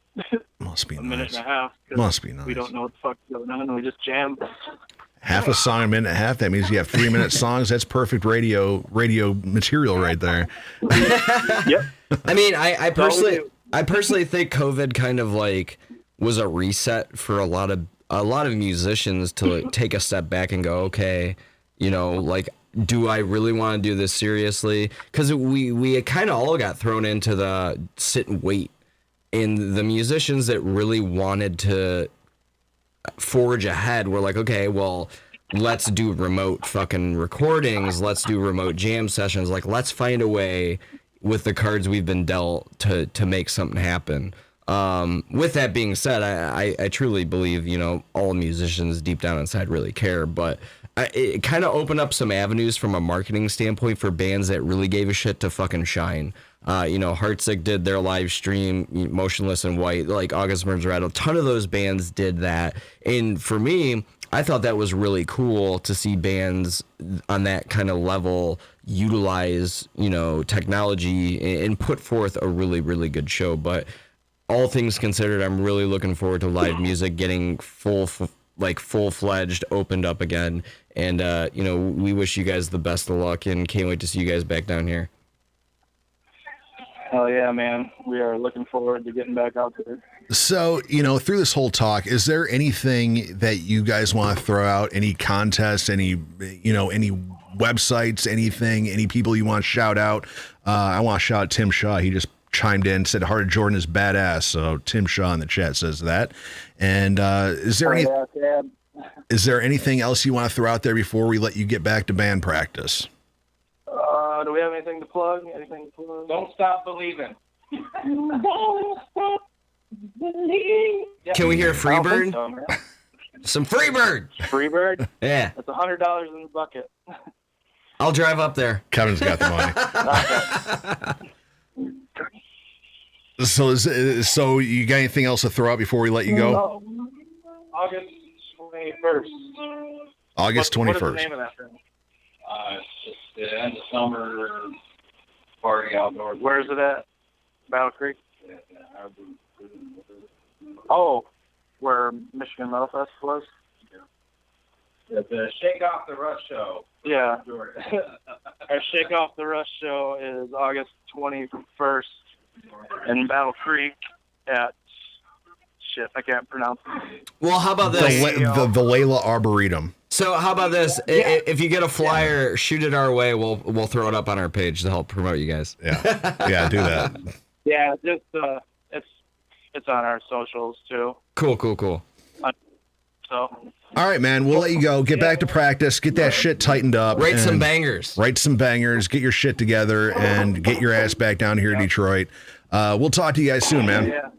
Must be a minute nice. and a half. 'Cause Must be nice. We don't know what the fuck's going on, and we just jam. Half a song, a minute and a half. That means you have 3-minute songs. That's perfect radio material right there. Yep. I mean, I personally think COVID kind of like was a reset for a lot of musicians to like, take a step back and go, okay, you know, like, do I really want to do this seriously? Because we kind of all got thrown into the sit and wait, and the musicians that really wanted to forge ahead were like, okay, well, let's do remote fucking recordings, let's do remote jam sessions, like let's find a way with the cards we've been dealt to make something happen. With that being said, I truly believe, you know, all musicians deep down inside really care, but it kind of opened up some avenues from a marketing standpoint for bands that really gave a shit to fucking shine. You know, Heartsick did their live stream, Motionless in White, like August Burns Red. A ton of those bands did that. And for me, I thought that was really cool to see bands on that kind of level utilize, you know, technology and put forth a really, really good show. But all things considered, I'm really looking forward to live music getting full-fledged, opened up again. And, you know, we wish you guys the best of luck and can't wait to see you guys back down here. Hell yeah, man. We are looking forward to getting back out there. So, you know, through this whole talk, is there anything that you guys want to throw out? Any contests, any websites, anything, any people you want to shout out? I want to shout out Tim Shaw. He just chimed in, said Heart of Jordan is badass. So Tim Shaw in the chat says that. And is there anything else you want to throw out there before we let you get back to band practice? Do we have anything to plug? Don't stop believing. Can we hear Freebird? Some Freebird. Freebird? Yeah. That's $100 in the bucket. I'll drive up there. Kevin's got the money. So you got anything else to throw out before we let you go? August 21st. August 21st. What is the name of that thing? It's the end of summer party outdoors. Where is it at? Battle Creek? Oh, where Michigan Metal Fest was? It's the Shake Off the Rush show. Yeah. Our Shake Off the Rush show is August 21st in Battle Creek at I can't pronounce it. Well, how about this? The Layla Arboretum. So how about this? If you get a flyer, shoot it our way. We'll throw it up on our page to help promote you guys. Yeah, do that. Yeah, just it's on our socials too. Cool. So. All right, man. We'll let you go. Get back to practice. Get that shit tightened up. Write some bangers. Get your shit together and get your ass back down here to Detroit. We'll talk to you guys soon, man. Yeah.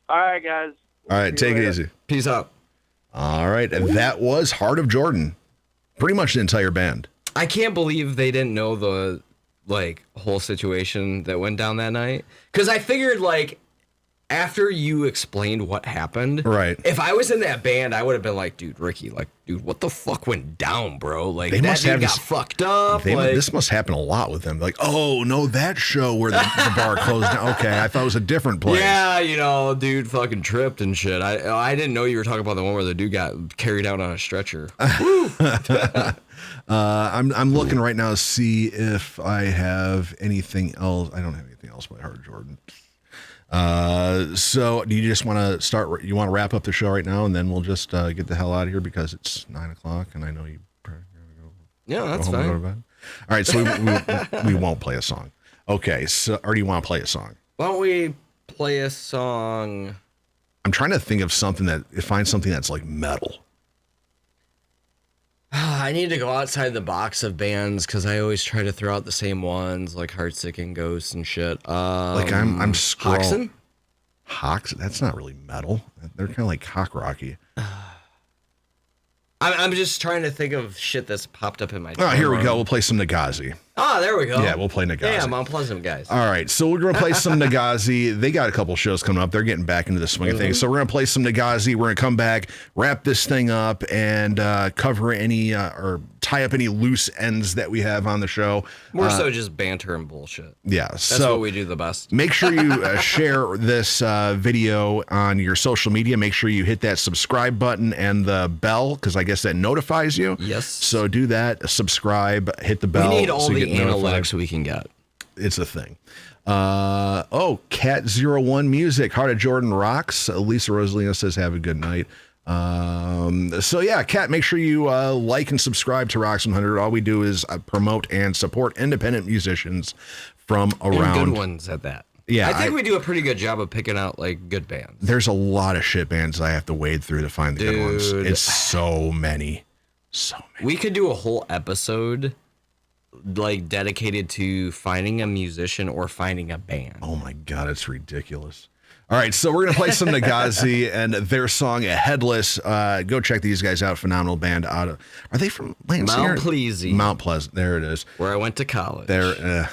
All right, guys. All right, take it easy. Peace out. All right, and that was Heart of Jordan. Pretty much the entire band. I can't believe they didn't know the whole situation that went down that night. Because I figured after you explained what happened, right? If I was in that band, I would have been like, dude, Rikki, what the fuck went down, bro? They that dude got fucked up. This must happen a lot with them. Oh no, that show where the bar closed down. Okay, I thought it was a different place. Yeah, dude fucking tripped and shit. I didn't know you were talking about the one where the dude got carried out on a stretcher. I'm looking right now to see if I have anything else. I don't have anything else by Heart of Jordan. So do you just want to start? You want to wrap up the show right now, and then we'll just get the hell out of here because it's 9:00, and I know you. Yeah, that's fine. All right, so we won't play a song. Okay, so or do you want to play a song? Why don't we play a song? I'm trying to think of something find something that's like metal. I need to go outside the box of bands because I always try to throw out the same ones like Heartsick and Ghosts and shit. I'm scrolling. Hoxton? Hox? That's not really metal. They're kind of like cock rocky. I'm just trying to think of shit that's popped up in my. Oh, here we go. We'll play some Nagazi. Oh, there we go. Yeah, we'll play Nagazi. Yeah, Mount Pleasant guys. All right, so we're going to play some Nagazi. They got a couple shows coming up. They're getting back into the swing of things. So we're going to play some Nagazi. We're going to come back, wrap this thing up, and cover any or tie up any loose ends that we have on the show. More so just banter and bullshit. Yeah. That's what we do the best. Make sure you share this video on your social media. Make sure you hit that subscribe button and the bell, because I guess that notifies you. Yes. So do that. Subscribe, hit the bell. We need all so you the get notified. analytics we can get. It's a thing. Cat01 Music, Heart of Jordan rocks. Lisa Rosalina says, have a good night. So yeah, Cat, make sure you like and subscribe to Rocks 100. All we do is promote and support independent musicians from around. And good ones at that. Yeah, I think we do a pretty good job of picking out like good bands. There's a lot of shit bands I have to wade through to find the good ones. It's so many. We could do a whole episode like dedicated to finding a musician or finding a band. Oh my God, it's ridiculous. All right, so we're going to play some Nagazi and their song Headless. Go check these guys out. Phenomenal band. Are they from Lansing? Mount Pleasant. Mount Pleasant. There it is. Where I went to college. They're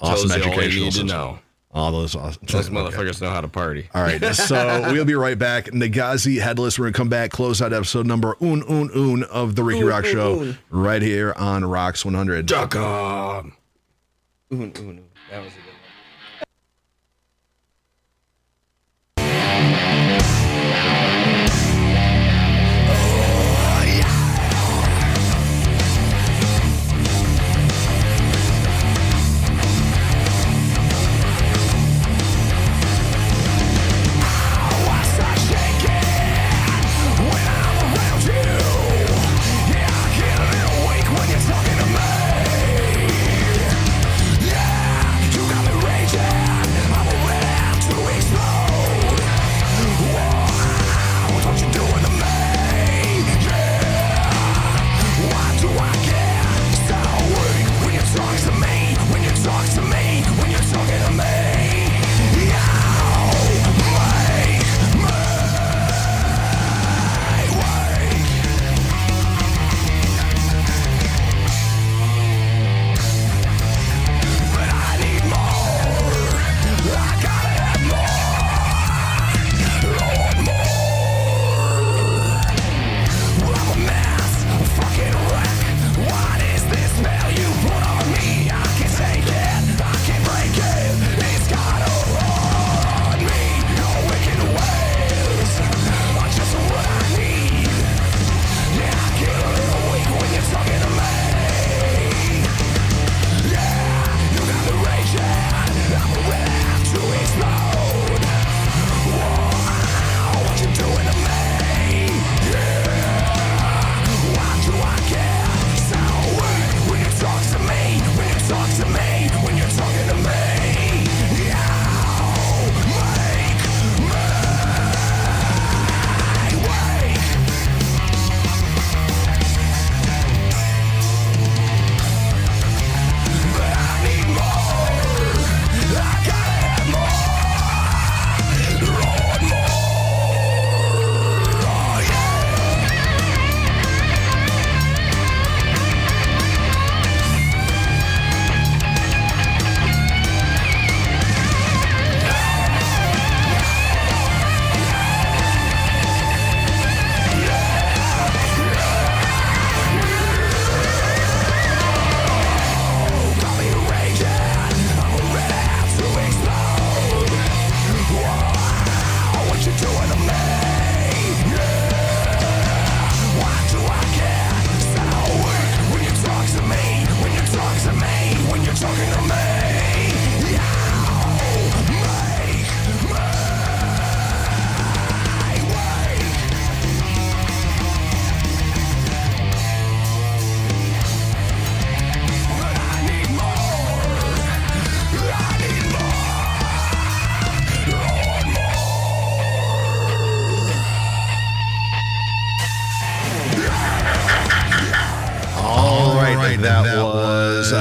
awesome educational. You need to know. All those awesome. Those motherfuckers know how to party. All right, so we'll be right back. Nagazi, Headless. We're going to come back, close out episode number un of the Rikki Roxx Show right here on Rocks 100. That was a good one. That was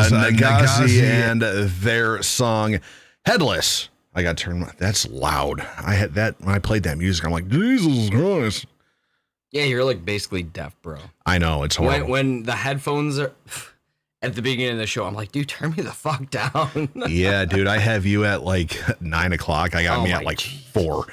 Nagazi and their song Headless. I got to turn that's loud. I had that when I played that music. I'm like, Jesus Christ. Yeah, you're like basically deaf, bro. I know, it's horrible. When the headphones are at the beginning of the show, I'm like, dude, turn me the fuck down. Yeah, dude, I have you at like 9 o'clock. I got me at like 4.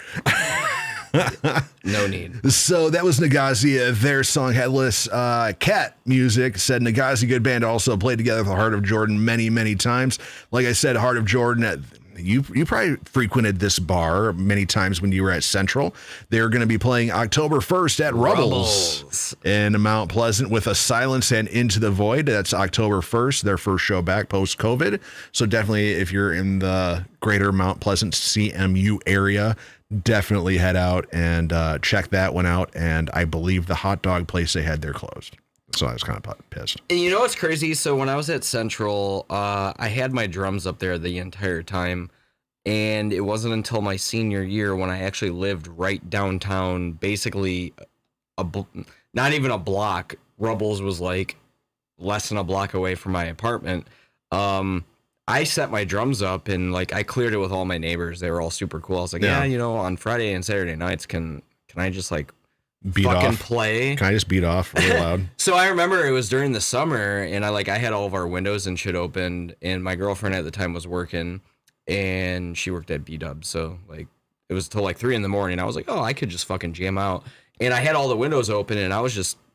No need. So that was Nagazi. Their song Headless. Cat Music said Nagazi, good band, also played together with the Heart of Jordan many, many times. Like I said, Heart of Jordan, you probably frequented this bar many times when you were at Central. They're going to be playing October 1st at Rubbles in Mount Pleasant with A Silence and Into the Void. That's October 1st, their first show back post-COVID. So definitely, if you're in the greater Mount Pleasant CMU area, definitely head out and check that one out. And I believe the hot dog place they had there closed. So I was kind of pissed. And you know what's crazy? So when I was at Central, I had my drums up there the entire time. And it wasn't until my senior year when I actually lived right downtown, basically not even a block. Rubbles was like less than a block away from my apartment. I set my drums up and like I cleared it with all my neighbors. They were all super cool. I was like, yeah, you know, on Friday and Saturday nights, can I just like fucking play? Can I just beat off real loud? So I remember it was during the summer and I had all of our windows and shit opened, and my girlfriend at the time was working and she worked at B-Dub. So like it was till like 3 a.m. I was like, oh, I could just fucking jam out. And I had all the windows open and I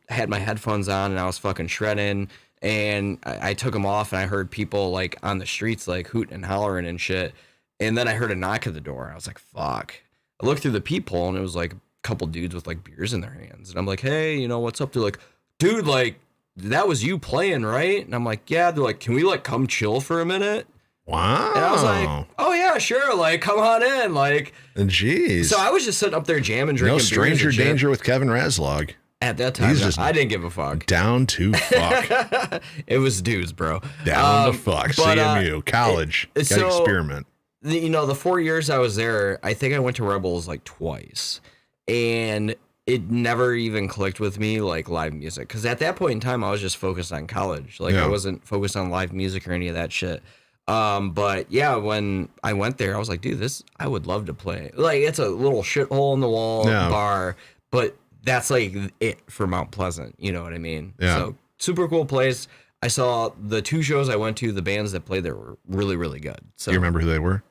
had my headphones on and I was fucking shredding. And I took them off and I heard people like on the streets like hooting and hollering and shit. And then I heard a knock at the door. I was like, fuck. I looked through the peephole and it was like a couple dudes with like beers in their hands. And I'm like, hey, you know, what's up? They're like, dude, like that was you playing, right? And I'm like, yeah. They're like, can we like come chill for a minute? Wow. And I was like, oh yeah, sure. Like, come on in. Like, jeez. So I was just sitting up there jamming, drinking no stranger beers and danger with Kevin Razlog. At that time, I didn't give a fuck. Down to fuck. It was dudes, bro. Down to fuck. CMU, college. Got to experiment. The 4 years I was there, I think I went to Rebels like twice. And it never even clicked with me like live music. Because at that point in time, I was just focused on college. Like I wasn't focused on live music or any of that shit. But yeah, when I went there, I was like, dude, I would love to play. Like it's a little shithole in the wall bar, but that's like it for Mount Pleasant. You know what I mean? Yeah. So super cool place. I saw the 2 shows I went to, the bands that played there were really, really good. So do you remember who they were?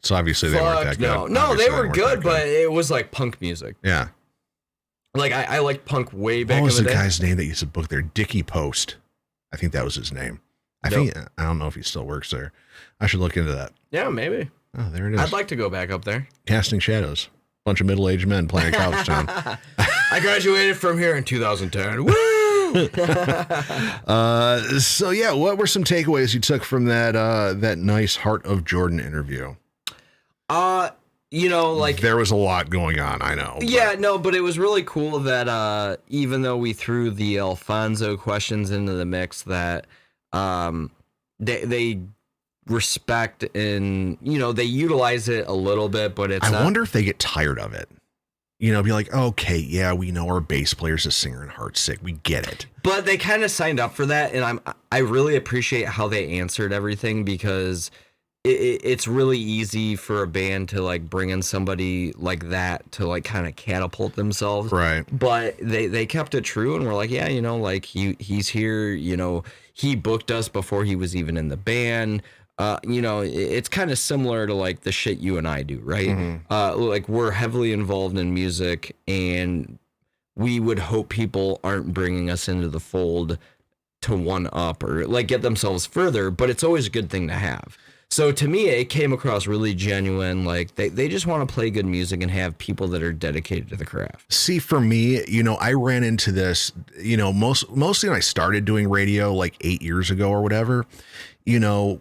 So obviously they weren't that good. No, they were good, but it was like punk music. Yeah. Like I liked punk way back in the day. What was the guy's name that used to book there? Dickie Post. I think that was his name. I don't know if he still works there. I should look into that. Yeah, maybe. Oh, there it is. I'd like to go back up there. Casting Shadowz. Bunch of middle-aged men playing College Town. I graduated from here in 2010. Woo! So yeah, what were some takeaways you took from that nice Heart of Jordan interview? You know, like there was a lot going on, I know. Yeah, but it was really cool that even though we threw the Alfonso questions into the mix, that they respect and, you know, they utilize it a little bit, but I wonder if they get tired of it. You know, be like, okay, yeah, we know our bass player's a singer and heartsick. We get it. But they kind of signed up for that, and I really appreciate how they answered everything, because it's really easy for a band to like bring in somebody like that to like kind of catapult themselves. Right. But they kept it true, and we're like, yeah, you know, like he's here, you know, he booked us before he was even in the band. You know, it's kind of similar to like the shit you and I do, right? Mm-hmm. Like we're heavily involved in music, and we would hope people aren't bringing us into the fold to one up or like get themselves further, but it's always a good thing to have. So to me, it came across really genuine. Like they just want to play good music and have people that are dedicated to the craft. See, for me, you know, I ran into this, you know, mostly when I started doing radio like 8 years ago or whatever, you know,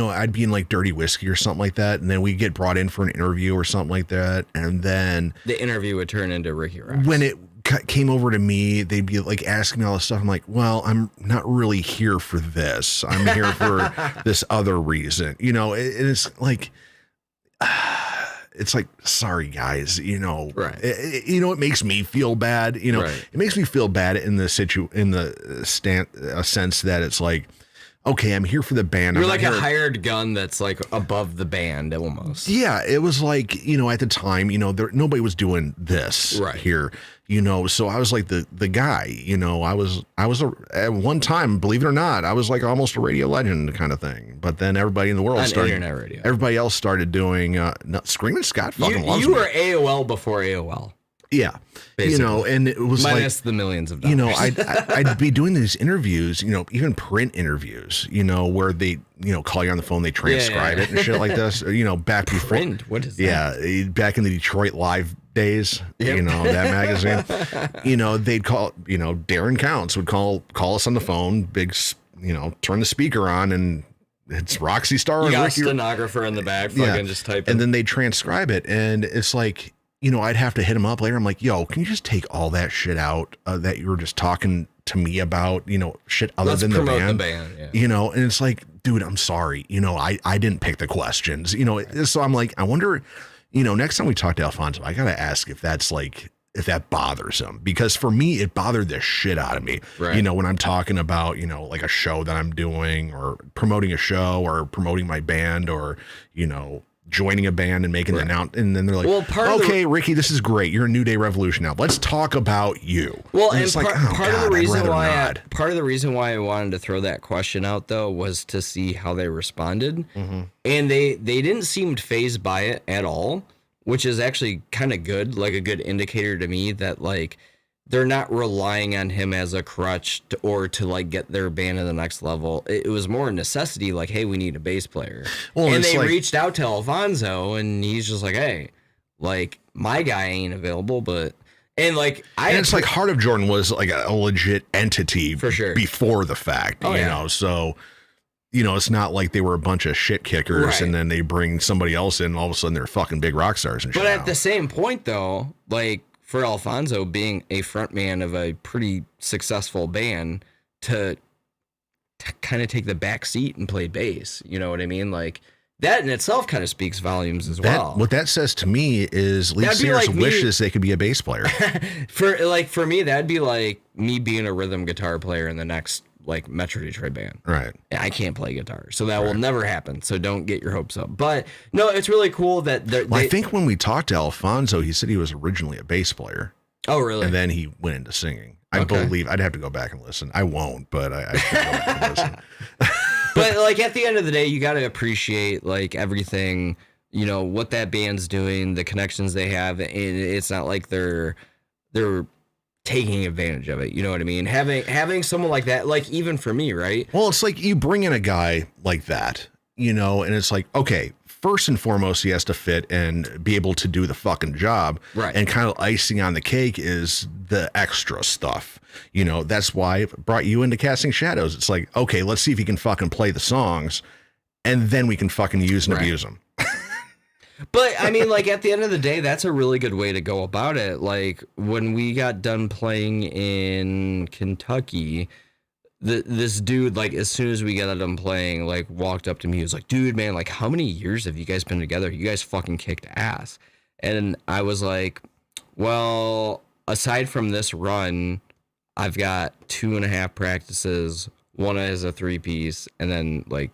I'd be in like Dirty Whiskey or something like that. And then we'd get brought in for an interview or something like that. And then the interview would turn into Rikki Roxx. When it came over to me, they'd be like asking me all this stuff. I'm like, well, I'm not really here for this. I'm here for this other reason, you know. It's like, sorry guys, you know, right. It makes me feel bad. You know, right. It makes me feel bad in the sense that it's like, okay, I'm here for the band. You're I'm like not a here- hired gun that's like above the band almost. Yeah, it was like, at the time, nobody was doing this here, so I was like the guy, at one time, believe it or not, I was like almost a radio legend kind of thing. But then everybody in the world started, internet radio. Everybody else started doing, Screaming Scott fucking loves You me. were AOL before AOL. Yeah. Basically. And it was minus like the millions of dollars. I'd be doing these interviews, even print interviews, where they, call you on the phone, they transcribe it and shit like this, back before. Print? What is that? Yeah. Back in the Detroit Live days, Yep. that magazine, they'd call, Darren Counts would call us on the phone, big, turn the speaker on and it's Roxy Star. You got a Rikki. stenographer in the back, fucking just type it. And then they transcribe it. And it's like, I'd have to hit him up later. I'm like, yo, can you just take all that shit out that you were just talking to me about, shit other Let's than the promote band. the band, yeah. And it's like, dude, I'm sorry. I didn't pick the questions, so I'm like, I wonder, next time we talk to Alfonso, I got to ask if that's like, if that bothers him, because for me, it bothered the shit out of me, Right. when I'm talking about, like a show that I'm doing or promoting a show or promoting my band or, joining a band and making the announcement, and then they're like, Well, okay, Rikki, this is great. You're a New Day Revolution now. Let's talk about you. Well, and it's part, like, oh, part God, of the I'd reason rather why not. part of the reason why I wanted to throw that question out though was to see how they responded, Mm-hmm. and they didn't seem fazed by it at all, which is actually kind of good, like a good indicator to me that like they're not relying on him as a crutch to like get their band to the next level. It was more a necessity, like, hey, we need a bass player. Well, and it's they like- reached out to Alfonso, and he's just like, hey, like my guy ain't available, but and like And it's like Heart of Jordan was like a legit entity For sure. before the fact, Oh, yeah. so it's not like they were a bunch of shit kickers Right. and then they bring somebody else in and all of a sudden they're fucking big rock stars and shit. But at now. the same point, though, like for Alfonso being a frontman of a pretty successful band to kind of take the back seat and play bass, you know what I mean? Like that in itself kind of speaks volumes as well. What that says to me is lead That'd be singers like me- wishes they could be a bass player. For me, that'd be like me being a rhythm guitar player in the next like Metro Detroit band. Right. I can't play guitar, so that will never happen. So don't get your hopes up. But no, it's really cool that Well, I think when we talked to Alfonso, he said he was originally a bass player. Oh, really? And then he went into singing. I Okay. believe I'd have to go back and listen. I won't, but I should go back and listen. But like at the end of the day, you got to appreciate like everything, what that band's doing, the connections they have, and it's not like they're taking advantage of it. You know what I mean? Having someone like that, like even for me, right? Well, it's like you bring in a guy like that, and it's like, okay, first and foremost, he has to fit and be able to do the fucking job. Right. And kind of icing on the cake is the extra stuff. That's why I brought you into Casting Shadowz. It's like, okay, let's see if he can fucking play the songs and then we can fucking use and abuse them. But I mean, like at the end of the day, that's a really good way to go about it. Like when we got done playing in Kentucky, this dude, like as soon as we got done playing, like walked up to me. He was like, "Dude, man, like how many years have you guys been together? You guys fucking kicked ass." And I was like, "Well, aside from this run, I've got 2.5 practices. One is a 3-piece, and then like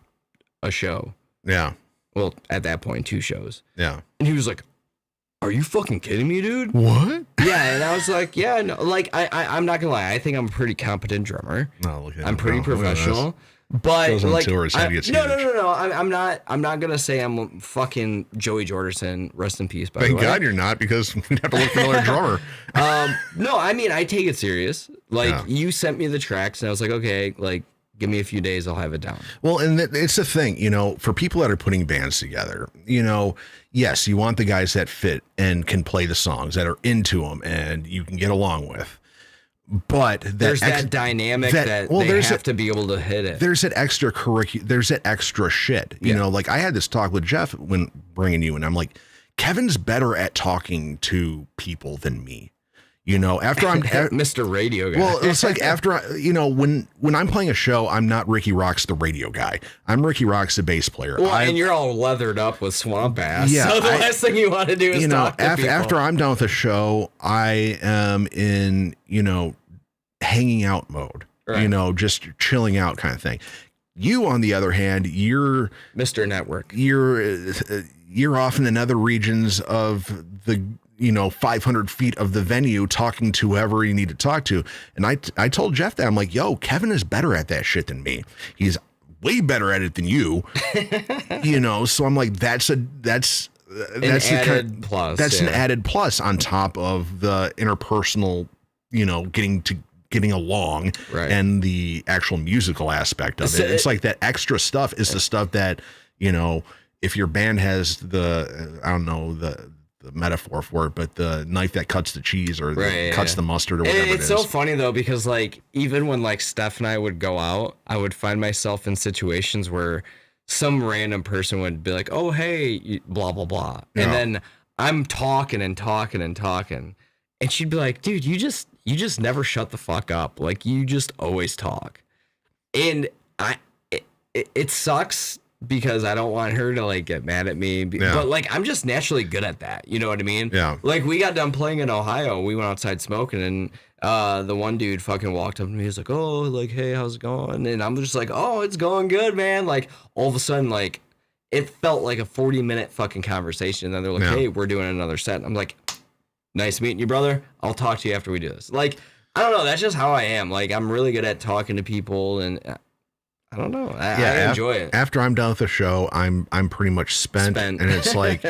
a show." Yeah. Well, at that point, 2 shows. Yeah. And he was like, "Are you fucking kidding me, dude?" What? Yeah, and I was like, "Yeah, no." Like, I'm not gonna lie. I think I'm a pretty competent drummer. No, look at I'm pretty him. Look at professional. this. But Goes on like, tour, his head gets no, huge. no. I'm not gonna say I'm fucking Joey Jordison. Rest in peace. By Thank the way. God you're not, because we'd have to look for another drummer. No, I mean I take it serious. Like Yeah. you sent me the tracks, and I was like, okay, like give me a few days, I'll have it down. Well, and it's the thing, for people that are putting bands together, yes, you want the guys that fit and can play the songs, that are into them and you can get along with. But There's that dynamic that they have to be able to hit it. There's that there's that extra shit. Like I had this talk with Jeff when bringing you, and I'm like, Kevin's better at talking to people than me. After I'm Mr. Radio guy. Well, it's like after when I'm playing a show, I'm not Rikki Roxx, the radio guy. I'm Rikki Roxx, the bass player. Well, and you're all leathered up with swamp ass. Yeah, So the last thing you want to do is talk to people. after I'm done with the show, I am in hanging out mode. Right. Just chilling out kind of thing. You, on the other hand, you're Mr. Network. You're often in other regions of the 500 feet of the venue talking to whoever you need to talk to. And I told Jeff that I'm like, yo, Kevin is better at that shit than me. He's way better at it than you. So I'm like, that's an added plus. That's an added plus on top of the interpersonal, getting along and the actual musical aspect of it. It's like that extra stuff is the stuff that, if your band has the metaphor for it, but the knife that cuts the cheese or cuts the mustard or whatever it is. It's so funny though, because like, even when like Steph and I would go out, I would find myself in situations where some random person would be like, oh, hey, blah, blah, blah. And then I'm talking and talking and talking. And she'd be like, dude, you just never shut the fuck up. Like, you just always talk. And it sucks because I don't want her to like get mad at me. But like, I'm just naturally good at that. You know what I mean? Yeah. Like, we got done playing in Ohio. We went outside smoking, and the one dude fucking walked up to me. He was like, oh, like, hey, how's it going? And I'm just like, oh, it's going good, man. Like, all of a sudden, like, it felt like a 40-minute fucking conversation. And then they're like, hey, we're doing another set. And I'm like, nice meeting you, brother. I'll talk to you after we do this. Like, I don't know. That's just how I am. Like, I'm really good at talking to people, and I don't know. I enjoy it. After I'm done with the show, I'm pretty much spent. And it's like,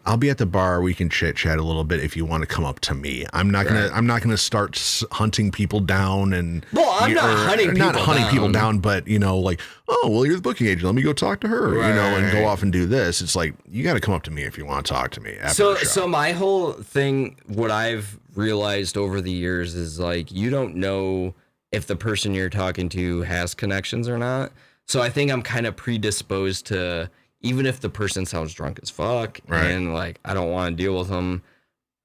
I'll be at the bar. We can chit chat a little bit if you want to come up to me. I'm not gonna start hunting people down and. Well, I'm not hunting people down, but like, oh, well, you're the booking agent. Let me go talk to her. And go off and do this. It's like, you got to come up to me if you want to talk to me. After the show. So my whole thing, what I've realized over the years is like, you don't know if the person you're talking to has connections or not. So I think I'm kind of predisposed to, even if the person sounds drunk as fuck and like, I don't want to deal with them,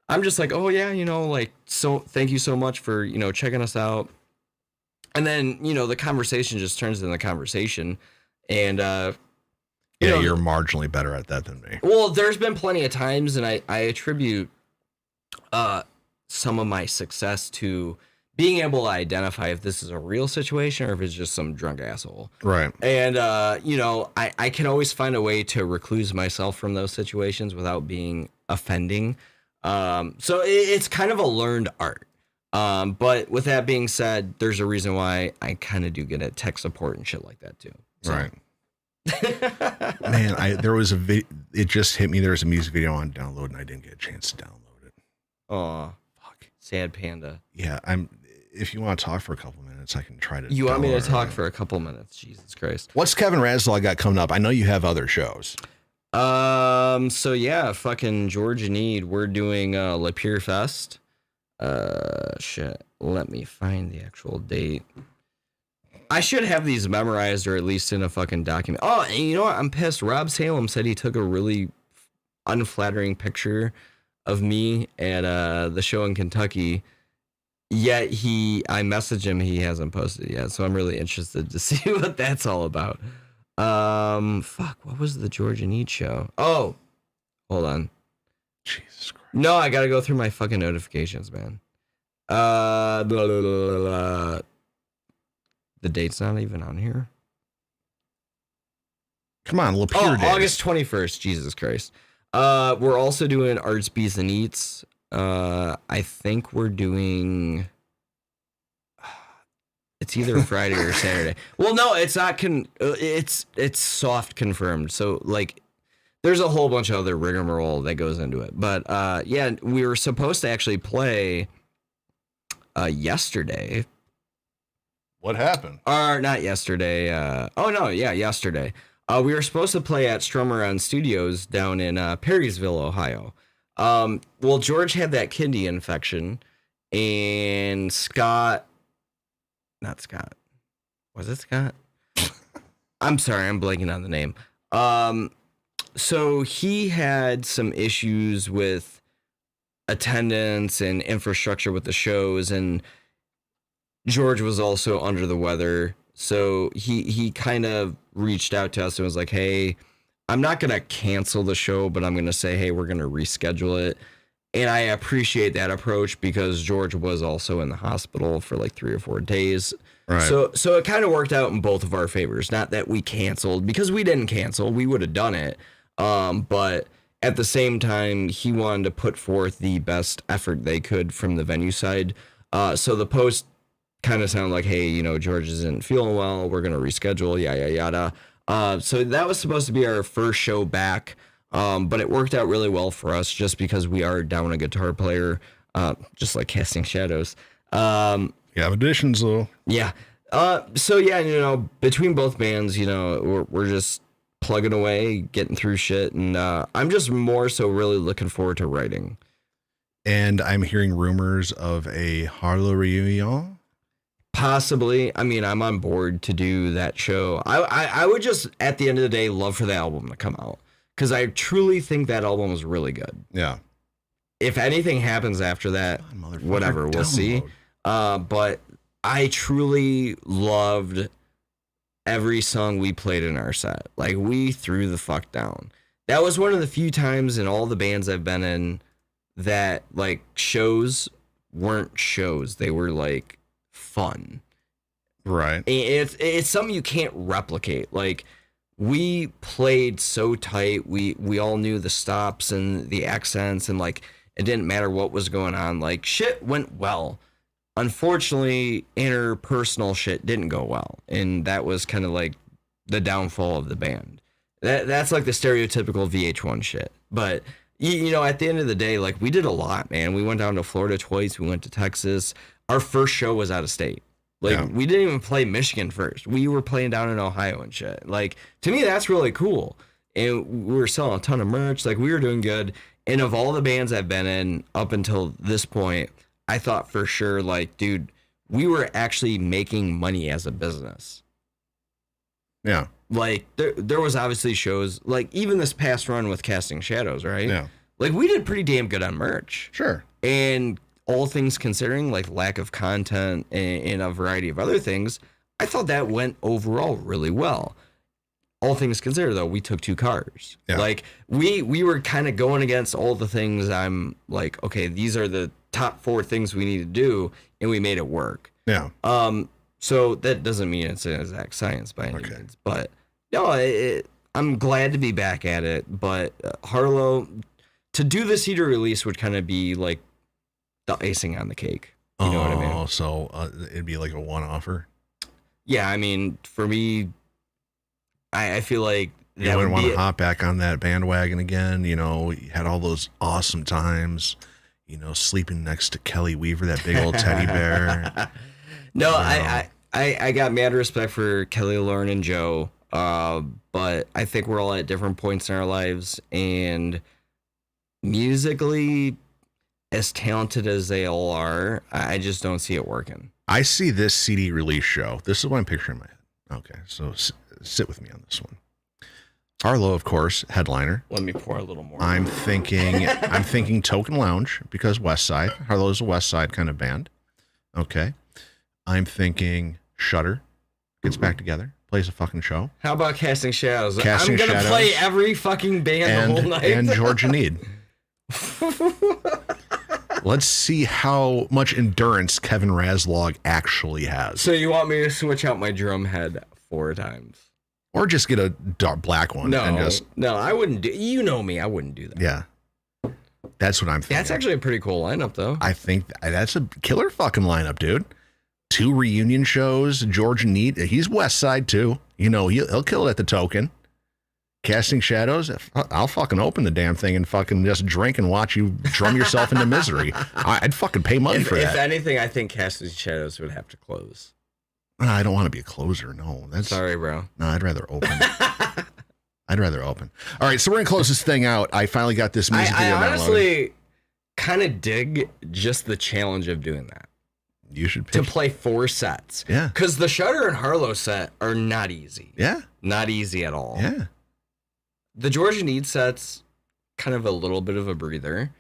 I'm just like, oh yeah, like, so thank you so much for, checking us out. And then, the conversation just turns into the conversation. And, you're marginally better at that than me. Well, there's been plenty of times, and I attribute some of my success to being able to identify if this is a real situation or if it's just some drunk asshole. Right. And, I can always find a way to recluse myself from those situations without being offending. So it's kind of a learned art. But with that being said, there's a reason why I kind of do get at tech support and shit like that too. So. Right. Man, there was it just hit me. There was a music video on download and I didn't get a chance to download it. Oh, fuck. Sad panda. Yeah. If you want to talk for a couple minutes, I can try to. You want me to talk for a couple minutes? Jesus Christ. What's Kevin Razdall got coming up? I know you have other shows. So yeah, fucking Georgia Need. We're doing Lapeer Fest. Shit. Let me find the actual date. I should have these memorized or at least in a fucking document. Oh, and you know what? I'm pissed. Rob Salem said he took a really unflattering picture of me at the show in Kentucky. Yet I messaged him, he hasn't posted it yet, so I'm really interested to see what that's all about. Fuck, what was the Georgia Need show? Oh, hold on. Jesus Christ. No, I gotta go through my fucking notifications, man. Blah, blah, blah, blah, blah. The date's not even on here. Come on, Lapeer days. August 21st, Jesus Christ. We're also doing Arts, Beats, and Eats. I think we're doing. It's either Friday or Saturday. Well, no, it's not. It's soft confirmed. So like, there's a whole bunch of other rigmarole that goes into it. But yeah, we were supposed to actually play yesterday. What happened? Or not yesterday. Yesterday. We were supposed to play at Strummer Studios down in Perrysville, Ohio. Well, George had that kidney infection, and not Scott. Was it Scott? I'm sorry, I'm blanking on the name. So he had some issues with attendance and infrastructure with the shows, and George was also under the weather. So he kind of reached out to us and was like, hey, I'm not going to cancel the show, but I'm going to say, hey, we're going to reschedule it. And I appreciate that approach because George was also in the hospital for like 3 or 4 days. Right. So it kind of worked out in both of our favors. Not that we canceled, because we didn't cancel. We would have done it. But at the same time, he wanted to put forth the best effort they could from the venue side. So the post kind of sounded like, hey, you know, George isn't feeling well. We're going to reschedule, yada, yada. So that was supposed to be our first show back. But it worked out really well for us just because we are down a guitar player, just like Casting Shadowz. You have additions, though. Yeah. So, yeah, you know, between both bands, you know, we're just plugging away, getting through shit. And I'm just more so really looking forward to writing. And I'm hearing rumors of a Harlow reunion. Possibly. I mean, I'm on board to do that show. I would just, at the end of the day, love for the album to come out. Because I truly think that album was really good. Yeah. If anything happens after that, whatever, we'll see. But I truly loved every song we played in our set. Like, we threw the fuck down. That was one of the few times in all the bands I've been in that, like, shows weren't shows. They were, like, fun. Right. It's something you can't replicate. Like, we played so tight. We all knew the stops and the accents, and like it didn't matter what was going on. Like, shit went well. Unfortunately, interpersonal shit didn't go well, and that was kind of like the downfall of the band. That's like the stereotypical VH1 shit. But you know, at the end of the day, like, we did a lot, man. We went down to Florida twice. We went to Texas. Our first show was out of state. Like, we didn't even play Michigan first. We were playing down in Ohio and shit. Like, to me, that's really cool. And we were selling a ton of merch. Like, we were doing good. And of all the bands I've been in up until this point, I thought for sure, like, dude, we were actually making money as a business. Yeah. Like, there was obviously shows, like, even this past run with Casting Shadowz, right? Yeah. Like, we did pretty damn good on merch. Sure. And all things considering, like lack of content and a variety of other things, I thought that went overall really well. All things considered, though, we took 2 cars. Yeah. Like, we were kind of going against all the things I'm like, okay, these are the top 4 things we need to do, and we made it work. Yeah. So that doesn't mean it's an exact science by any means, but no, I'm glad to be back at it. But Harlow, to do the CD release would kind of be like the icing on the cake. You know what I mean? So it'd be like a one-offer? Yeah, I mean, for me, I feel like you wouldn't want to hop back on that bandwagon again. You know, you had all those awesome times, you know, sleeping next to Kelly Weaver, that big old teddy bear. No, I got mad respect for Kelly, Lauren, and Joe, but I think we're all at different points in our lives, and musically, as talented as they all are, I just don't see it working. I see this CD release show. This is what I'm picturing in my head. Okay, so sit with me on this one. Harlow, of course, headliner. Let me pour a little more. I'm thinking Token Lounge, because West Side. Harlow's a West Side kind of band. Okay. I'm thinking Shudder gets back together, plays a fucking show. How about Casting Shadowz? Casting I'm going to Shadowz play every fucking band the whole night. And Georgia Need. Let's see how much endurance Kevin Raslog actually has. So you want me to switch out my drum head 4 times? Or just get a dark black one. No, and just, no, I wouldn't do. You know me, I wouldn't do that. Yeah, that's what I'm thinking. That's actually a pretty cool lineup, though. I think that's a killer fucking lineup, dude. 2 reunion shows. Georgia Need, he's West Side too. You know, he'll kill it at the Token. Casting Shadowz, I'll fucking open the damn thing and fucking just drink and watch you drum yourself into misery. I'd fucking pay money for that. If anything, I think Casting Shadowz would have to close. I don't want to be a closer. No, sorry, bro. No, I'd rather open. I'd rather open. All right, so we're gonna close this thing out. I finally got this music video downloaded. I honestly kind of dig just the challenge of doing that. You should to play 4 sets. Yeah, because the Shudder and Harlow set are not easy. Yeah, not easy at all. Yeah. The Georgia Need set's kind of a little bit of a breather.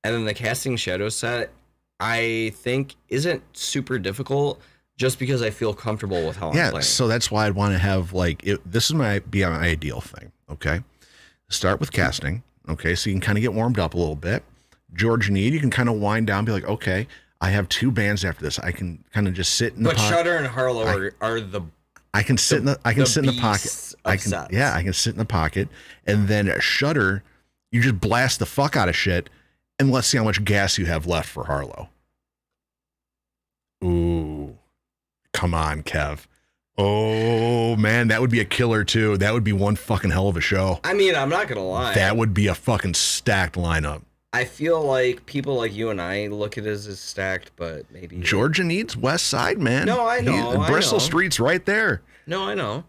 And then the Casting Shadowz set, I think, isn't super difficult just because I feel comfortable with how I'm playing. So that's why I'd want to have, like, this is my ideal thing, okay? Start with casting, okay? So you can kind of get warmed up a little bit. Georgia Need, you can kind of wind down and be like, okay, I have 2 bands after this. I can kind of just sit in the pocket. But Shudder and Harlow are the I can sit in the pocket. I can sit in the pocket, and then at Shudder, you just blast the fuck out of shit, and let's see how much gas you have left for Harlow. Ooh, come on, Kev. Oh man, that would be a killer too. That would be one fucking hell of a show. I mean, I'm not gonna lie. That would be a fucking stacked lineup. I feel like people like you and I look at it as stacked, but maybe Georgia Needs West Side, man. No, I know. Bristol Street's right there. No, I know.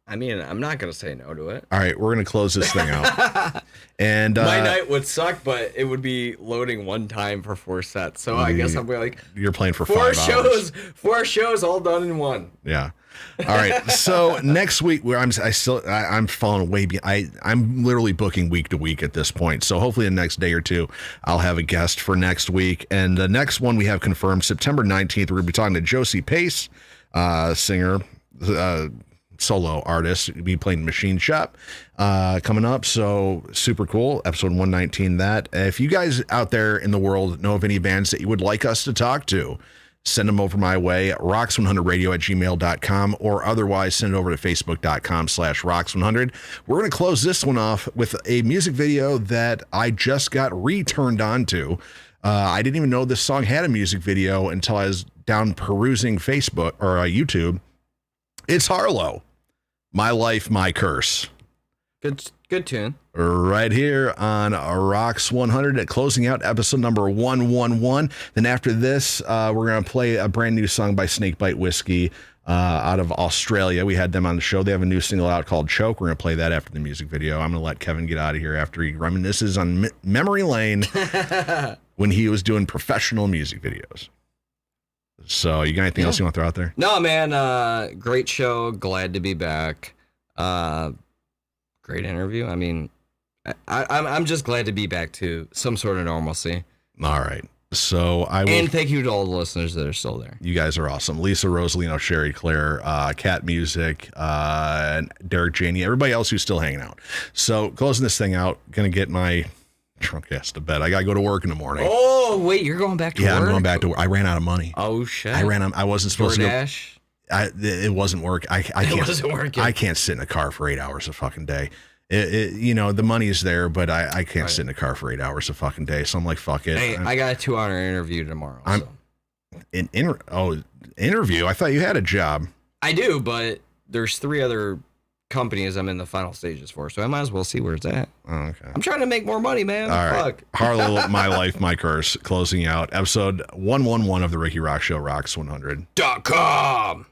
I mean, I'm not gonna say no to it. All right, we're gonna close this thing out. And my night would suck, but it would be loading one time for 4 sets. So I guess I'm like, you're playing for 5 hours. 4 shows all done in one. Yeah. All right. So next week, where I'm falling way behind. I'm literally booking week to week at this point. So hopefully the next day or two, I'll have a guest for next week. And the next one we have confirmed September 19th. We're gonna be talking to Josie Pace, singer, solo artist. We'll be playing Machine Shop coming up. So super cool. Episode 119. That if you guys out there in the world know of any bands that you would like us to talk to, send them over my way, rocks100radio@gmail.com, or otherwise send it over to facebook.com/rocks100. We're going to close this one off with a music video that I just got returned on to. I didn't even know this song had a music video until I was down perusing Facebook or YouTube. It's Harlow, My Life, My Curse. Good tune. Right here on Rocks 100 at closing out episode number 111. Then after this, we're going to play a brand new song by Snake Bite Whiskey out of Australia. We had them on the show. They have a new single out called Choke. We're going to play that after the music video. I'm going to let Kevin get out of here after he reminisces on memory lane when he was doing professional music videos. So you got anything else you want to throw out there? No, man. Great show. Glad to be back. Great interview. I mean, I'm just glad to be back to some sort of normalcy. All right. So I will. And thank you to all the listeners that are still there. You guys are awesome. Lisa, Rosalino, Sherry, Claire, Cat Music, and Derek Janey, everybody else who's still hanging out. So closing this thing out, gonna get my drunk ass to bed. I gotta go to work in the morning. Oh wait, you're going back to work? Yeah, I'm going back to work. I ran out of money. Oh shit. I wasn't supposed DoorDash? to go. It wasn't work. I can't. It wasn't working. I can't sit in a car for 8 hours a fucking day. The money is there, but I can't sit in a car for 8 hours a fucking day. So I'm like, fuck it. Hey, I got a 2-hour interview tomorrow. Interview? I thought you had a job. I do, but there's 3 other companies I'm in the final stages for, so I might as well see where it's at. Oh, okay. I'm trying to make more money, man. All right. Fuck. Harlow, My Life, My Curse, closing out episode 111 of the Rikki Roxx Show, Rocks 100.com.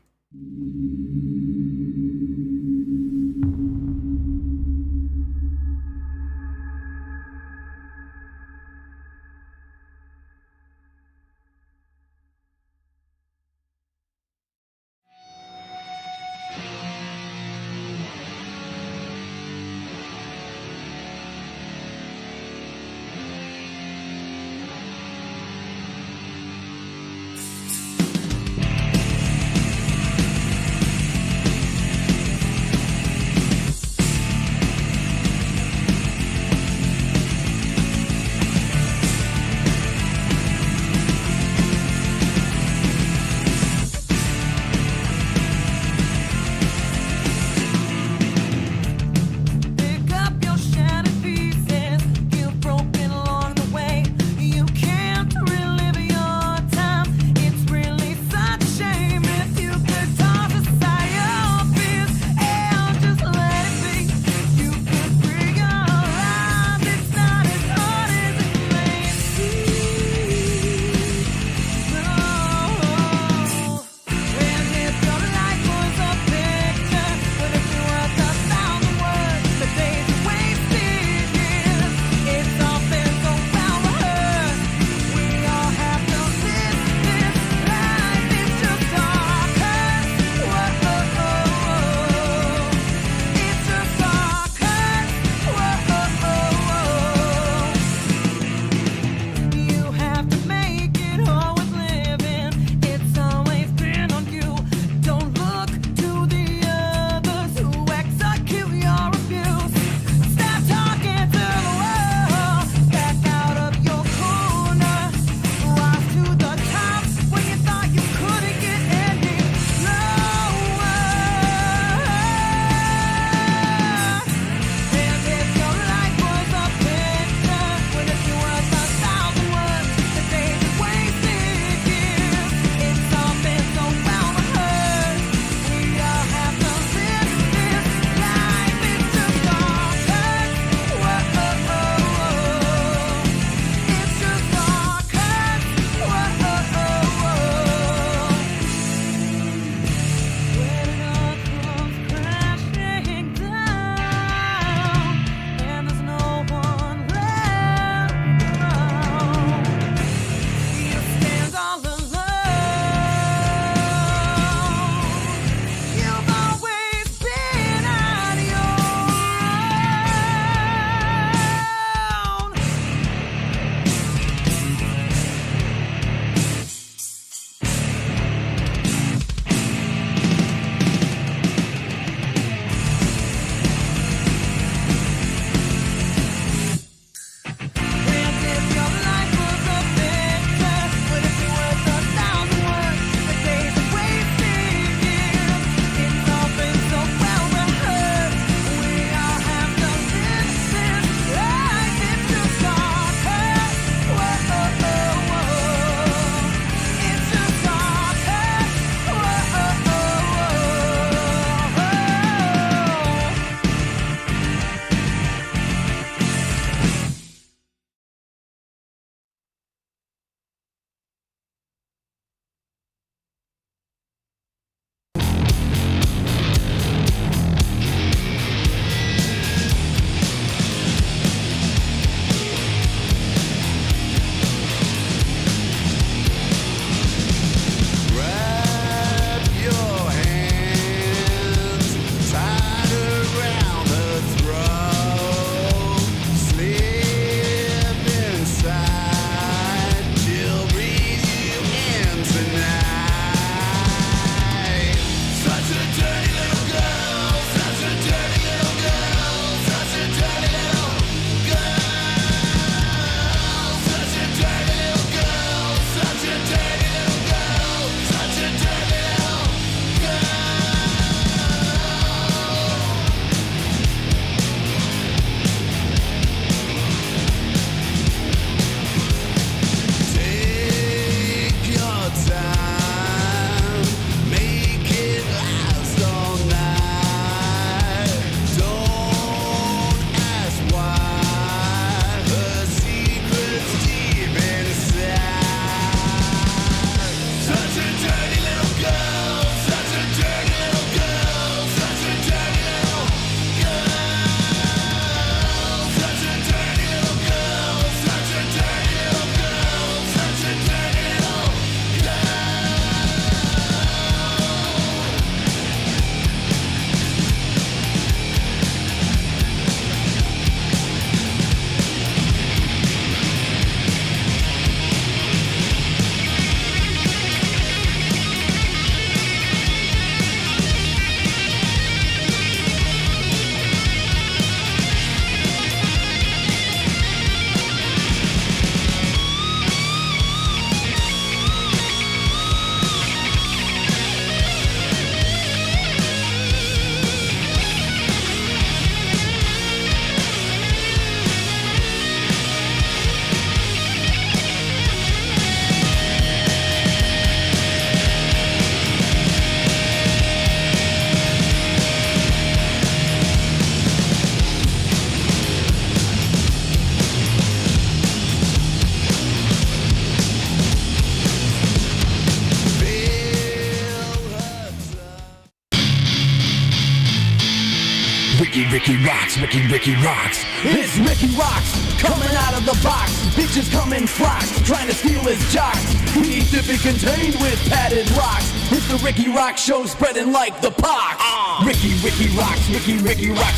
Rikki Roxx, Rikki Roxx. It's Rikki Roxx, coming out of the box. Bitches come in flocks, trying to steal his jocks. He needs to be contained with padded rocks. It's the Rikki Roxx Show, spreading like the pox. Rikki Roxx, Rikki Roxx.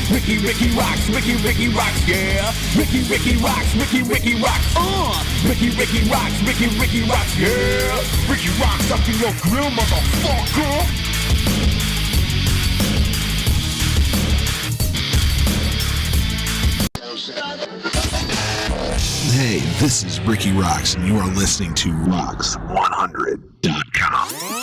Rikki Roxx, Rikki Roxx, yeah. Rikki Roxx, Rikki Roxx. Rikki Roxx, Rikki Roxx, yeah. Rikki Roxx up in your grill, motherfucker. Hey, this is Rikki Roxx, and you are listening to Rocks100.com.